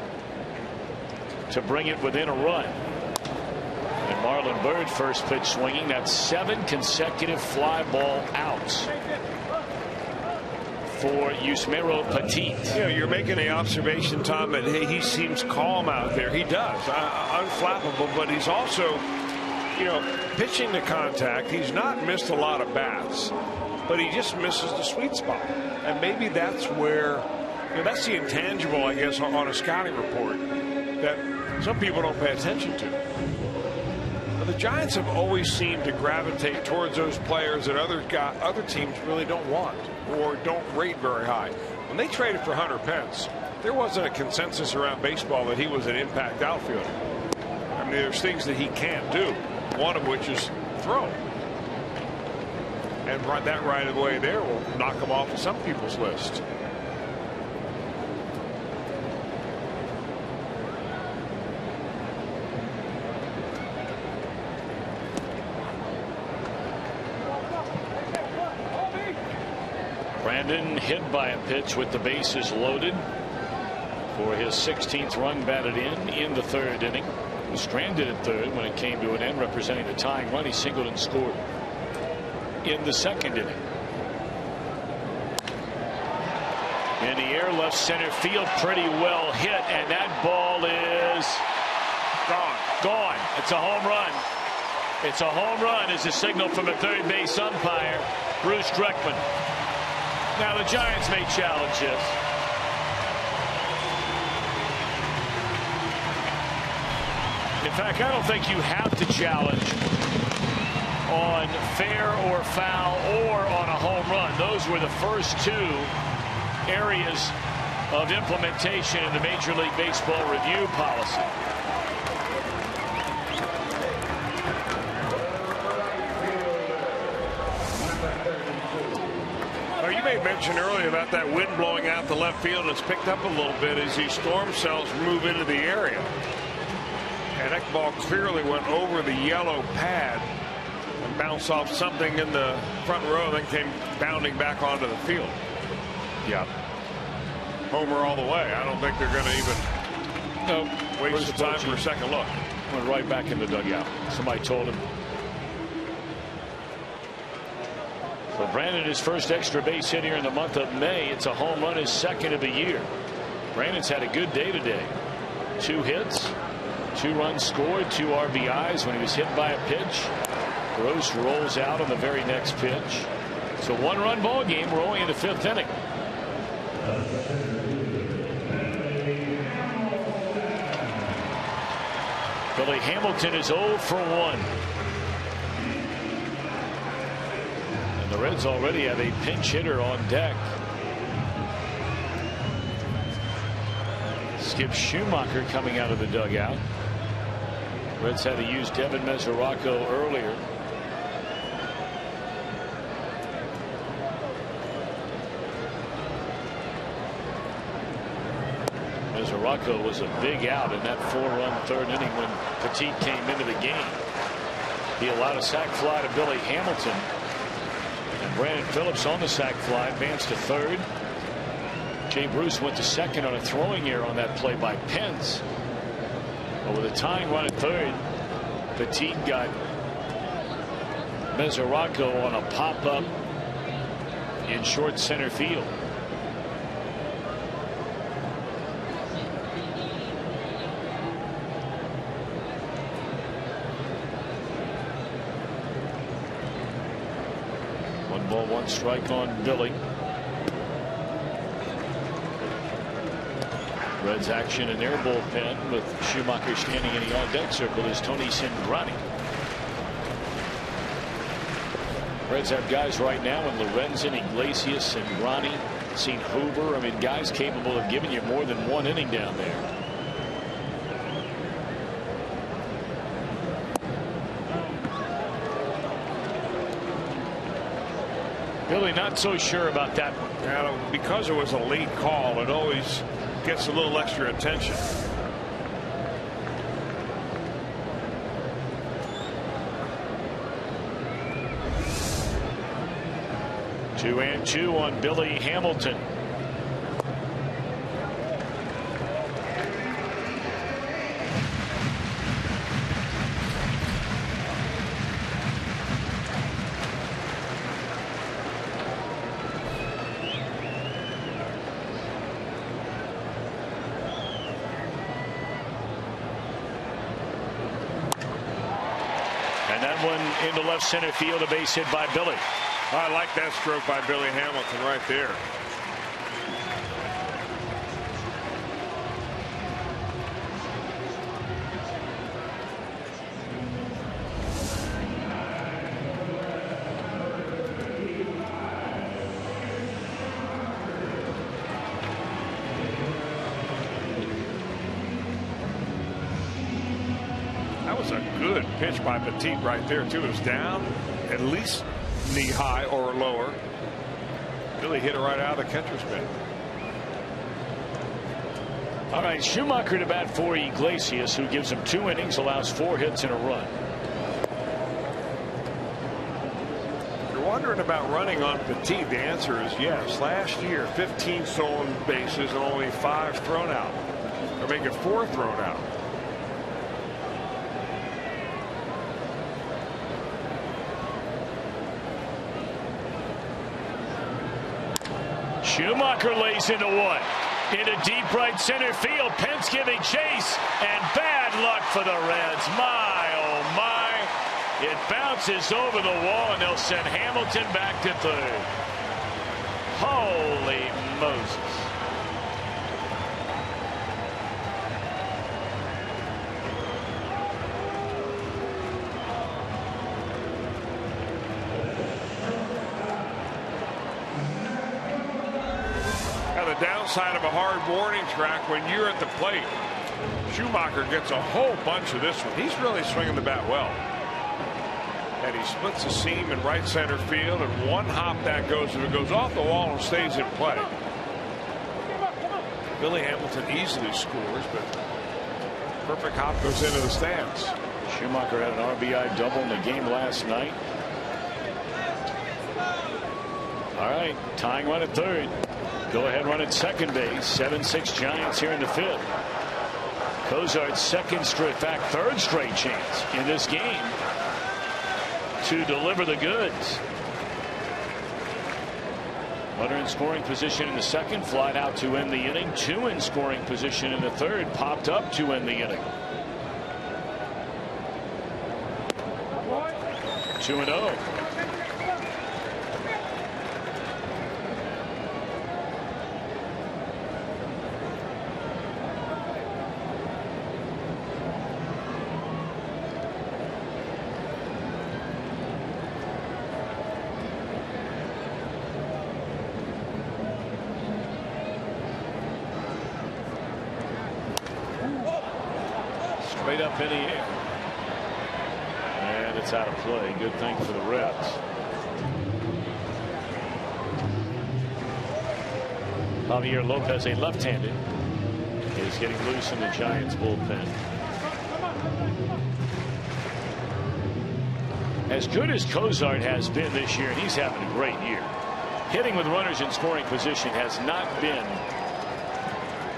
to bring it within a run. And Marlon Byrd first pitch swinging. That's 7 consecutive fly ball outs for Yusmeiro Petit. You know, you're making the observation, Tom, that hey, he seems calm out there. He does, unflappable, but he's also, you know, pitching to contact. He's not missed a lot of bats, but he just misses the sweet spot. And maybe that's where, you know, that's the intangible, I guess, on a scouting report that some people don't pay attention to. The Giants have always seemed to gravitate towards those players that other teams really don't want or don't rate very high. When they traded for Hunter Pence, there wasn't a consensus around baseball that he was an impact outfielder. I mean, there's things that he can't do, one of which is throw. And that right away there will knock him off of some people's list. Brandon hit by a pitch with the bases loaded for his 16th run batted in the third inning. He was stranded at third when it came to an end, representing the tying run. He singled and scored in the second inning. In the air, left center field, pretty well hit, and that ball is gone. It's a home run. It's a home run as a signal from a third base umpire, Bruce Dreckman. Now the Giants may challenge this. In fact, I don't think you have to challenge on fair or foul or on a home run. Those were the first two areas of implementation in the Major League Baseball review policy. Well, you made mention earlier about that wind blowing out the left field. It's picked up a little bit as these storm cells move into the area. And that ball clearly went over the yellow pad and bounced off something in the front row, then came bounding back onto the field. Yeah. Homer all the way. I don't think they're going to even waste the time for a second look. Went right back in the dugout. Somebody told him. So Brandon, his first extra base hit here in the month of May. It's a home run, his second of the year. Brandon's had a good day today. 2 hits, 2 runs scored, 2 RBIs when he was hit by a pitch. Gross rolls out on the very next pitch. It's a 1-run ball game rolling in the 5th inning. Billy Hamilton is 0 for 1. And the Reds already have a pinch hitter on deck. Skip Schumacher coming out of the dugout. Reds had to use Devin Mesoraco earlier. Mesoraco was a big out in that 4-run third inning when Petit came into the game. He allowed a sac fly to Billy Hamilton. And Brandon Phillips on the sac fly advanced to third. Jay Bruce went to second on a throwing error on that play by Pence. But with a tying run at third, Petit got Mesoraco on a pop-up in short center field. One ball, one strike on Billy. Reds action in their bullpen with Schumacher standing in the on-deck circle is Tony Cingrani. Reds have guys right now in Lorenzen, Iglesias, Cingrani, seen Hoover. I mean, guys capable of giving you more than 1 inning down there. Billy not so sure about that one. Yeah, because it was a late call, it always gets a little extra attention. Two and two on Billy Hamilton. Into left center field, a base hit by Billy. I like that stroke by Billy Hamilton right there. Pitch by Petit right there too. It was down at least knee high or lower. Billy hit it right out of the catcher's mitt. All right, Schumacher to bat for Iglesias, who gives him 2 innings, allows 4 hits and a run. you're wondering about running on Petit, the answer is yes. Last year, 15 stolen bases and only 5 thrown out. Or make it 4 thrown out. Schumacher lays into one. Into deep right center field. Pence giving chase. And bad luck for the Reds. My, oh my. It bounces over the wall, and they'll send Hamilton back to third. Holy Moses. The downside of a hard warning track when you're at the plate. Schumacher gets a whole bunch of this one. He's really swinging the bat well. And he splits the seam in right center field, and one hop that goes, if it goes off the wall and stays in play. Billy Hamilton easily scores, but perfect hop goes into the stands. Schumacher had an RBI double in the game last night. All right, tying run at third. Go ahead run at second base. 7-6 Giants here in the fifth. Cozart's second straight, in fact, third straight chance in this game to deliver the goods. Runner in scoring position in the second, flied out to end the inning. 2 in scoring position in the third, popped up to end the inning. 2-0. Straight up in the air. And it's out of play. Good thing for the Reds. Javier Lopez, a left-handed, is getting loose in the Giants bullpen. As good as Cozart has been this year, and he's having a great year, hitting with runners in scoring position has not been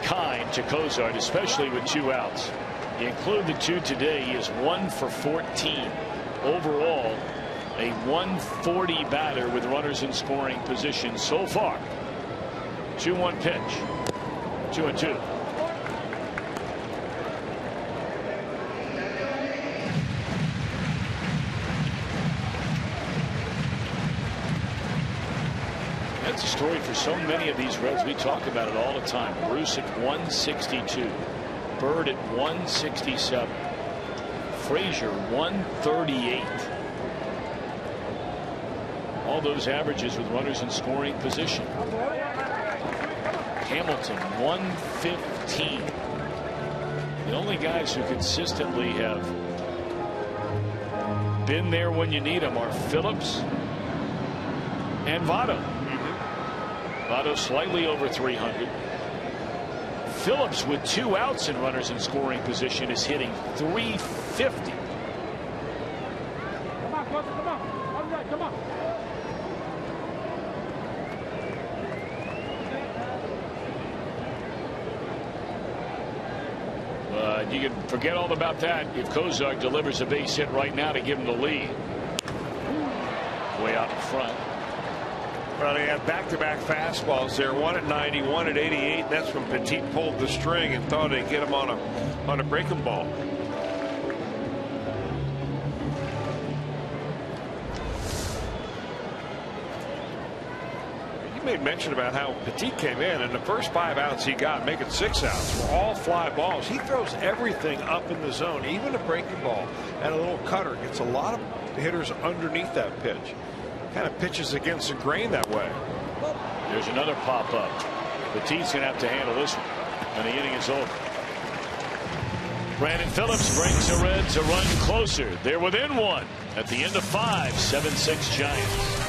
kind to Cozart, especially with 2 outs. You include the 2 today, he is 1 for 14. Overall, a 140 batter with runners in scoring position so far. 2-1 pitch. 2-2. That's a story for so many of these Reds. We talk about it all the time. Bruce at 162. Bird at 167. Frazier 138. All those averages with runners in scoring position. Hamilton 115. The only guys who consistently have been there when you need them are Phillips and Votto. Votto slightly over 300. Phillips with 2 outs and runners in scoring position is hitting 350. Come on. You can forget all about that if Cozart delivers a base hit right now to give him the lead. Way out in front. Well, they had back-to-back fastballs there, 1 at 90, 1 at 88. That's when Petit pulled the string and thought they'd get him on a breaking ball. You made mention about how Petit came in, and the first 5 outs he got, making 6 outs, were all fly balls. He throws everything up in the zone, even a breaking ball and a little cutter. Gets a lot of hitters underneath that pitch. Kind of pitches against the grain that way. There's another pop up. Petit's going to have to handle this one, and the inning is over. Brandon Phillips brings the Reds a run closer. They're within 1 at the end of 5. 7-6 Giants.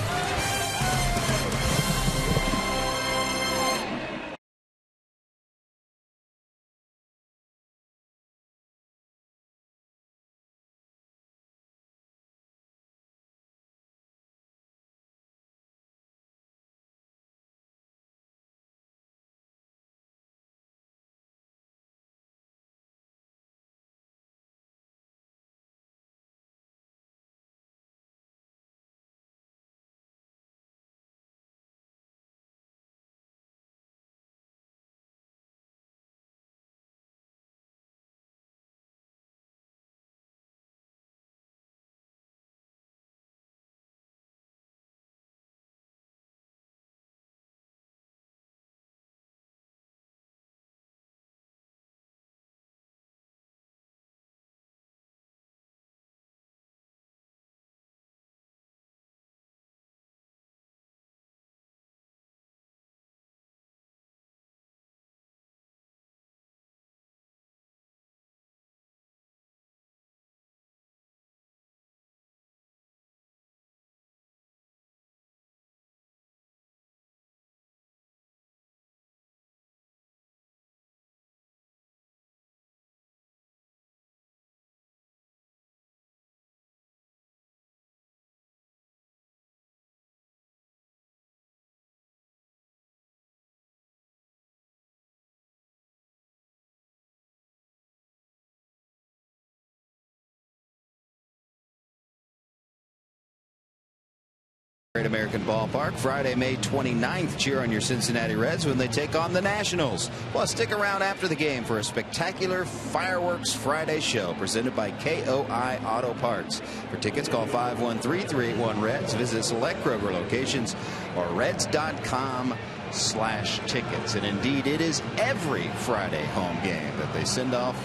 Great American Ballpark Friday, May 29th. Cheer on your Cincinnati Reds when they take on the Nationals. Plus, stick around after the game for a spectacular Fireworks Friday show presented by KOI Auto Parts. For tickets, call 513-381-REDS. Visit select Kroger locations or reds.com/tickets. And indeed, it is every Friday home game that they send off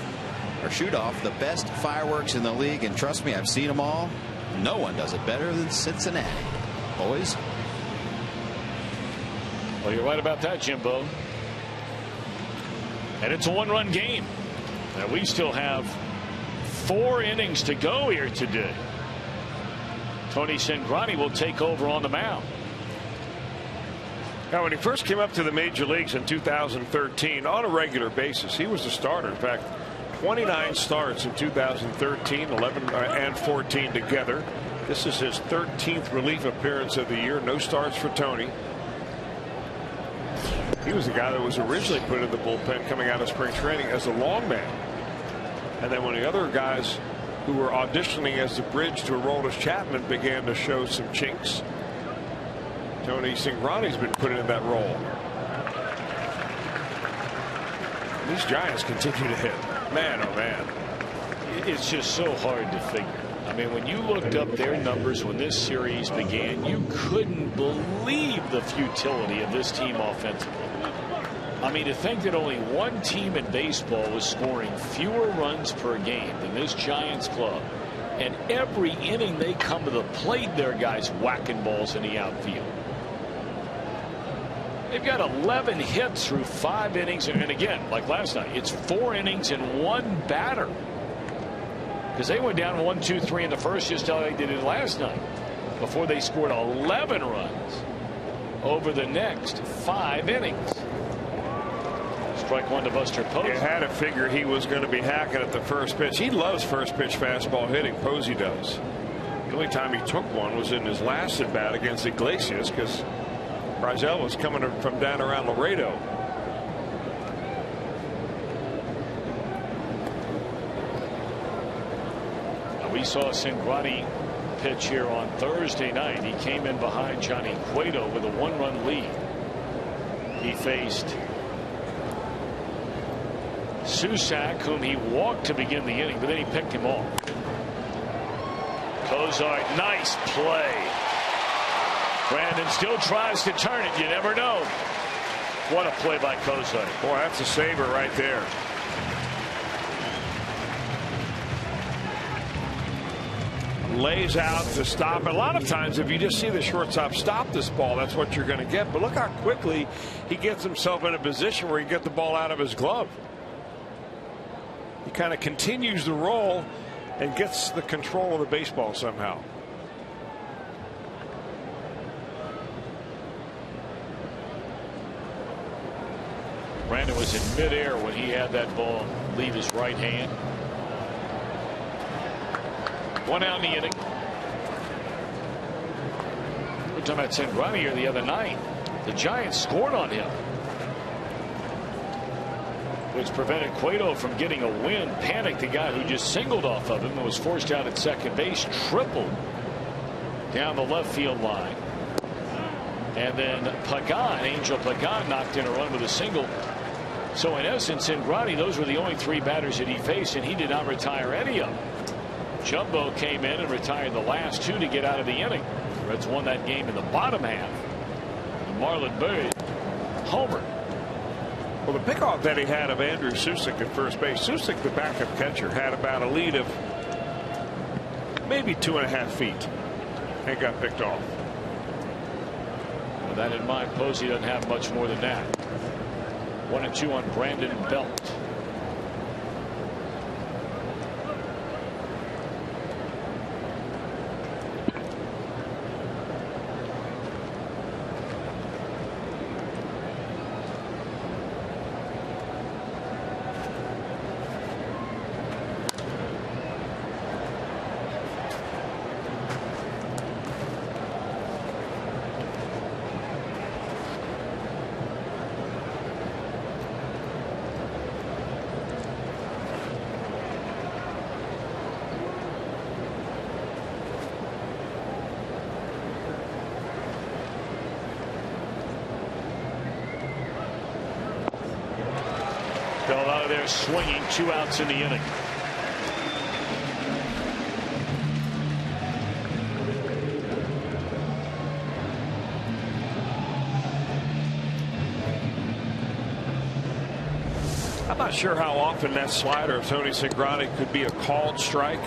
or shoot off the best fireworks in the league. And trust me, I've seen them all. No one does it better than Cincinnati. Boys. Well, you're right about that, Jimbo. And it's a one-run game. And we still have 4 innings to go here today. Tony Cingrani will take over on the mound. Now, when he first came up to the major leagues in 2013 on a regular basis, he was a starter. In fact, 29 starts in 2013, 11 and 14 together. This is his 13th relief appearance of the year. No starts for Tony. He was the guy that was originally put in the bullpen coming out of spring training as a long man. And then when the other guys who were auditioning as the bridge to Aroldis Chapman began to show some chinks, Tony Cingrani's been put in that role. These Giants continue to hit. Man, oh man. It's just so hard to figure. I mean, when you looked up their numbers when this series began, you couldn't believe the futility of this team offensively. I mean, to think that only one team in baseball was scoring fewer runs per game than this Giants club, and every inning they come to the plate, their guys whacking balls in the outfield. They've got 11 hits through 5 innings, and again, like last night, it's 4 innings and 1 batter. Because they went down 1-2-3 in the first, just how they did it last night, before they scored 11 runs over the next 5 innings. Strike one to Buster Posey. You had to figure he was going to be hacking at the first pitch. He loves first pitch fastball hitting. Posey does. The only time he took one was in his last at bat against Iglesias, because Brazel was coming from down around Laredo. We saw Cingrani pitch here on Thursday night. He came in behind Johnny Cueto with a 1-run lead. He faced Susac, whom he walked to begin the inning, but then he picked him off. Cozart, nice play. Brandon still tries to turn it. You never know. What a play by Cozart. Boy, that's a saver right there. Lays out to stop. A lot of times, if you just see the shortstop stop this ball, that's what you're going to get. But look how quickly he gets himself in a position where he can get the ball out of his glove. He kind of continues the roll and gets the control of the baseball somehow. Brandon was in midair when he had that ball leave his right hand. 1 out in the inning. We're talking about Cingrani here the other night. The Giants scored on him, which prevented Cueto from getting a win. Panicked the guy who just singled off of him and was forced out at second base. Tripled down the left field line. And then Pagan, Angel Pagan, knocked in a run with a single. So in essence, Cingrani, those were the only 3 batters that he faced, and he did not retire any of them. Jumbo came in and retired the last 2 to get out of the inning. The Reds won that game in the bottom half. And Marlon Bird homered. Well, the pickoff that he had of Andrew Susac at first base. Susac, the backup catcher, had about a lead of maybe 2.5 feet and got picked off. With that in mind, Posey doesn't have much more than that. 1-2 on Brandon Belt. Fell out of there swinging, 2 outs in the inning. I'm not sure how often that slider of Tony Cingrani could be a called strike.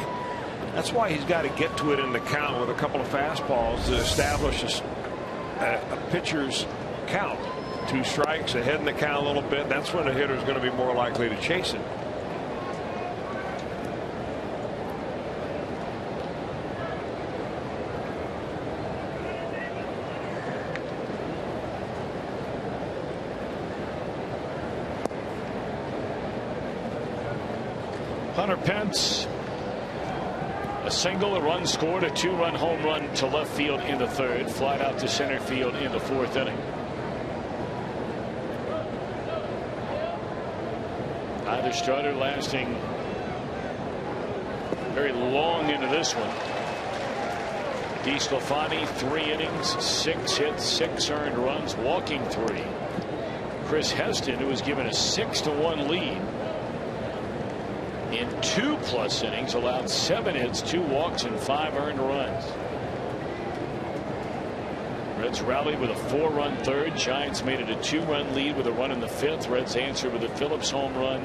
That's why he's got to get to it in the count with a couple of fastballs to establish a pitcher's count. 2 strikes ahead in the count a little bit. That's when a hitter is going to be more likely to chase it. Hunter Pence, a single, a run scored, a 2-run home run to left field in the 3rd, flied out to center field in the 4th inning. Either starter lasting very long into this one. DeSclafani, 3 innings, 6 hits, 6 earned runs, walking 3. Chris Heston, who was given a 6-1 lead in 2+ innings, allowed 7 hits, 2 walks, and 5 earned runs. Reds rallied with a 4-run 3rd. Giants made it a 2-run lead with a run in the 5th. Reds answered with a Phillips home run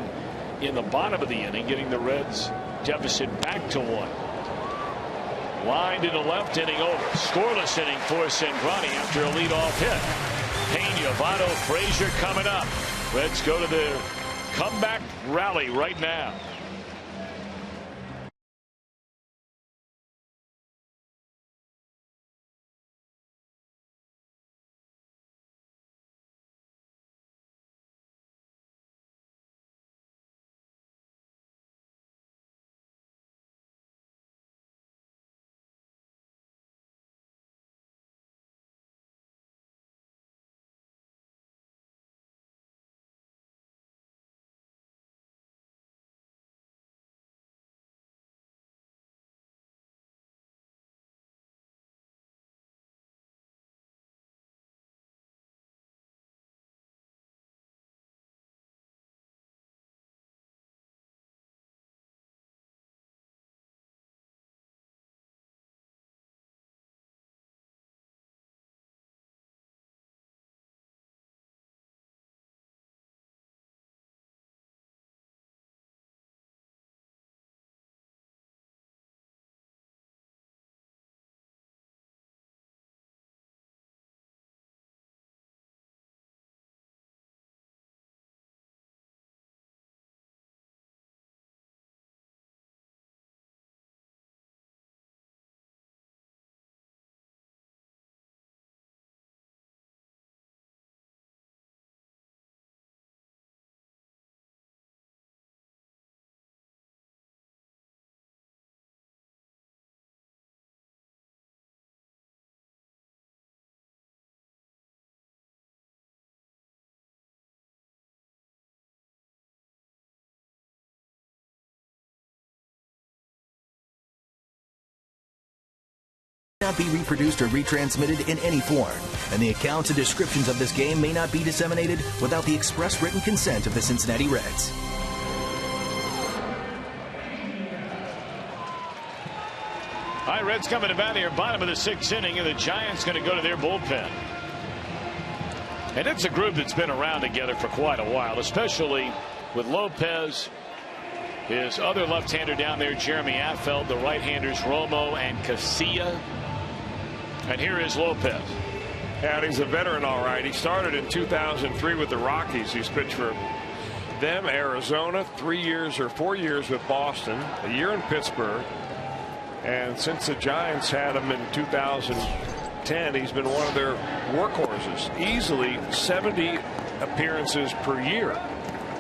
in the bottom of the inning, getting the Reds deficit back to 1. Lined in the left, inning over. Scoreless inning for Cingrani after a leadoff hit. Pena, Votto, Frazier coming up. Reds go to the comeback rally right now. Not be reproduced or retransmitted in any form, and the accounts and descriptions of this game may not be disseminated without the express written consent of the Cincinnati Reds. All right, Reds coming to bat here, bottom of the 6th inning, and the Giants going to go to their bullpen. And it's a group that's been around together for quite a while, especially with Lopez, his other left-hander down there, Jeremy Affeldt, the right-handers Romo and Casilla. And here is Lopez. And he's a veteran, all right. He started in 2003 with the Rockies. He's pitched for them, Arizona, 3 years or 4 years with Boston, a year in Pittsburgh. And since the Giants had him in 2010, he's been one of their workhorses. Easily 70 appearances per year.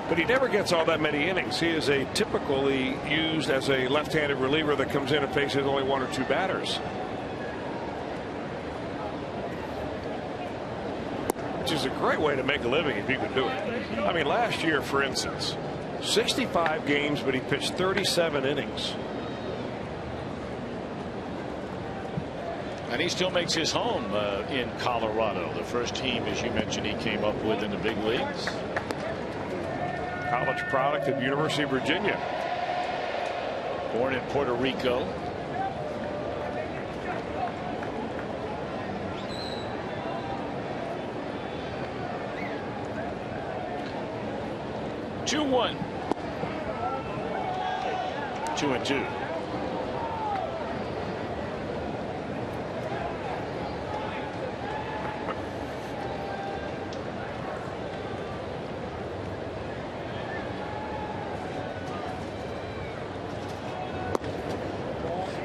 But he never gets all that many innings. He is a typically used as a left-handed reliever that comes in and faces only 1 or 2 batters. Which is a great way to make a living if you can do it. I mean, last year, for instance, 65 games, but he pitched 37 innings. And he still makes his home in Colorado, the first team, as you mentioned, he came up with in the big leagues. college product at the University of Virginia. Born in Puerto Rico. Two, 1. 2-2.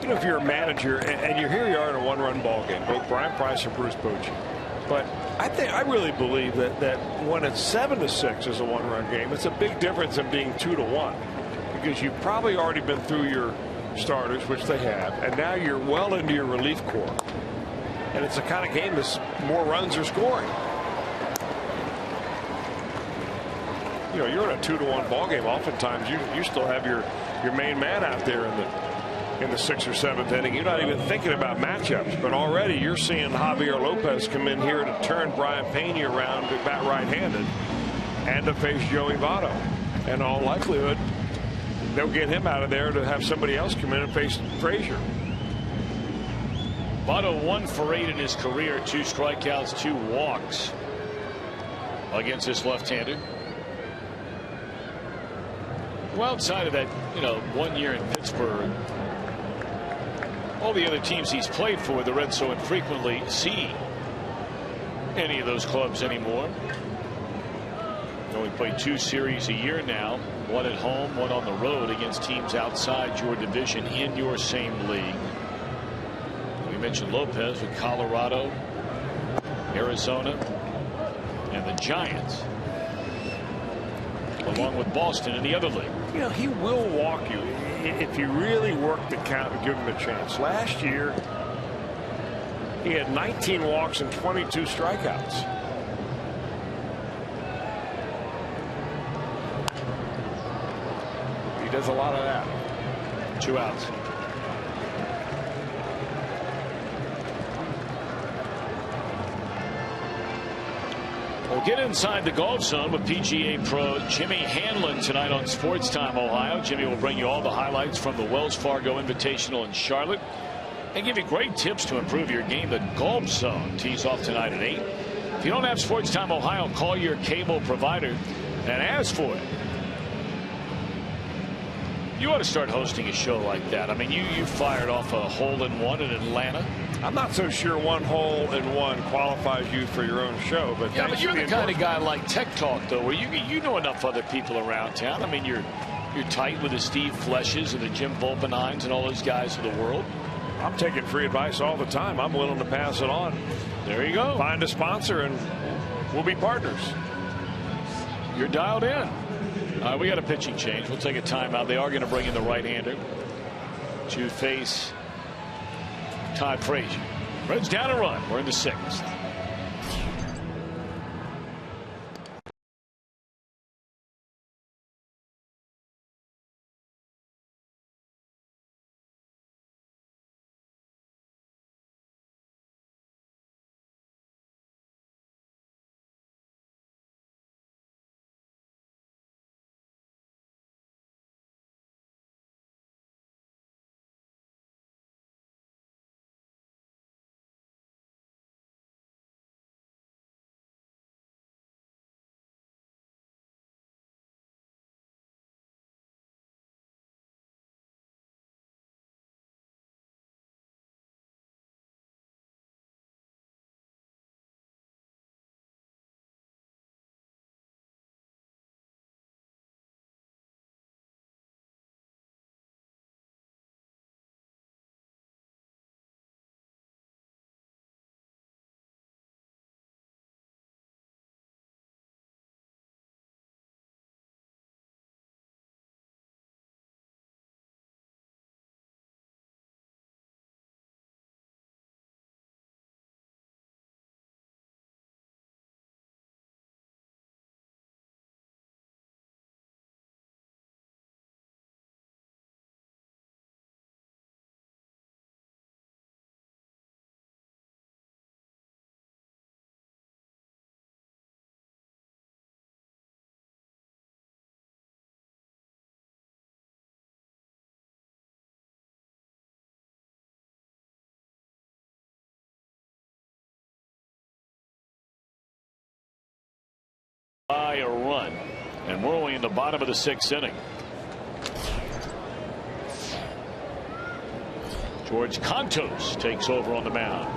If you're a manager and here you are in a one-run ball game, both Brian Price and Bruce Bochy, but I really believe that when it's 7-6 is a one-run game, it's a big difference than being 2-1, because you've probably already been through your starters, which they have, and now you're well into your relief corps, and it's a kind of game that's more runs are scoring. You know, you're in a 2-1 ball game. Oftentimes you still have your main man out there in the 6th or 7th inning. You're not even thinking about matchups, but already you're seeing Javier Lopez come in here to turn Brian Pena around to bat right-handed and to face Joey Votto. And in all likelihood, they'll get him out of there to have somebody else come in and face Frazier. Votto 1 for 8 in his career, 2 strikeouts, 2 walks against this left-handed. Well, outside of that, 1 year in Pittsburgh, all the other teams he's played for, the Reds so infrequently see any of those clubs anymore. Only play 2 series a year now, 1 at home, 1 on the road against teams outside your division in your same league. We mentioned Lopez with Colorado, Arizona, and the Giants, along with Boston in the other league. He will walk you if you really work the count and give him a chance. Last year, he had 19 walks and 22 strikeouts. He does a lot of that. 2 outs. We'll get inside the golf zone with PGA Pro Jimmy Hanlon tonight on Sports Time Ohio. Jimmy will bring you all the highlights from the Wells Fargo Invitational in Charlotte and give you great tips to improve your game. The golf zone tees off tonight at 8. If you don't have Sports Time Ohio, call your cable provider and ask for it. You ought to start hosting a show like that. I mean, you fired off a hole-in-one in Atlanta. I'm not so sure 1 hole-in-one qualifies you for your own show, but yeah, but you're the kind of guy like Tech Talk, though, where you know enough other people around town. I mean, you're tight with the Steve Fleshes and the Jim Volpenheins and all those guys of the world. I'm taking free advice all the time. I'm willing to pass it on. There you go. Find a sponsor and we'll be partners. You're dialed in. We got a pitching change. We'll take a timeout. They are going to bring in the right-hander to face Todd Frazier. Reds down a run. We're in the 6th. a run. And we're only in the bottom of the 6th inning. George Contos takes over on the mound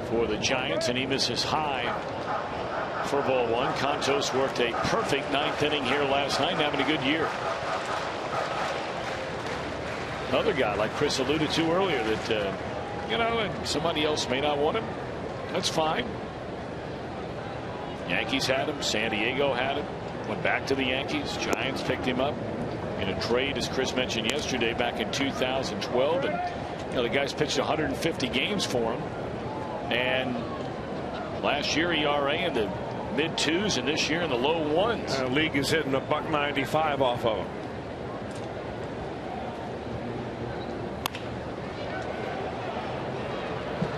for the Giants, and he misses high for ball 1. Contos worked a perfect 9th inning here last night, having a good year. Another guy, like Chris alluded to earlier, that you know, and somebody else may not want him. That's fine. Yankees had him. San Diego had him. Went back to the Yankees. Giants picked him up in a trade, as Chris mentioned yesterday, back in 2012. And you know, the guy's pitched 150 games for him. And last year ERA in the mid-2s, and this year in the low 1s. The league is hitting a $1.95 off of him.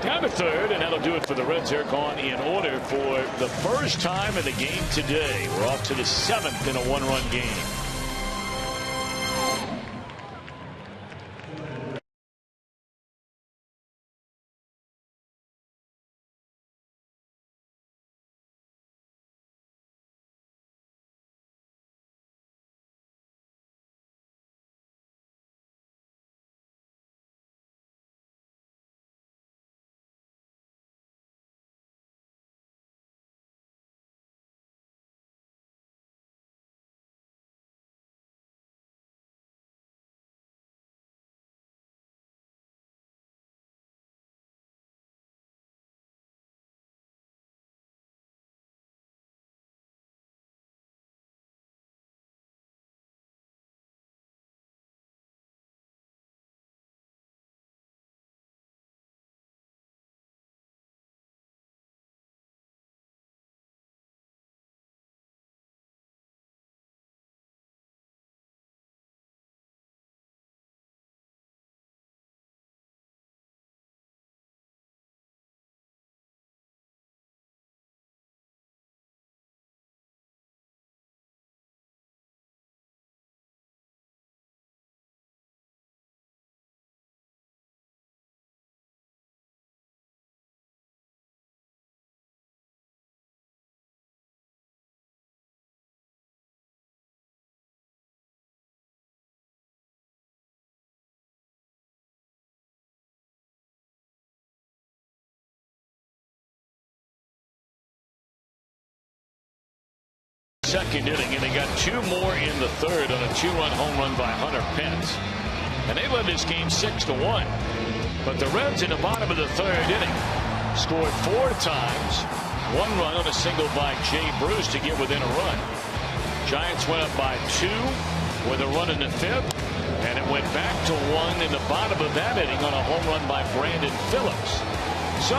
Down to 3rd, and that'll do it for the Reds. They're gone in order for the first time in the game today. We're off to the 7th in a 1-run game. Second inning, and they got 2 more in the 3rd on a 2-run home run by Hunter Pence, and they led this game 6-1. But the Reds in the bottom of the 3rd inning scored 4 times, 1 run on a single by Jay Bruce to get within a run. Giants went up by 2 with a run in the 5th, and it went back to 1 in the bottom of that inning on a home run by Brandon Phillips. So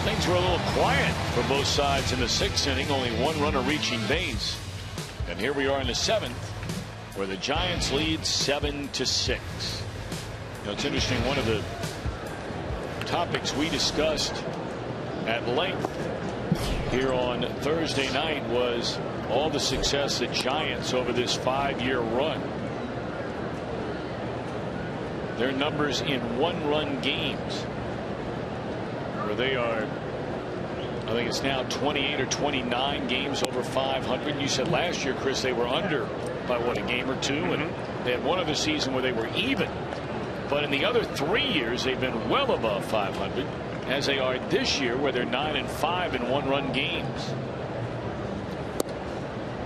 things were a little quiet for both sides in the 6th inning, only 1 runner reaching base. And here we are in the 7th, where the Giants lead 7-6. You know, it's interesting, one of the topics we discussed at length here on Thursday night was all the success that Giants over this 5-year run. Their numbers in 1-run games, where they are, I think it's now 28 or 29 games over 500. You said last year, Chris, they were under by what, a game or 2, and they had one other season where they were even. But in the other 3 years, they've been well above 500, as they are this year, where they're 9-5 in 1-run games.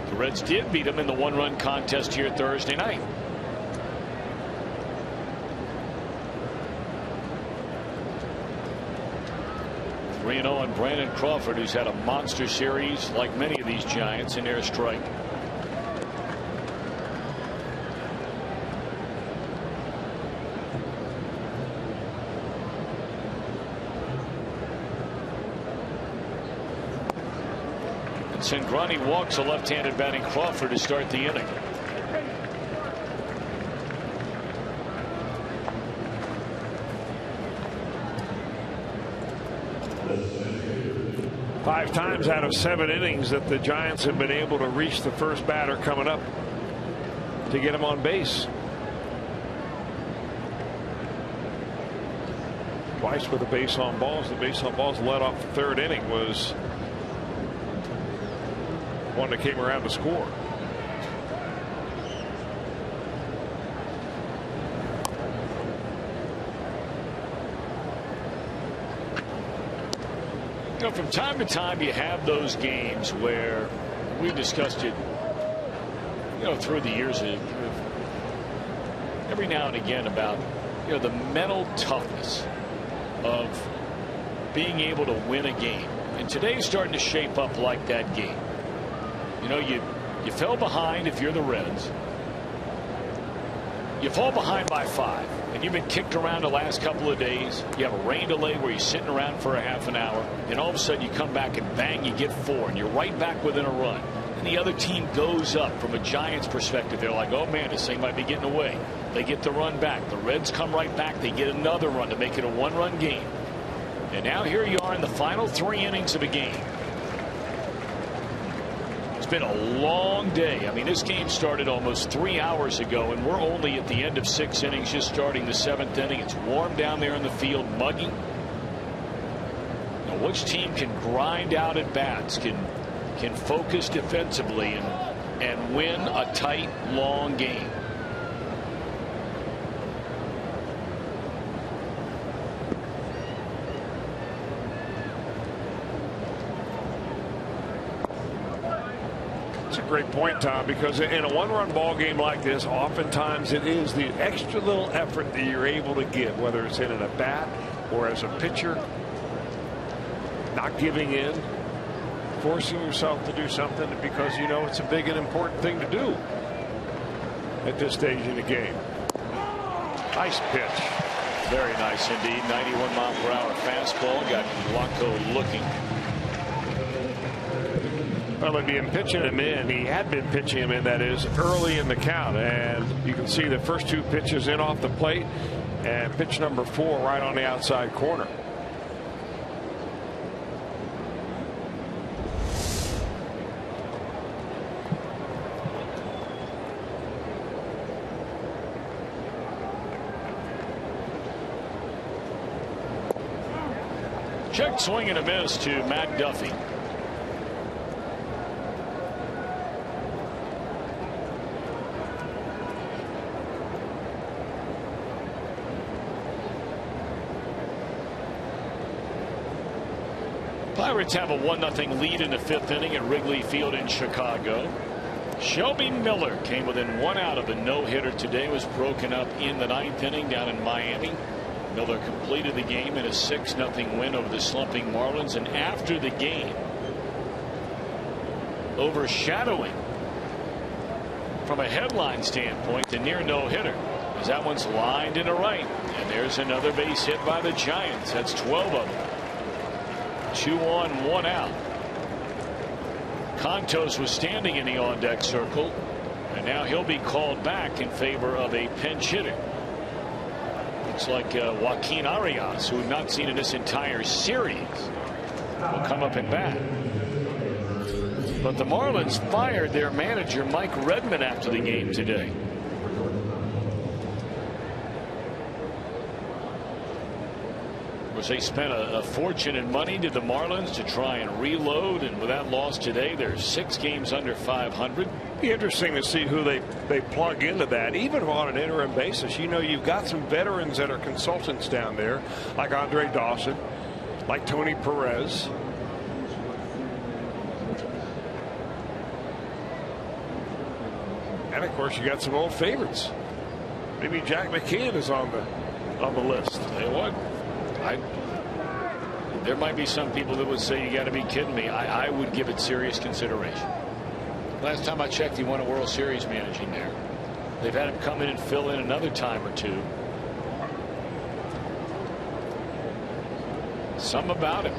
The Reds did beat them in the 1-run contest here Thursday night. On Brandon Crawford, who's had a monster series like many of these Giants in their strike. And Cingrani walks a left-handed batting Crawford to start the inning. Five times out of 7 innings that the Giants have been able to reach the first batter coming up to get him on base. Twice with the base on balls. The base on balls led off the 3rd inning was one that came around to score. You know, from time to time you have those games where we've discussed it, you know, through the years, every now and again, about, you know, the mental toughness of being able to win a game. And today's starting to shape up like that game. You know, you fell behind if you're the Reds. You fall behind by 5, and you've been kicked around the last couple of days. You have a rain delay where you're sitting around for a half an hour, and all of a sudden you come back and bang, you get 4, and you're right back within a run. And the other team goes up. From a Giants perspective, they're like, oh man, this thing might be getting away. They get the run back. The Reds come right back. They get another run to make it a 1-run game. And now here you are in the final 3 innings of a game. It's been a long day. I mean, this game started almost 3 hours ago, and we're only at the end of 6 innings, just starting the 7th inning. It's warm down there in the field, muggy. Now, which team can grind out at bats, can focus defensively and win a tight, long game? That's a great point, Tom, because in a 1-run ball game like this, oftentimes it is the extra little effort that you're able to give, whether it's in an at-bat or as a pitcher, not giving in, forcing yourself to do something because you know it's a big and important thing to do at this stage in the game. Nice pitch. Very nice indeed. 91-mile-per-hour fastball. Got Blanco looking. Well, they'd been pitching him in. He had been pitching him in, that is, early in the count. And you can see the first 2 pitches in off the plate, and pitch number 4 right on the outside corner. Check swing and a miss to Matt Duffy. Pirates have a 1-0 lead in the 5th inning at Wrigley Field in Chicago. Shelby Miller came within 1 out of a no-hitter today. Was broken up in the 9th inning down in Miami. Miller completed the game in a 6-0 win over the slumping Marlins. And after the game, overshadowing from a headline standpoint the near no-hitter, as that one's lined into right. And there's another base hit by the Giants. That's 12 of them. 2 on, 1 out. Contos was standing in the on-deck circle, and now he'll be called back in favor of a pinch hitter. Looks like Joaquin Arias, who we've not seen in this entire series, will come up and bat. But the Marlins fired their manager Mike Redmond after the game today. They spent a fortune in money to the Marlins to try and reload, and with that loss today, they're 6 games under 500. Be interesting to see who they plug into that, even on an interim basis. You know, you've got some veterans that are consultants down there, like Andre Dawson, like Tony Perez. And of course, you got some old favorites. Maybe Jack McCann is on the list. Tell you what, there might be some people that would say you got to be kidding me. I would give it serious consideration. Last time I checked, he won a World Series managing there. They've had him come in and fill in another time or 2. Something about him.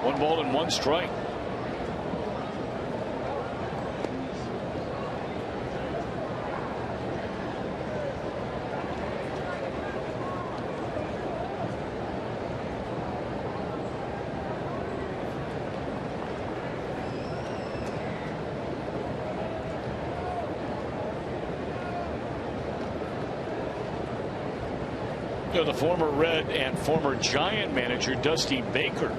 1 ball and 1 strike. The former Red and former Giant manager Dusty Baker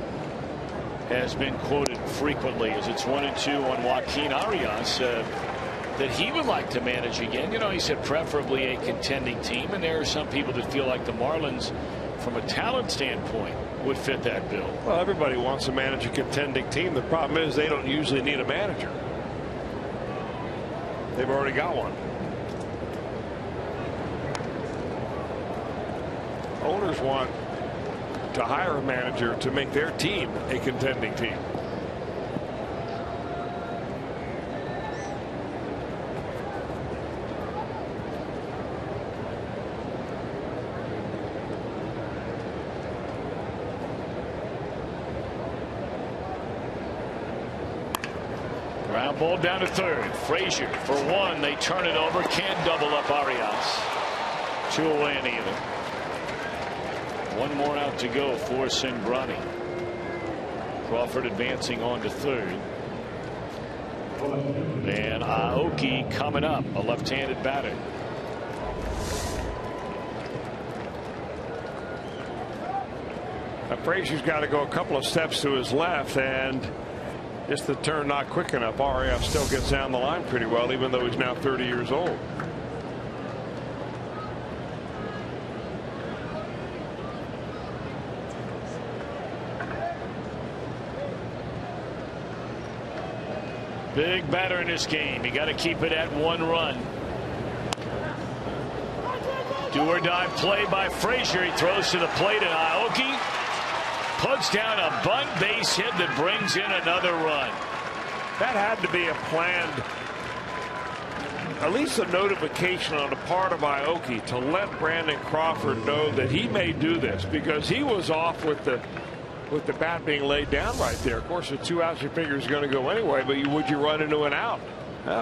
has been quoted frequently as it's 1-2 on Joaquin Arias, that he would like to manage again. You know, he said preferably a contending team, and there are some people that feel like the Marlins, from a talent standpoint, would fit that bill. Well, everybody wants to manage a contending team. The problem is they don't usually need a manager. They've already got one. Owners want to hire a manager to make their team a contending team. Ground ball down to third. Frazier for one. They turn it over. Can't double up Arias. 2 away and even. One more out to go for Cingrani. Crawford advancing on to third. And Aoki coming up, a left-handed batter. Frazier's got to go a couple of steps to his left, and just the turn not quick enough. Arias still gets down the line pretty well, even though he's now 30 years old. Big batter in this game. You got to keep it at 1 run. Do or die play by Frazier. He throws to the plate, and Aoki puts down a bunt base hit that brings in another run. That had to be a planned, at least a notification on the part of Aoki to let Brandon Crawford know that he may do this, because he was off with the bat being laid down right there. Of course, with 2 outs, you figure he's going to go anyway, but would you run into an out?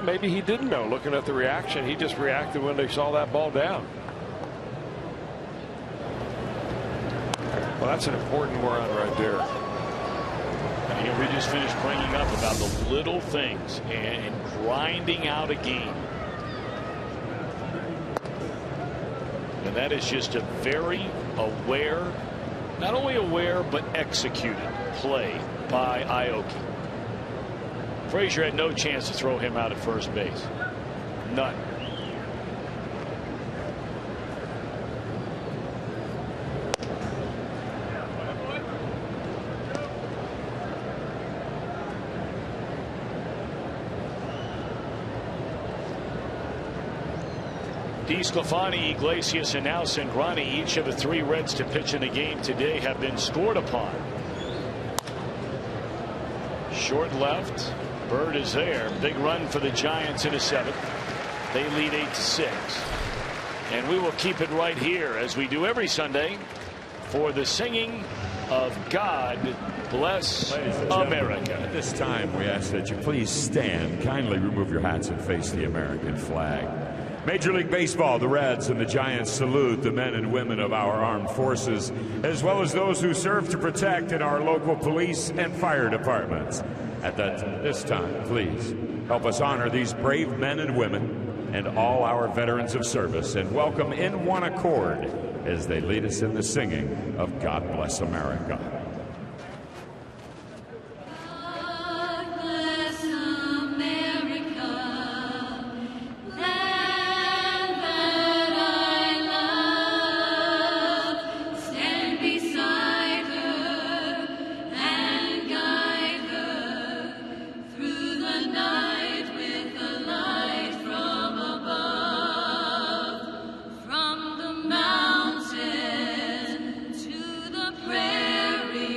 Maybe he didn't know. Looking at the reaction, he just reacted when they saw that ball down. Well, that's an important run right there. And we just finished bringing up about the little things and grinding out a game. And that is just a very aware, not only aware, but executed play by Aoki. Frazier had no chance to throw him out at first base. None. DeSclafani, Iglesias, and now Cingrani, each of the 3 Reds to pitch in the game today, have been scored upon. Short left. Bird is there. Big run for the Giants in the 7th. They lead 8-6. And we will keep it right here, as we do every Sunday, for the singing of God Bless America. At this time, we ask that you please stand. Kindly remove your hats and face the American flag. Major League Baseball, the Reds and the Giants salute the men and women of our armed forces, as well as those who serve to protect in our local police and fire departments. At this time, please help us honor these brave men and women and all our veterans of service, and welcome in one accord as they lead us in the singing of God Bless America. From the mountain to the prairie.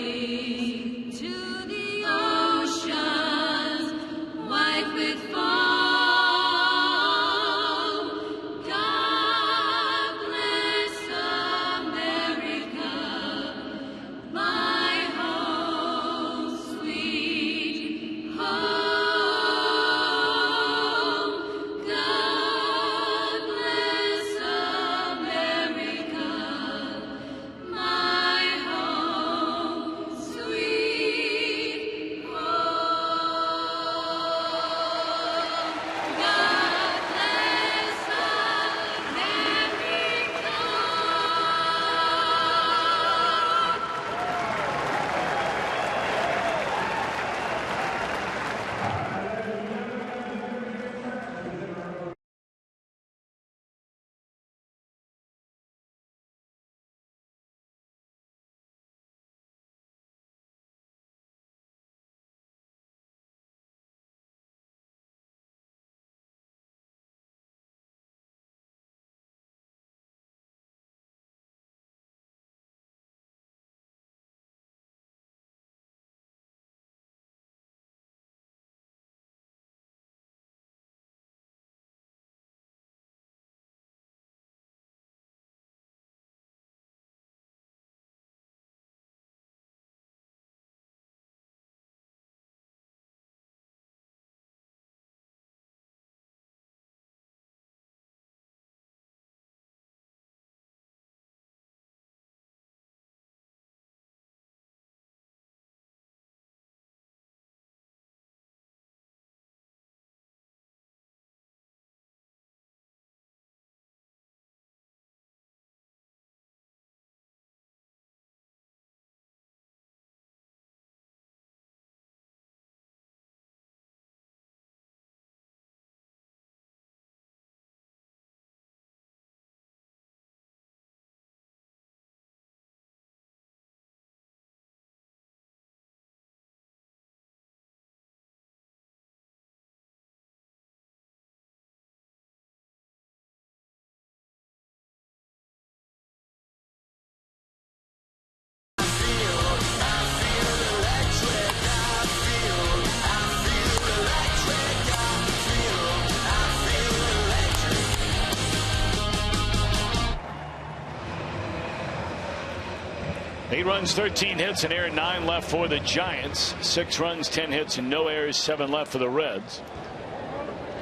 8 runs, 13 hits, and error, 9 left for the Giants. 6 runs, 10 hits, and no errors, 7 left for the Reds.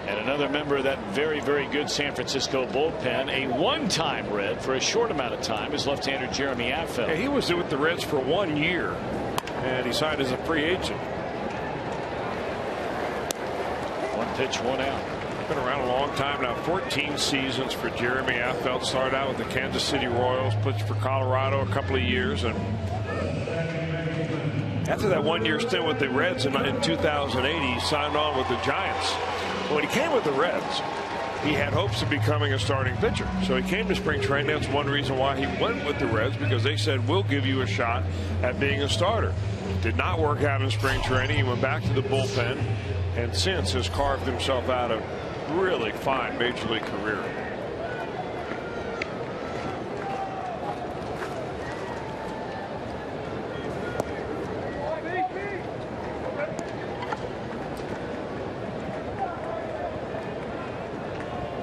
And another member of that very, very good San Francisco bullpen, a one-time Red for a short amount of time, is left-hander Jeremy Affeldt. Yeah, he was with the Reds for 1 year, and he signed as a free agent. 1 pitch, 1 out. Been around a long time now. 14 seasons for Jeremy Affeldt. Started out with the Kansas City Royals, pitched for Colorado a couple of years, and after that 1-year stint with the Reds in 2008, he signed on with the Giants. When he came with the Reds, he had hopes of becoming a starting pitcher. So he came to spring training. That's one reason why he went with the Reds, because they said, we'll give you a shot at being a starter. Did not work out in spring training. He went back to the bullpen, and since has carved himself out a really fine major league career.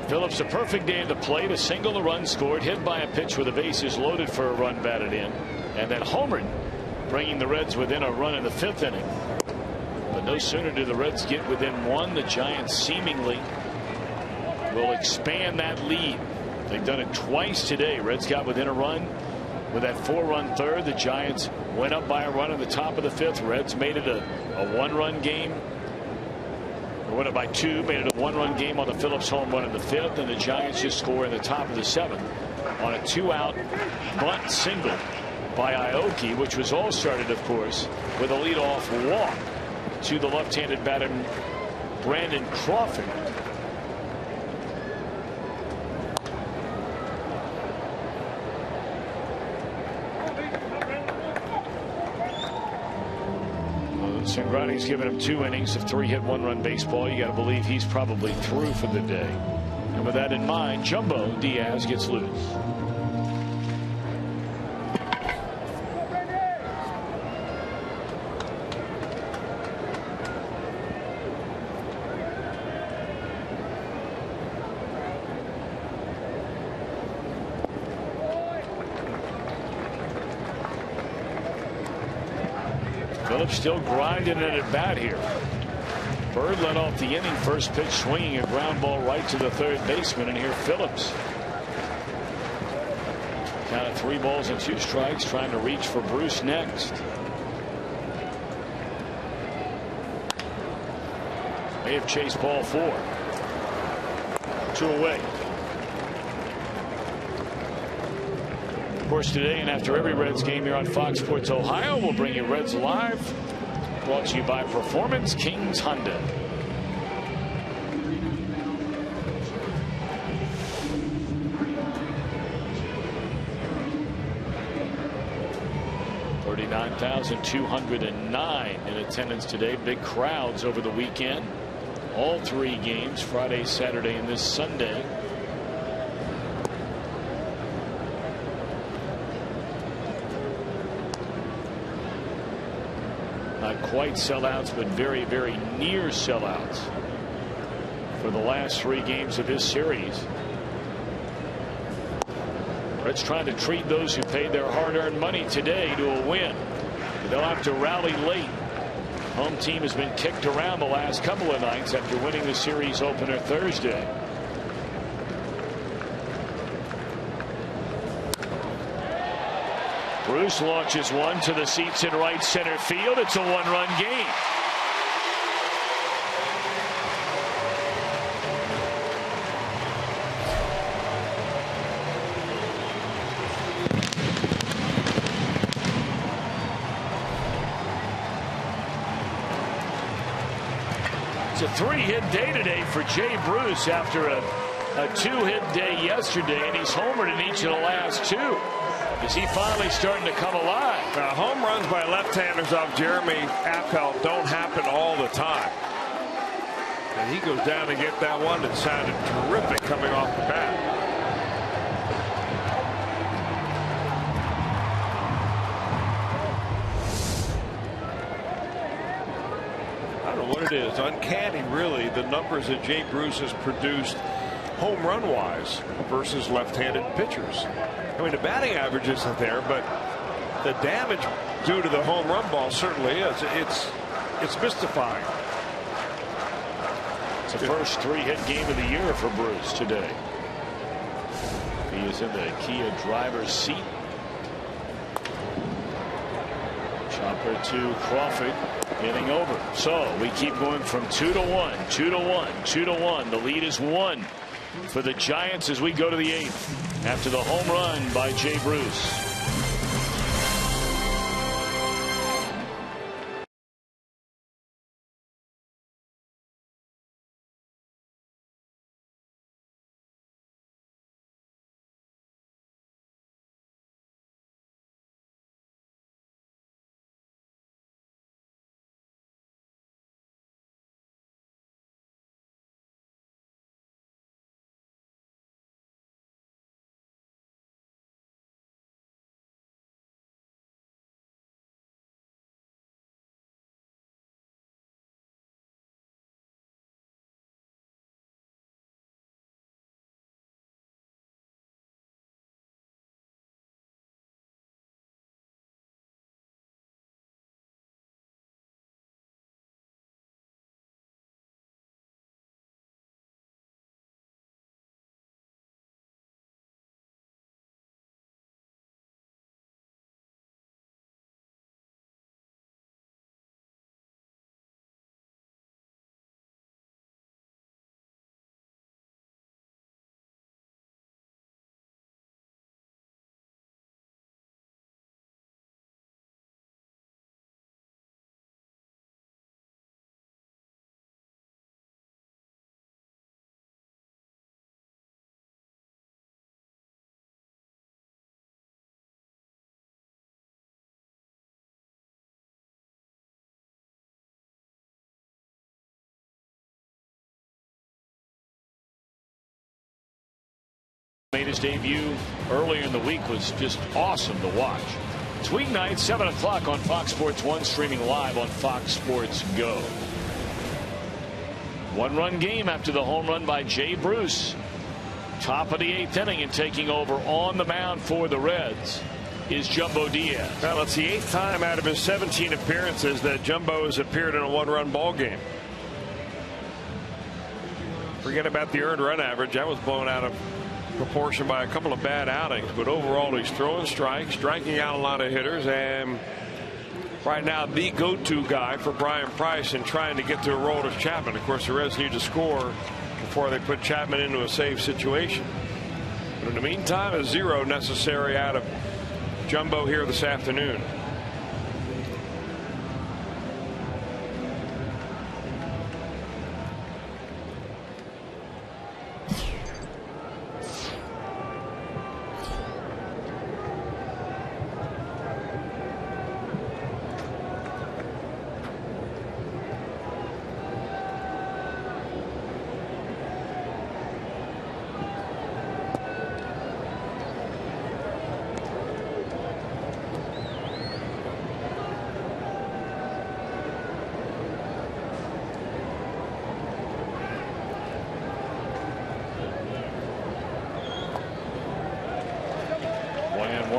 Phillips, a perfect day at the plate, a single, a run scored, hit by a pitch with the bases loaded for a run batted in, and then homered, bringing the Reds within a run in the 5th inning. But no sooner do the Reds get within 1, the Giants seemingly will expand that lead. They've done it twice today. Reds got within a run with that 4-run third. The Giants went up by a run in the top of the 5th. Reds made it a 1-run game. Or went up by 2, made it a 1-run game on the Phillips home run in the 5th, and the Giants just score in the top of the 7th on a 2-out bunt single by Aoki, which was all started, of course, with a leadoff walk to the left-handed batter Brandon Crawford. Sangrani's given him 2 innings of 3-hit 1-run baseball. You got to believe he's probably through for the day. And with that in mind, Jumbo Diaz gets loose. Phillips still grinding it at bat here. Bird led off the inning, first pitch swinging a ground ball right to the third baseman, and here Phillips. Count of 3 balls and 2 strikes, trying to reach for Bruce next. May have chased ball 4. 2 away. Of course, today and after every Reds game here on Fox Sports Ohio, we'll bring you Reds Live, brought to you by Performance Kings Honda. $39,209 in attendance today. Big crowds over the weekend. All 3 games, Friday, Saturday, and this Sunday. Not quite sellouts, but very, very near sellouts for the last 3 games of this series. Reds trying to treat those who paid their hard-earned money today to a win. They'll have to rally late. Home team has been kicked around the last couple of nights after winning the series opener Thursday. Bruce launches one to the seats in right center field. It's a 1-run game. It's a 3-hit day today for Jay Bruce after a 2-hit day yesterday, and he's homered in each of the last 2. Is he finally starting to come alive? Home runs by left-handers off Jeremy Affeldt don't happen all the time. And he goes down to get that one. It sounded terrific coming off the bat. I don't know what it is. Uncanny, really, the numbers that Jay Bruce has produced home run-wise versus left-handed pitchers. I mean, the batting average isn't there, but the damage due to the home run ball certainly is. It's mystifying. It's the first 3-hit game of the year for Bruce today. He is in the Kia driver's seat. Chopper to Crawford, hitting over. So we keep going from 2-1, 2-1, 2-1. The lead is 1 for the Giants as we go to the 8th after the home run by Jay Bruce. Made his debut earlier in the week, was just awesome to watch. It's weeknight, 7 o'clock on Fox Sports 1, streaming live on Fox Sports Go. 1-run game after the home run by Jay Bruce. Top of the 8th inning, and taking over on the mound for the Reds is Jumbo Diaz. Well, it's the 8th time out of his 17 appearances that Jumbo has appeared in a 1-run ball game. Forget about the earned run average. That was blown out of proportion by a couple of bad outings, but overall he's throwing strikes, striking out a lot of hitters, and right now the go-to guy for Brian Price in trying to get to Aroldis Chapman. Of course, the Reds need to score before they put Chapman into a save situation, but in the meantime, a 0 necessary out of Jumbo here this afternoon.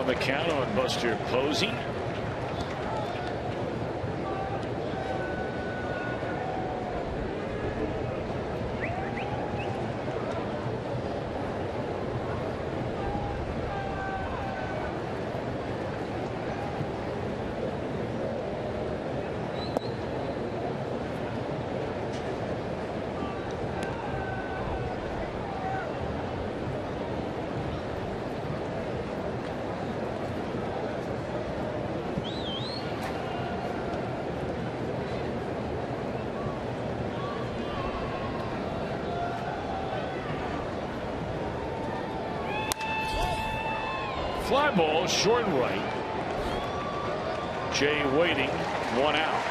The count on Buster Posey. Fly ball short and right. Jay waiting, 1 out.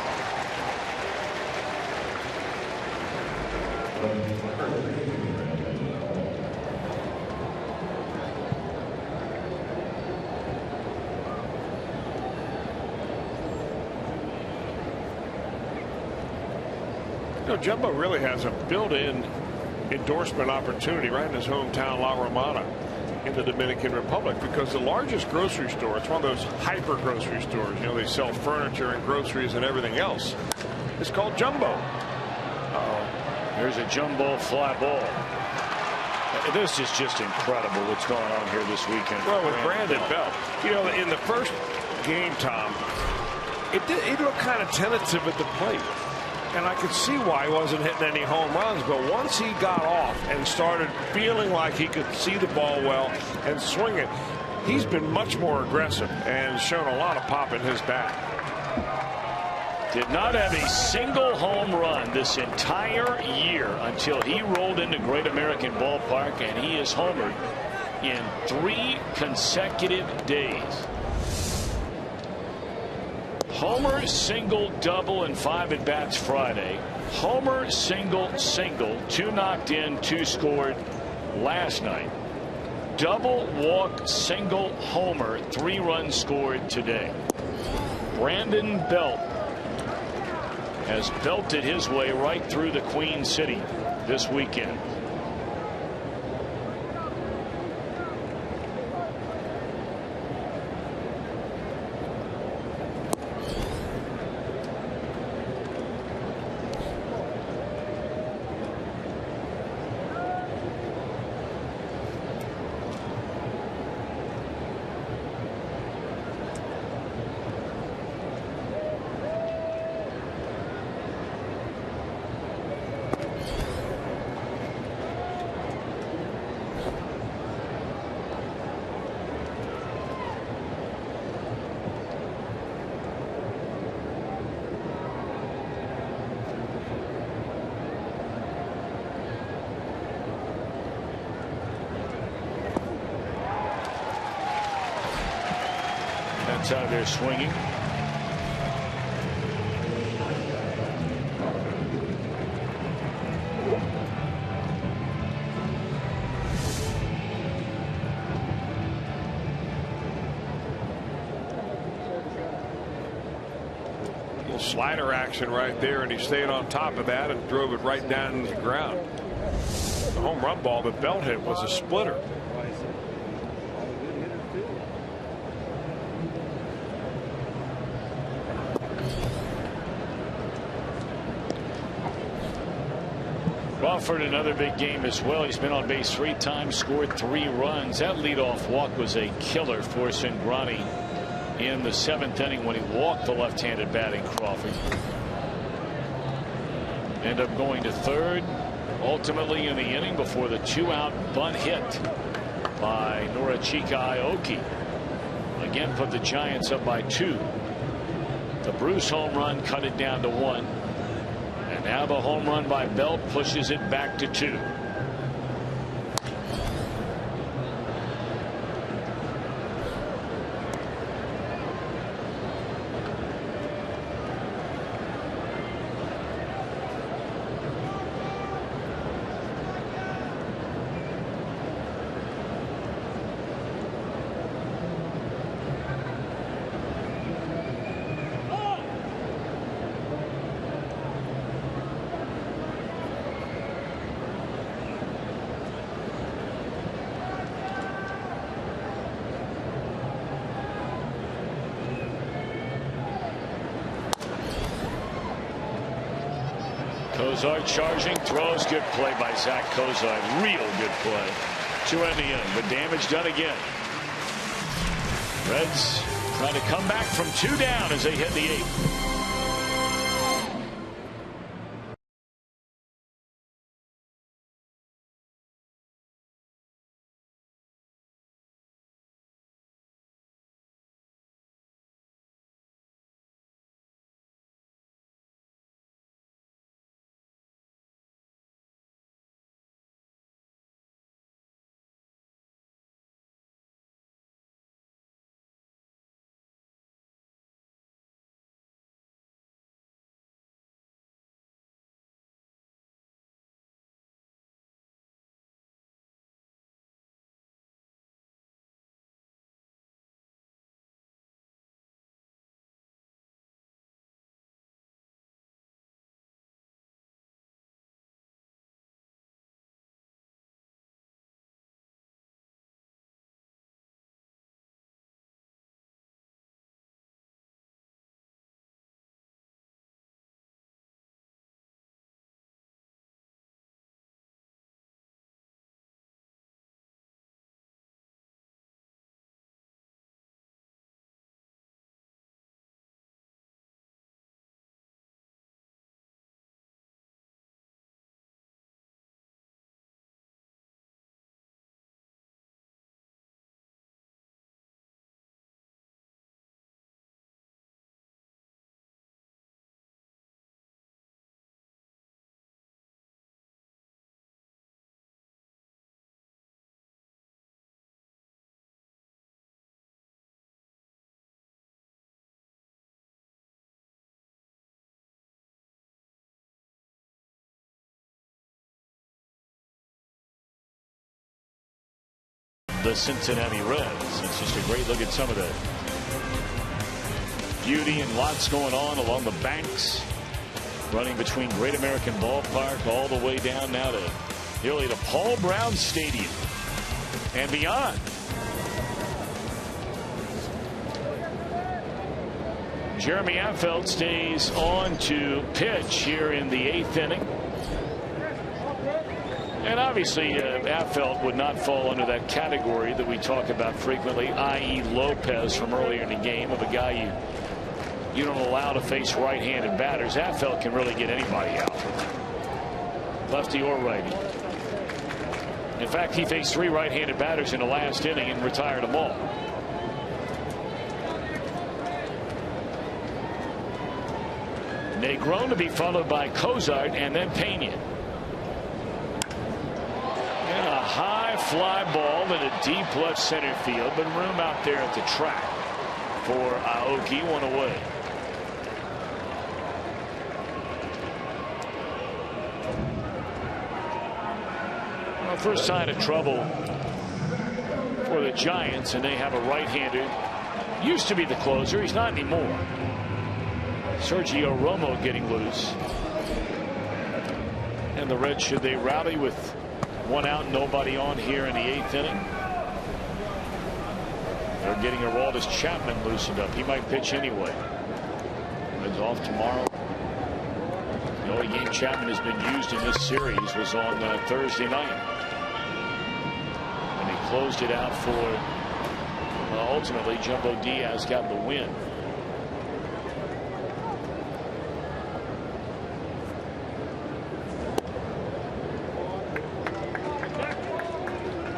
You know, Jumbo really has a built-in endorsement opportunity right in his hometown, La Romana. in the Dominican Republic, because the largest grocery store, it's one of those hyper grocery stores, you know, they sell furniture and groceries and everything else. It's called Jumbo. There's a jumbo fly ball. This is just incredible what's going on here this weekend. Well, with Brandon Belt, you know, in the first game, Tom, it looked kind of tentative at the plate. And I could see why he wasn't hitting any home runs. But once he got off and started feeling like he could see the ball well and swing it, he's been much more aggressive and shown a lot of pop in his bat. Did not have a single home run this entire year until he rolled into Great American Ballpark, and he is homered in 3 consecutive days. Homer, single, double, and 5 at bats Friday. Homer, single, 2 knocked in, 2 scored last night. Double, walk, single, homer, 3 runs scored today. Brandon Belt has belted his way right through the Queen City this weekend. That's how they're swinging. Little slider action right there, and he stayed on top of that and drove it right down to the ground. The home run ball that Belt hit was a splitter. Crawford, another big game as well. He's been on base 3 times, scored 3 runs. That leadoff walk was a killer for Cingrani in the 7th inning when he walked the left-handed batting Crawford. End up going to 3rd ultimately in the inning before the 2-out bunt hit by Norachika Aoki again put the Giants up by 2. The Bruce home run cut it down to 1. And now the home run by Belt pushes it back to 2. Cozart charging, throws, good play by Zach Cozart. Real good play to end the inning, but damage done again. Reds trying to come back from 2 down as they hit the 8th. the Cincinnati Reds. It's just a great look at some of the beauty and lots going on along the banks, running between Great American Ballpark all the way down now to nearly to Paul Brown Stadium and beyond. Jeremy Affeldt stays on to pitch here in the 8th inning. And obviously, Affeldt would not fall under that category that we talk about frequently, i.e. Lopez from earlier in the game, of a guy you don't allow to face right-handed batters. Affeldt can really get anybody out, lefty or righty. In fact, he faced 3 right-handed batters in the last inning and retired them all. Negron to be followed by Cozart and then Pena. And a high fly ball in a deep left center field, but room out there at the track for Aoki, 1 away. Well, first sign of trouble for the Giants, and they have a right-hander. Used to be the closer, he's not anymore. Sergio Romo getting loose. And the Reds, should they rally with 1 out, nobody on here in the 8th inning? They're getting Aroldis Chapman loosened up. He might pitch anyway. Reds off tomorrow. The only game Chapman has been used in this series was on Thursday night. And he closed it out for, ultimately, Jumbo Diaz got the win.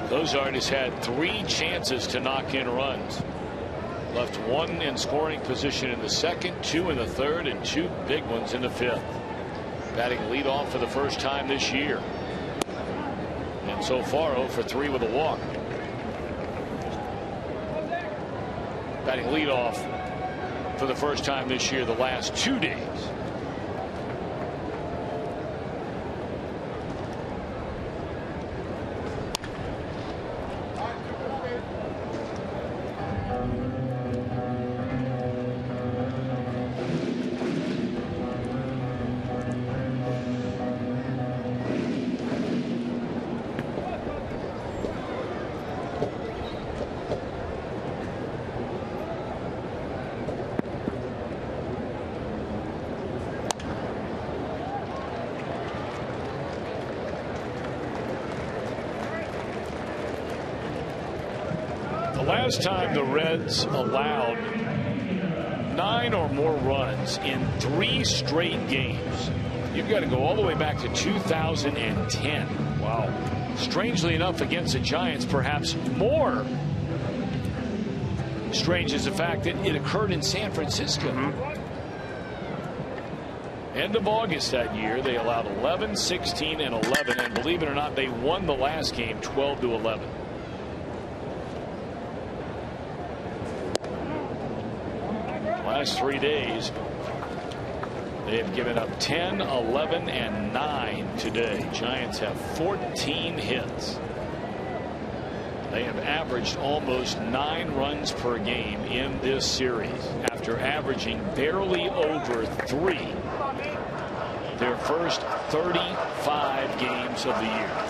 Cozart has had 3 chances to knock in runs. Left 1 in scoring position in the 2nd, 2 in the 3rd, and 2 big ones in the 5th. Batting leadoff for the first time this year. And so far 0 for 3 with a walk. Batting leadoff for the first time this year the last 2 days. Last time the Reds allowed 9 or more runs in 3 straight games. You've got to go all the way back to 2010. Wow. Strangely enough, against the Giants, perhaps more strange is the fact that it occurred in San Francisco. End of August that year, they allowed 11, 16, and 11, and believe it or not, they won the last game 12-11. Last 3 days they have given up 10, 11, and 9 today. Giants have 14 hits. They have averaged almost 9 runs per game in this series after averaging barely over 3 their first 35 games of the year.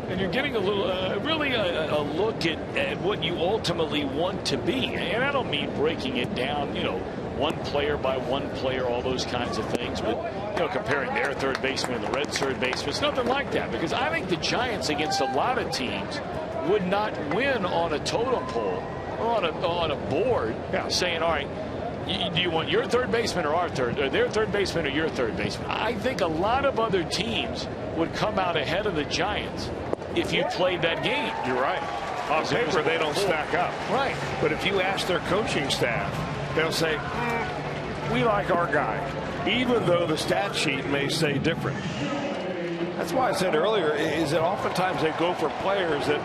And you're getting a little, really a look at what you ultimately want to be. And I don't mean breaking it down, you know, one player by one player, all those kinds of things. But, you know, comparing their third baseman and the Reds' third baseman, it's nothing like that. Because I think the Giants against a lot of teams would not win on a totem pole or on a board saying, all right, do you want your third baseman or our third, or their third baseman or your third baseman? I think a lot of other teams would come out ahead of the Giants if you played that game. You're right. On paper, they don't stack up. Right. But if you ask their coaching staff, they'll say, we like our guy, even though the stat sheet may say different. That's why I said earlier is that oftentimes they go for players that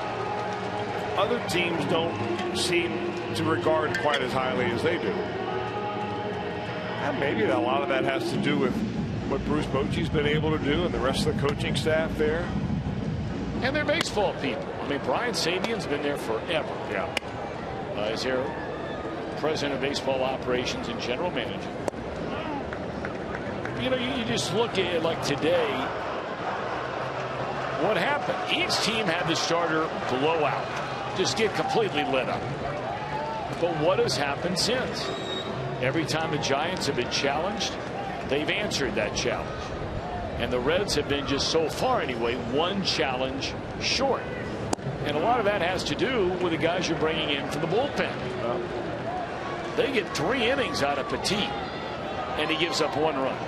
other teams don't seem to regard quite as highly as they do. And maybe a lot of that has to do with what Bruce Bochy's been able to do and the rest of the coaching staff there. And they're baseball people. I mean, Brian Sabian's been there forever. Yeah. As their president of baseball operations and general manager. You know, you just look at it like today. What happened? Each team had the starter blow out, just get completely lit up. But what has happened since? Every time the Giants have been challenged, they've answered that challenge. And the Reds have been, just so far anyway, one challenge short. And a lot of that has to do with the guys you're bringing in for the bullpen. They get 3 innings out of Petit, and he gives up 1 run.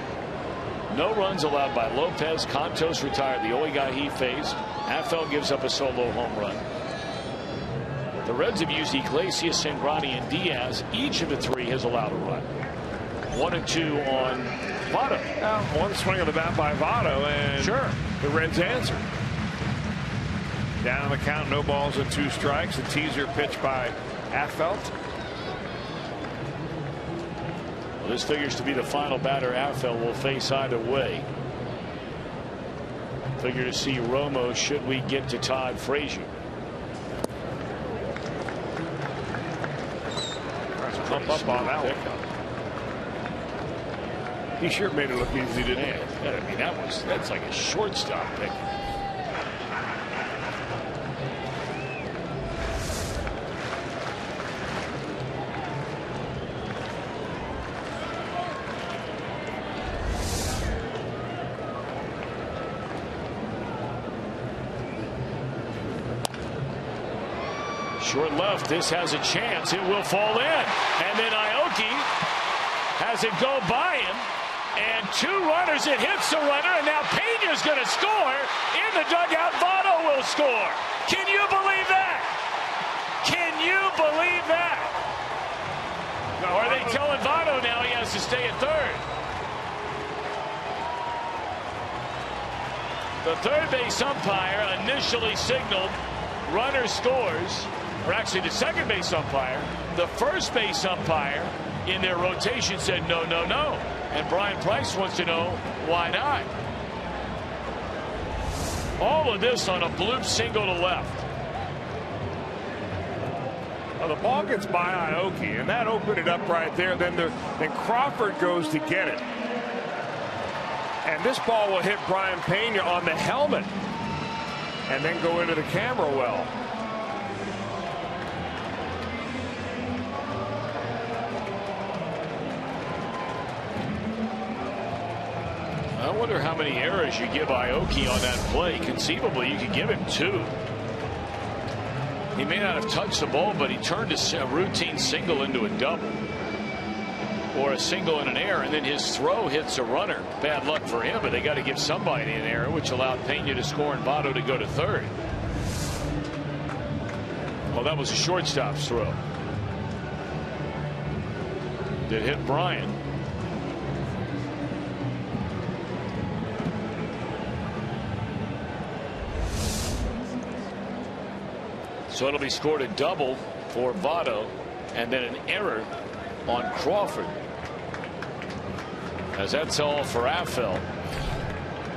No runs allowed by Lopez. Contos retired, the only guy he faced. Affel gives up a solo home run. The Reds have used Iglesias, Sangrani, and Diaz. Each of the 3 has allowed a run. 1 and 2 on Votto. One swing of the bat by Votto, and sure, the Reds answer. Down on the count, no balls and 2 strikes. A teaser pitch by Affelt. Well, this figures to be the final batter Affel will face either way. Figure to see Romo should we get to Todd Frazier. Pump up on that one. He sure made it look easy, didn't he? I mean, that's like a shortstop pick. Short left. This has a chance. It will fall in. And then Aoki has it go by him. And 2 runners. It hits the runner. And now Pena's going to score. In the dugout, Votto will score. Can you believe that? Can you believe that? Or are they telling Votto now he has to stay at third? The third base umpire initially signaled runner scores. Or actually the second base umpire. The first base umpire in their rotation said no, no, no. And Brian Price wants to know why not. All of this on a bloop single to left. Well, the ball gets by Aoki, and that opened it up right there. Then Crawford goes to get it. And this ball will hit Brian Pena on the helmet and then go into the camera well. I wonder how many errors you give Aoki on that play. Conceivably, you could give him 2. He may not have touched the ball, but he turned a routine single into a double. Or a single and an error, and then his throw hits a runner. Bad luck for him, but they got to give somebody an error, which allowed Pena to score and Votto to go to third. Well, that was a shortstop's throw. That hit Bryant. So it'll be scored a double for Votto and then an error on Crawford. As that's all for Affel.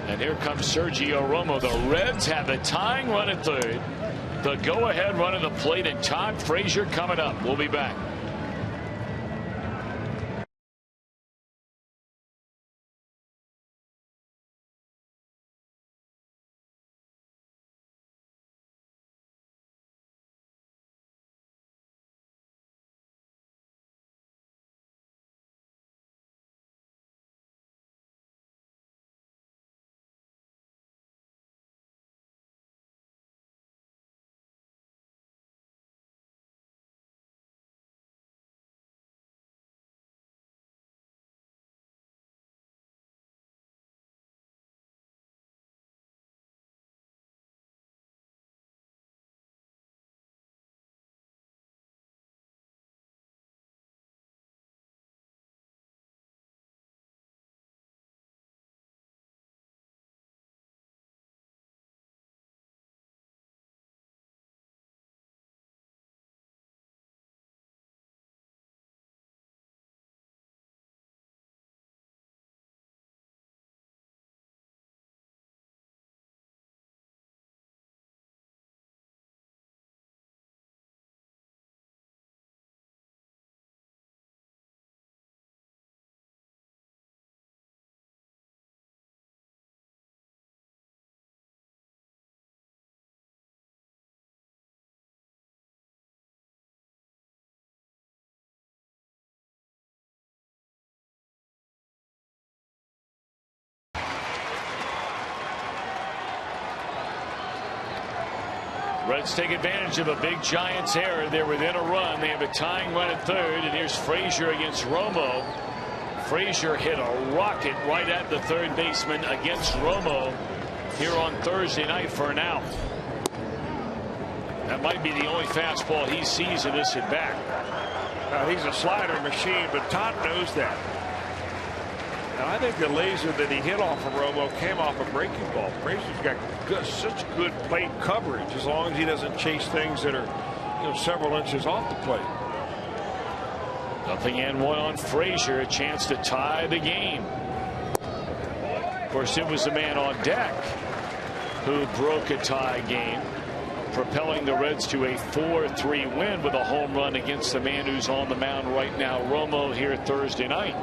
And here comes Sergio Romo. The Reds have a tying run at third. The go-ahead run at the plate, and Todd Frazier coming up. We'll be back. Reds take advantage of a big Giants error. They're within a run. They have a tying run at third, and here's Frazier against Romo. Frazier hit a rocket right at the third baseman against Romo here on Thursday night for an out. That might be the only fastball he sees in this at bat. He's a slider machine, but Todd knows that. And I think the laser that he hit off of Romo came off a breaking ball. Frazier's got such good plate coverage as long as he doesn't chase things that are several inches off the plate. 0-1 on Frazier, a chance to tie the game. Of course, it was the man on deck who broke a tie game, propelling the Reds to a 4-3 win with a home run against the man who's on the mound right now, Romo, here Thursday night.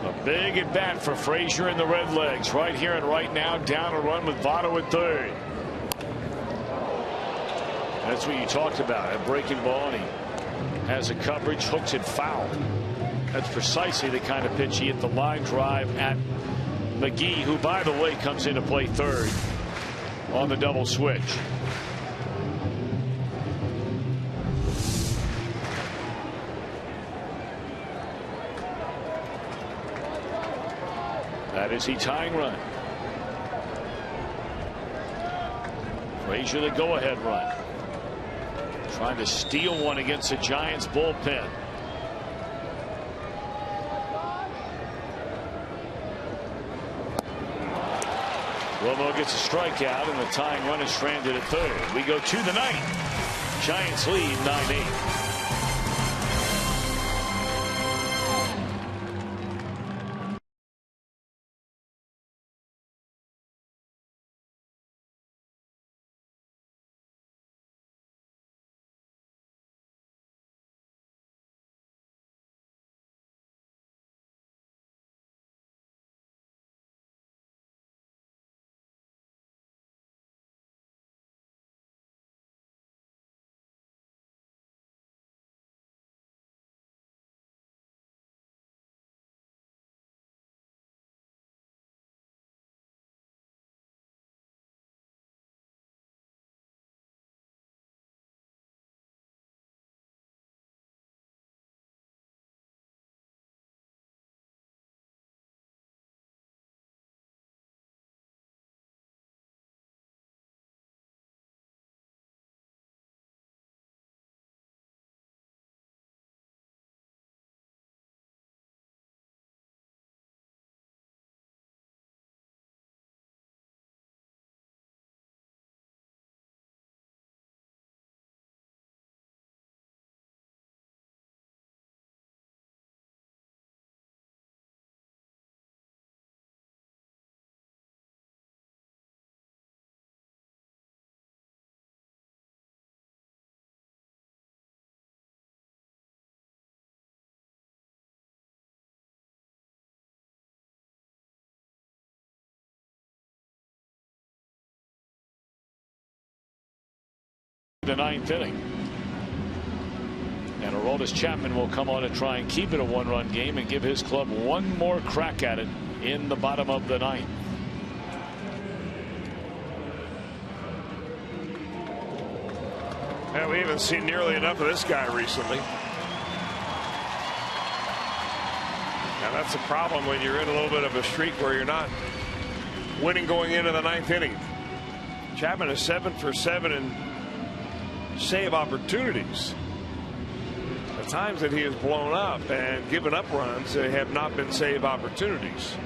A big at bat for Frazier and the Redlegs right here and right now. Down a run with Votto at third. That's what you talked about, a breaking ball, and he has a coverage, hooks it foul. That's precisely the kind of pitch he hit the line drive at McGee, who, by the way, comes in to play third on the double switch. That is the tying run. Frazier the go-ahead run. Trying to steal one against the Giants bullpen. Romo gets a strikeout, and the tying run is stranded at third. We go to the ninth. Giants lead 9-8. The ninth inning, and Aroldis Chapman will come on and try and keep it a one-run game and give his club one more crack at it in the bottom of the ninth. Yeah, we haven't seen nearly enough of this guy recently. Now that's the problem when you're in a little bit of a streak where you're not winning going into the ninth inning. Chapman is 7 for 7 in save opportunities. The times that he has blown up and given up runs, they have not been save opportunities.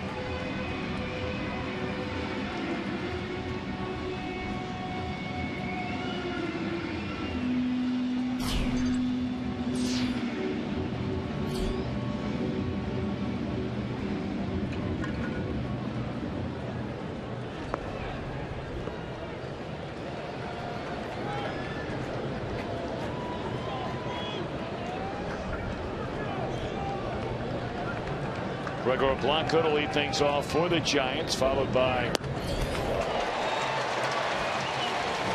Gregor Blanco to lead things off for the Giants, followed by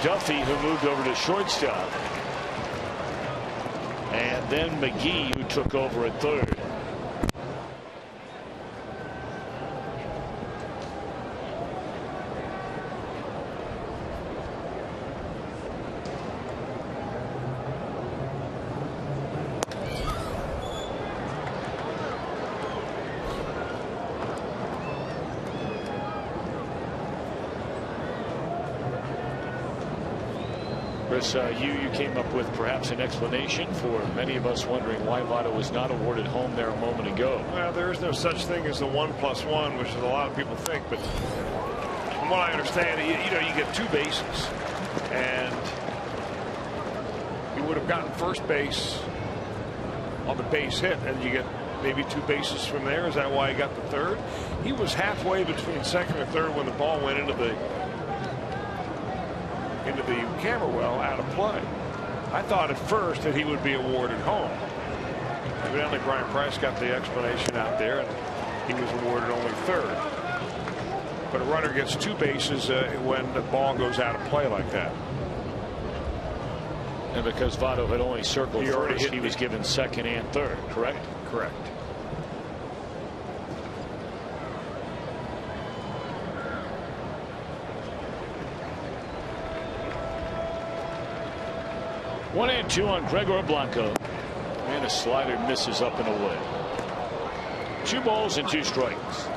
Duffy, who moved over to shortstop, and then McGee, who took over at third. Chris, you came up with perhaps an explanation for many of us wondering why Votto was not awarded home there a moment ago. Well, there is no such thing as the 1+1, which is a lot of people think. But from what I understand, you get 2 bases, and you would have gotten first base on the base hit, and you get maybe 2 bases from there. Is that why he got the third? He was halfway between second and third when the ball went into the camera well out of play. I thought at first that he would be awarded home. Evidently Brian Price got the explanation out there, and he was awarded only third. But a runner gets 2 bases when the ball goes out of play like that. And because Votto had only circled first, he was given second and third, correct? Correct. One and 2 on Gregor Blanco, and a slider misses up and away. 2 balls and 2 strikes.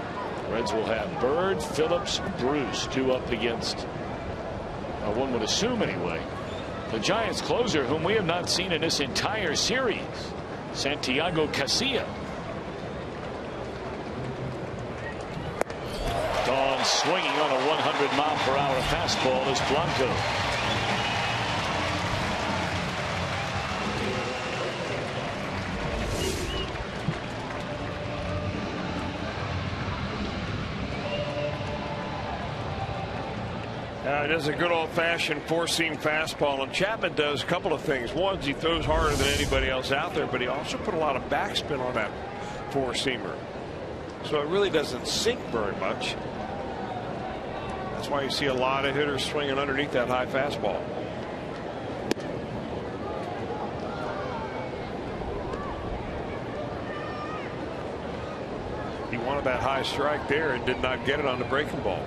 Reds will have Bird, Phillips, Bruce, 2 up against, one would assume anyway, the Giants closer, whom we have not seen in this entire series, Santiago Casilla. Dawn swinging on a 100-mile-per-hour fastball is Blanco. It is a good old-fashioned 4-seam fastball, and Chapman does a couple of things. One, he throws harder than anybody else out there, but he also put a lot of backspin on that 4-seamer. So it really doesn't sink very much. That's why you see a lot of hitters swinging underneath that high fastball. He wanted that high strike there and did not get it on the breaking ball.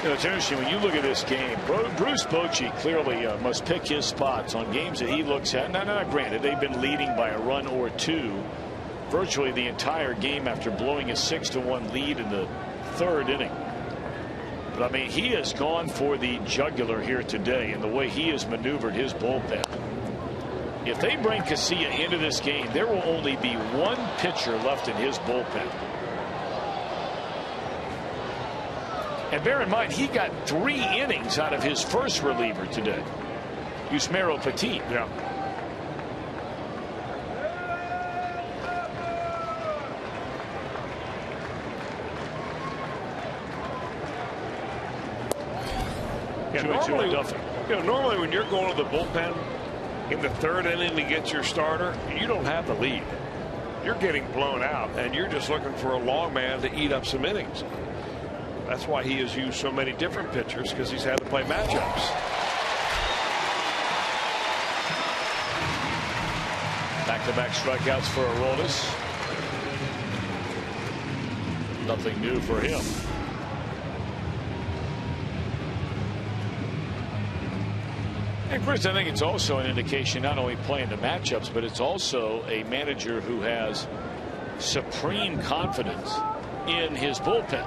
It's interesting when you look at this game. Bruce Bochy clearly must pick his spots on games that he looks at. Now, granted, they've been leading by a run or 2 virtually the entire game after blowing a 6-1 lead in the 3rd inning. But I mean, he has gone for the jugular here today in the way he has maneuvered his bullpen. If they bring Casilla into this game, there will only be 1 pitcher left in his bullpen. And bear in mind, he got 3 innings out of his first reliever today, Yusmeiro Petit. Yeah. Normally when you're going to the bullpen in the 3rd inning to get your starter, you don't have the lead. You're getting blown out, and you're just looking for a long man to eat up some innings. That's why he has used so many different pitchers, because he's had to play matchups. Back-to-back strikeouts for Orioles. Nothing new for him. And Chris, I think it's also an indication not only playing the matchups, but it's also a manager who has supreme confidence in his bullpen.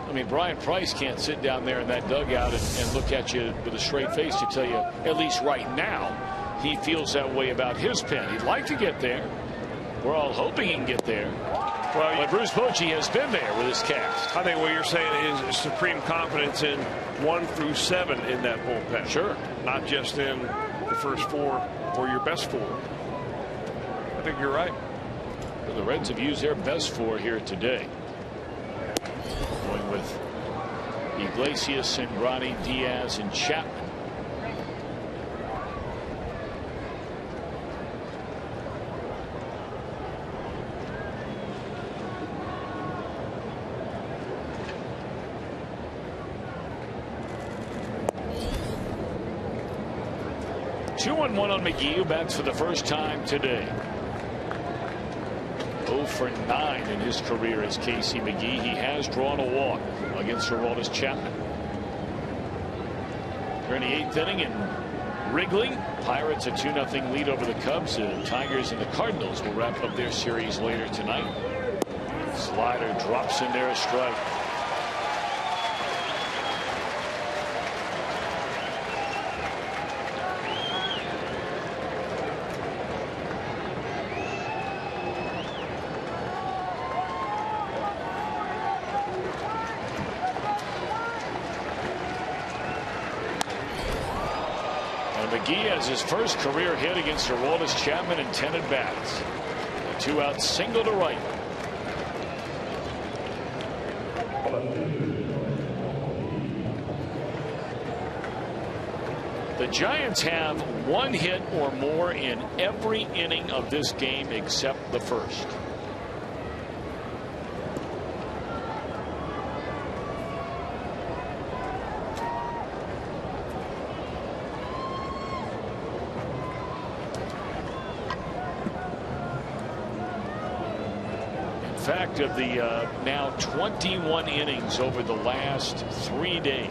I mean, Brian Price can't sit down there in that dugout and look at you with a straight face to tell you, at least right now, he feels that way about his pen. He'd like to get there. We're all hoping he can get there. Well, but Bruce Bochy has been there with his cast. I think what you're saying is supreme confidence in 1 through 7 in that bullpen. Sure. Not just in the first 4 or your best 4. I think you're right. Well, the Reds have used their best 4 here today. Going with Iglesias, Cingrani, Diaz, and Chapman. Two and 1 on McGee, who bats for the first time today. 0 for 9 in his career as Casey McGee. He has drawn a walk against Aroldis Chapman. We're in the 8th inning, and Wrigley. Pirates a 2-0 lead over the Cubs. The Tigers and the Cardinals will wrap up their series later tonight. Slider drops in there, a strike. McGee has his first career hit against Aroldis Chapman in 10 at-bats. A 2-out single to right. The Giants have one hit or more in every inning of this game except the first. In fact, of the now 21 innings over the last 3 days,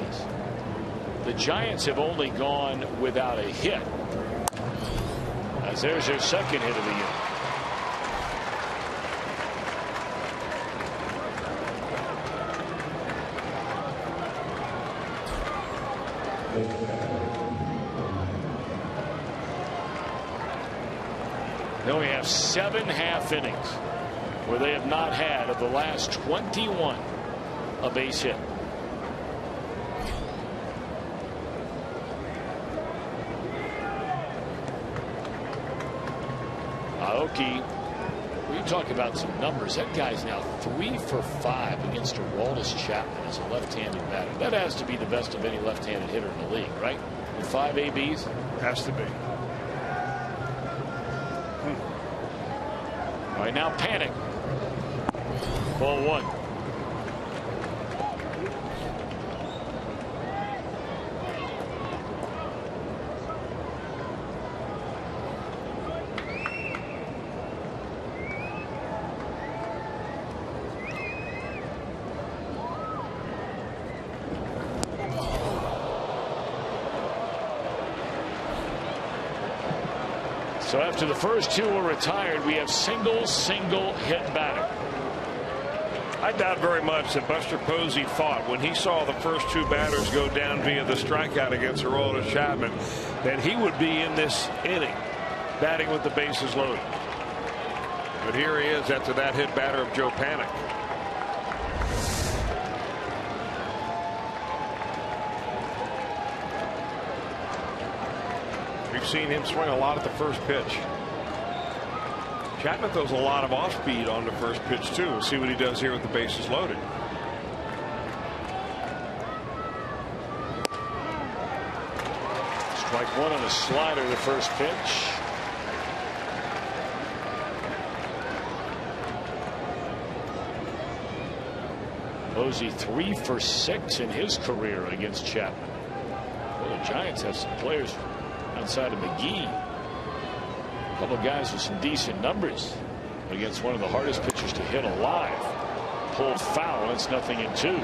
the Giants have only gone without a hit, as there's their second hit of the year. Now we have 7 half innings where they have not had, of the last 21, a base hit. Aoki, we talk about some numbers. That guy's now 3 for 5 against Aroldis Chapman as a left-handed batter. That has to be the best of any left-handed hitter in the league, right? With 5 ABs? Has to be. All right, now Panic. Ball 1. So after the first 2 were retired, we have single hit batter. I doubt very much that Buster Posey thought when he saw the first 2 batters go down via the strikeout against Aroldis Chapman that he would be in this inning batting with the bases loaded. But here he is after that hit batter of Joe Panic. We've seen him swing a lot at the first pitch. Chapman throws a lot of off speed on the first pitch too. We'll see what he does here with the bases loaded. Strike 1 on a slider, the first pitch. Posey 3 for 6 in his career against Chapman. Well, the Giants have some players outside of McGee. A couple of guys with some decent numbers against one of the hardest pitchers to hit alive. Pulled foul. It's 0-2.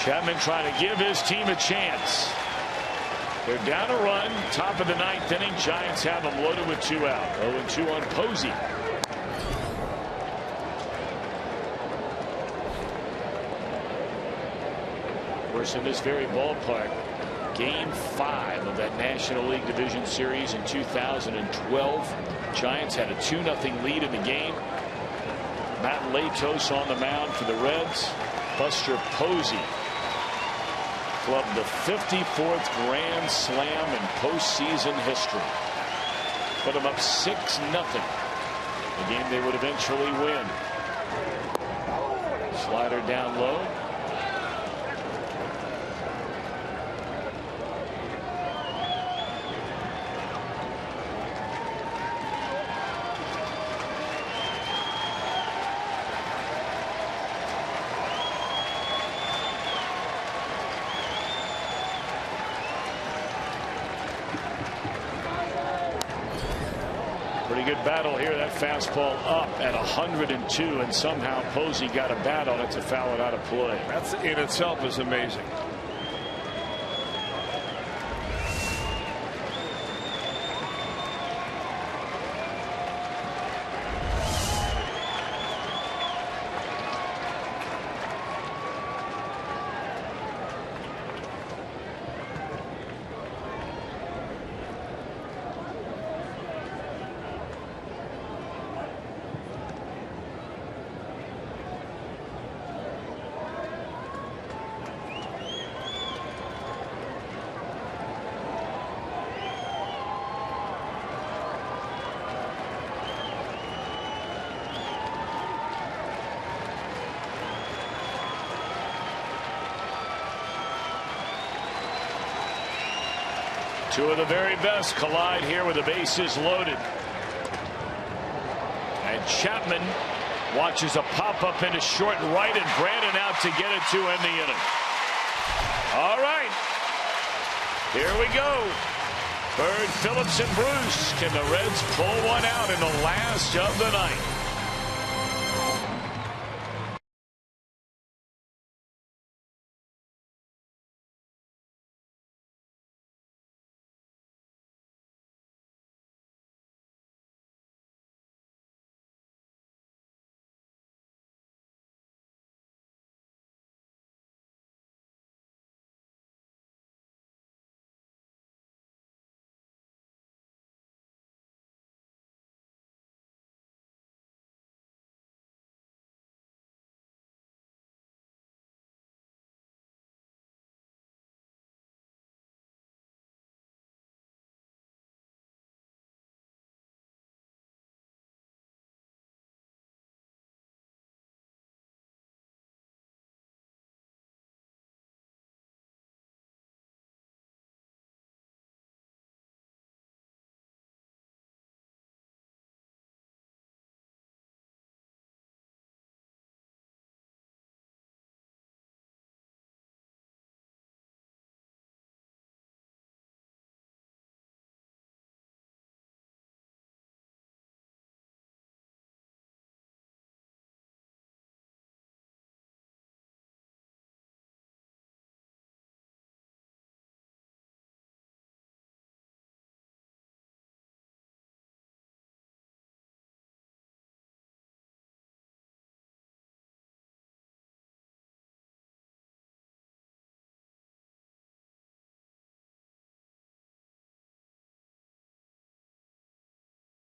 Chapman trying to give his team a chance. They're down a run, top of the 9th inning. Giants have them loaded with 2 out. 0-2 on Posey. Of course, in this very ballpark, Game 5 of that National League Division Series in 2012. Giants had a 2-0 lead in the game. Matt Latos on the mound for the Reds. Buster Posey clubbed the 54th grand slam in postseason history. Put them up 6-0. The game they would eventually win. Slider down low. good battle here. That fastball up at 102, and somehow Posey got a bat on it to foul it out of play. That's in itself is amazing. Two of the very best collide here with the bases loaded. And Chapman watches a pop up into short right, and Brandon out to get it to end the inning. All right, here we go. Bird, Phillips, and Bruce. Can the Reds pull one out in the last of the night?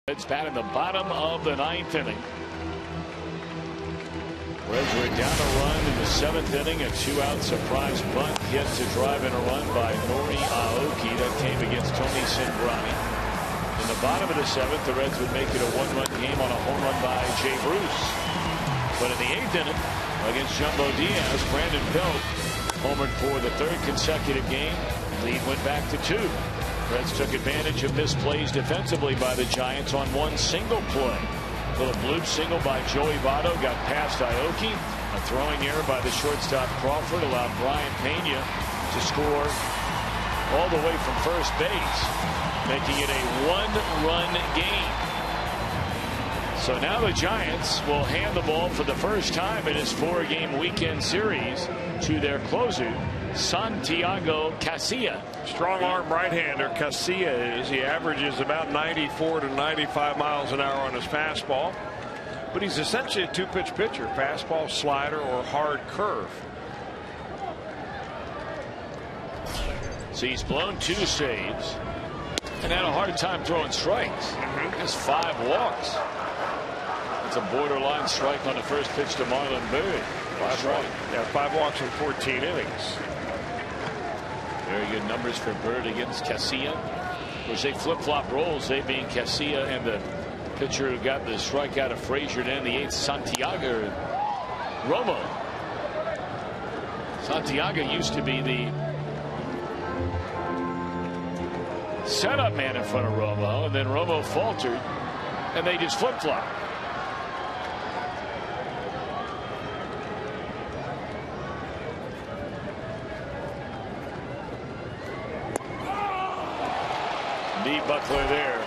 It's bat in the bottom of the ninth inning. Reds were down a run in the seventh inning. A two-out surprise bunt hit to drive in a run by Nori Aoki. That came against Tony Cingrani. In the bottom of the seventh, the Reds would make it a one-run game on a home run by Jay Bruce. But in the eighth inning, against Jumbo Diaz, Brandon Belt homered for the third consecutive game. Lead went back to 2. Reds took advantage of misplays defensively by the Giants on one single play. Philip Bloop single by Joey Votto got past Aoki. A throwing error by the shortstop Crawford allowed Brian Pena to score all the way from first base, making it a one-run game. So now the Giants will hand the ball for the first time in his 4-game weekend series to their closer, Santiago Casilla. Strong arm right-hander Casilla is. He averages about 94 to 95 miles an hour on his fastball. But he's essentially a two-pitch pitcher. Fastball, slider, or hard curve. So he's blown 2 saves and had a hard time throwing strikes. Has 5 walks. It's a borderline strike on the first pitch to Marlon Bird. 5 walks in 14 innings. Very good numbers for Bird against Casilla. Of course, they flip-flop roles, they being Casilla and the pitcher who got the strikeout of Frazier to end the 8th, Santiago Romo. Santiago used to be the setup man in front of Romo, and then Romo faltered, and they just flip-flopped. Buckler there,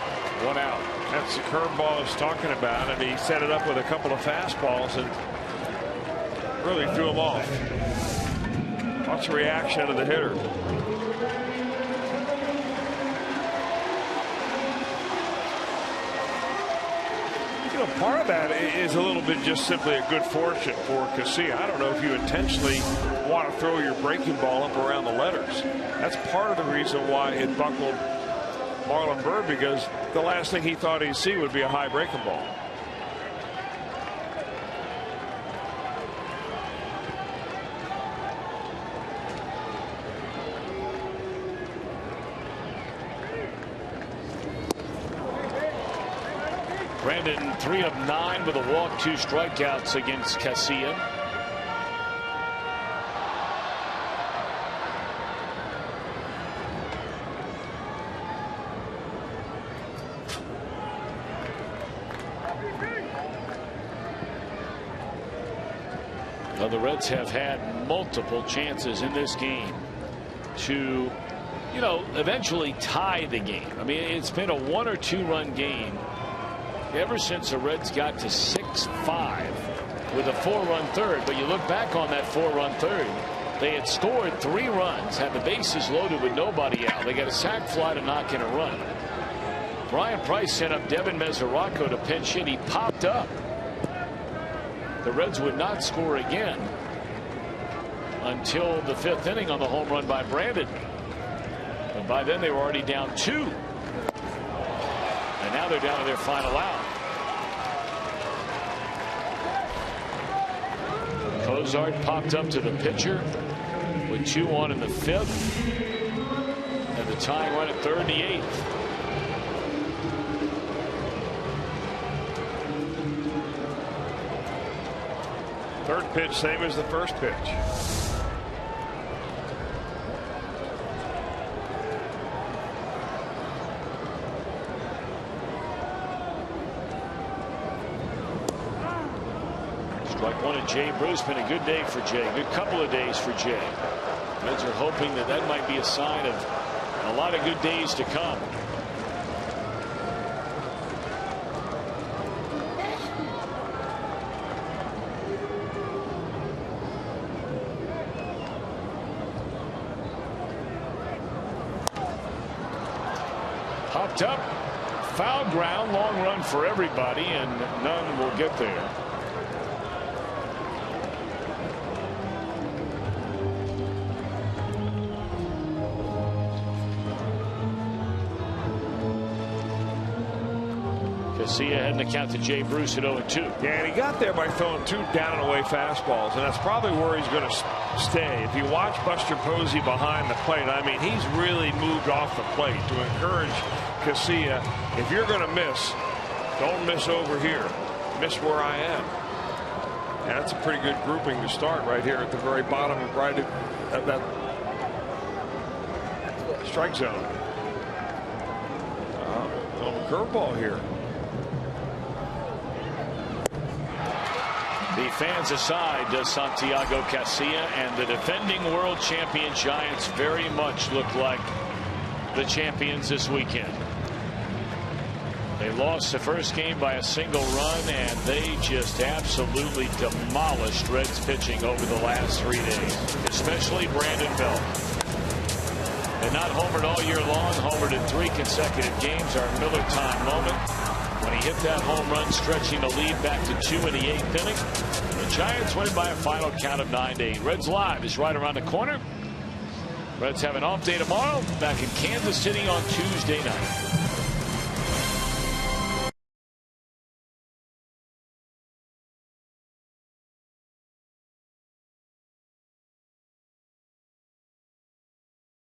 1 out. That's the curveball he's talking about, and he set it up with a couple of fastballs and really threw him off. Watch the reaction of the hitter. You know, part of that is a little bit just simply a good fortune for Casilla. I don't know if you intentionally want to throw your breaking ball up around the letters. That's part of the reason why it buckled Marlon Byrd, because the last thing he thought he'd see would be a high breaking ball. Brandon 3 of 9 with a walk, 2 strikeouts against Casilla. Well, the Reds have had multiple chances in this game to, you know, eventually tie the game. I mean, it's been a 1 or 2 run game ever since the Reds got to 6-5 with a 4-run third. But you look back on that 4-run third, they had scored 3 runs, had the bases loaded with nobody out. They got a sac fly to knock in a run. Brian Price sent up Devin Mesoraco to pinch hit. He popped up. The Reds would not score again until the 5th inning on the home run by Brandon. And by then they were already down 2. And now they're down to their final out. Cozart popped up to the pitcher with 2 on in the 5th. And the tying run at 3rd and the 8th. Third pitch, same as the first pitch. Strike 1 at Jay Bruce. Been a good day for Jay. Good couple of days for Jay. Reds are hoping that that might be a sign of a lot of good days to come. Popped up, foul ground, long run for everybody, and none will get there. Casilla heading to count to Jay Bruce at 0-2. Yeah, and he got there by throwing 2 down and away fastballs, and that's probably where he's going to stay. If you watch Buster Posey behind the plate, I mean, he's really moved off the plate to encourage Casilla. If you're going to miss, don't miss over here. Miss where I am. And that's a pretty good grouping to start right here at the very bottom of right at that strike zone. Curveball here. The fans aside, does Santiago Casilla, and the defending world champion Giants very much look like the champions this weekend. They lost the first game by a single run, and they just absolutely demolished Reds pitching over the last 3 days, especially Brandon Belt. And not homered all year long, homered in 3 consecutive games. Our Miller time moment when he hit that home run, stretching the lead back to 2 in the 8th inning. The Giants win by a final count of 9-8. Reds Live is right around the corner. Reds have an off day tomorrow, back in Kansas City on Tuesday night.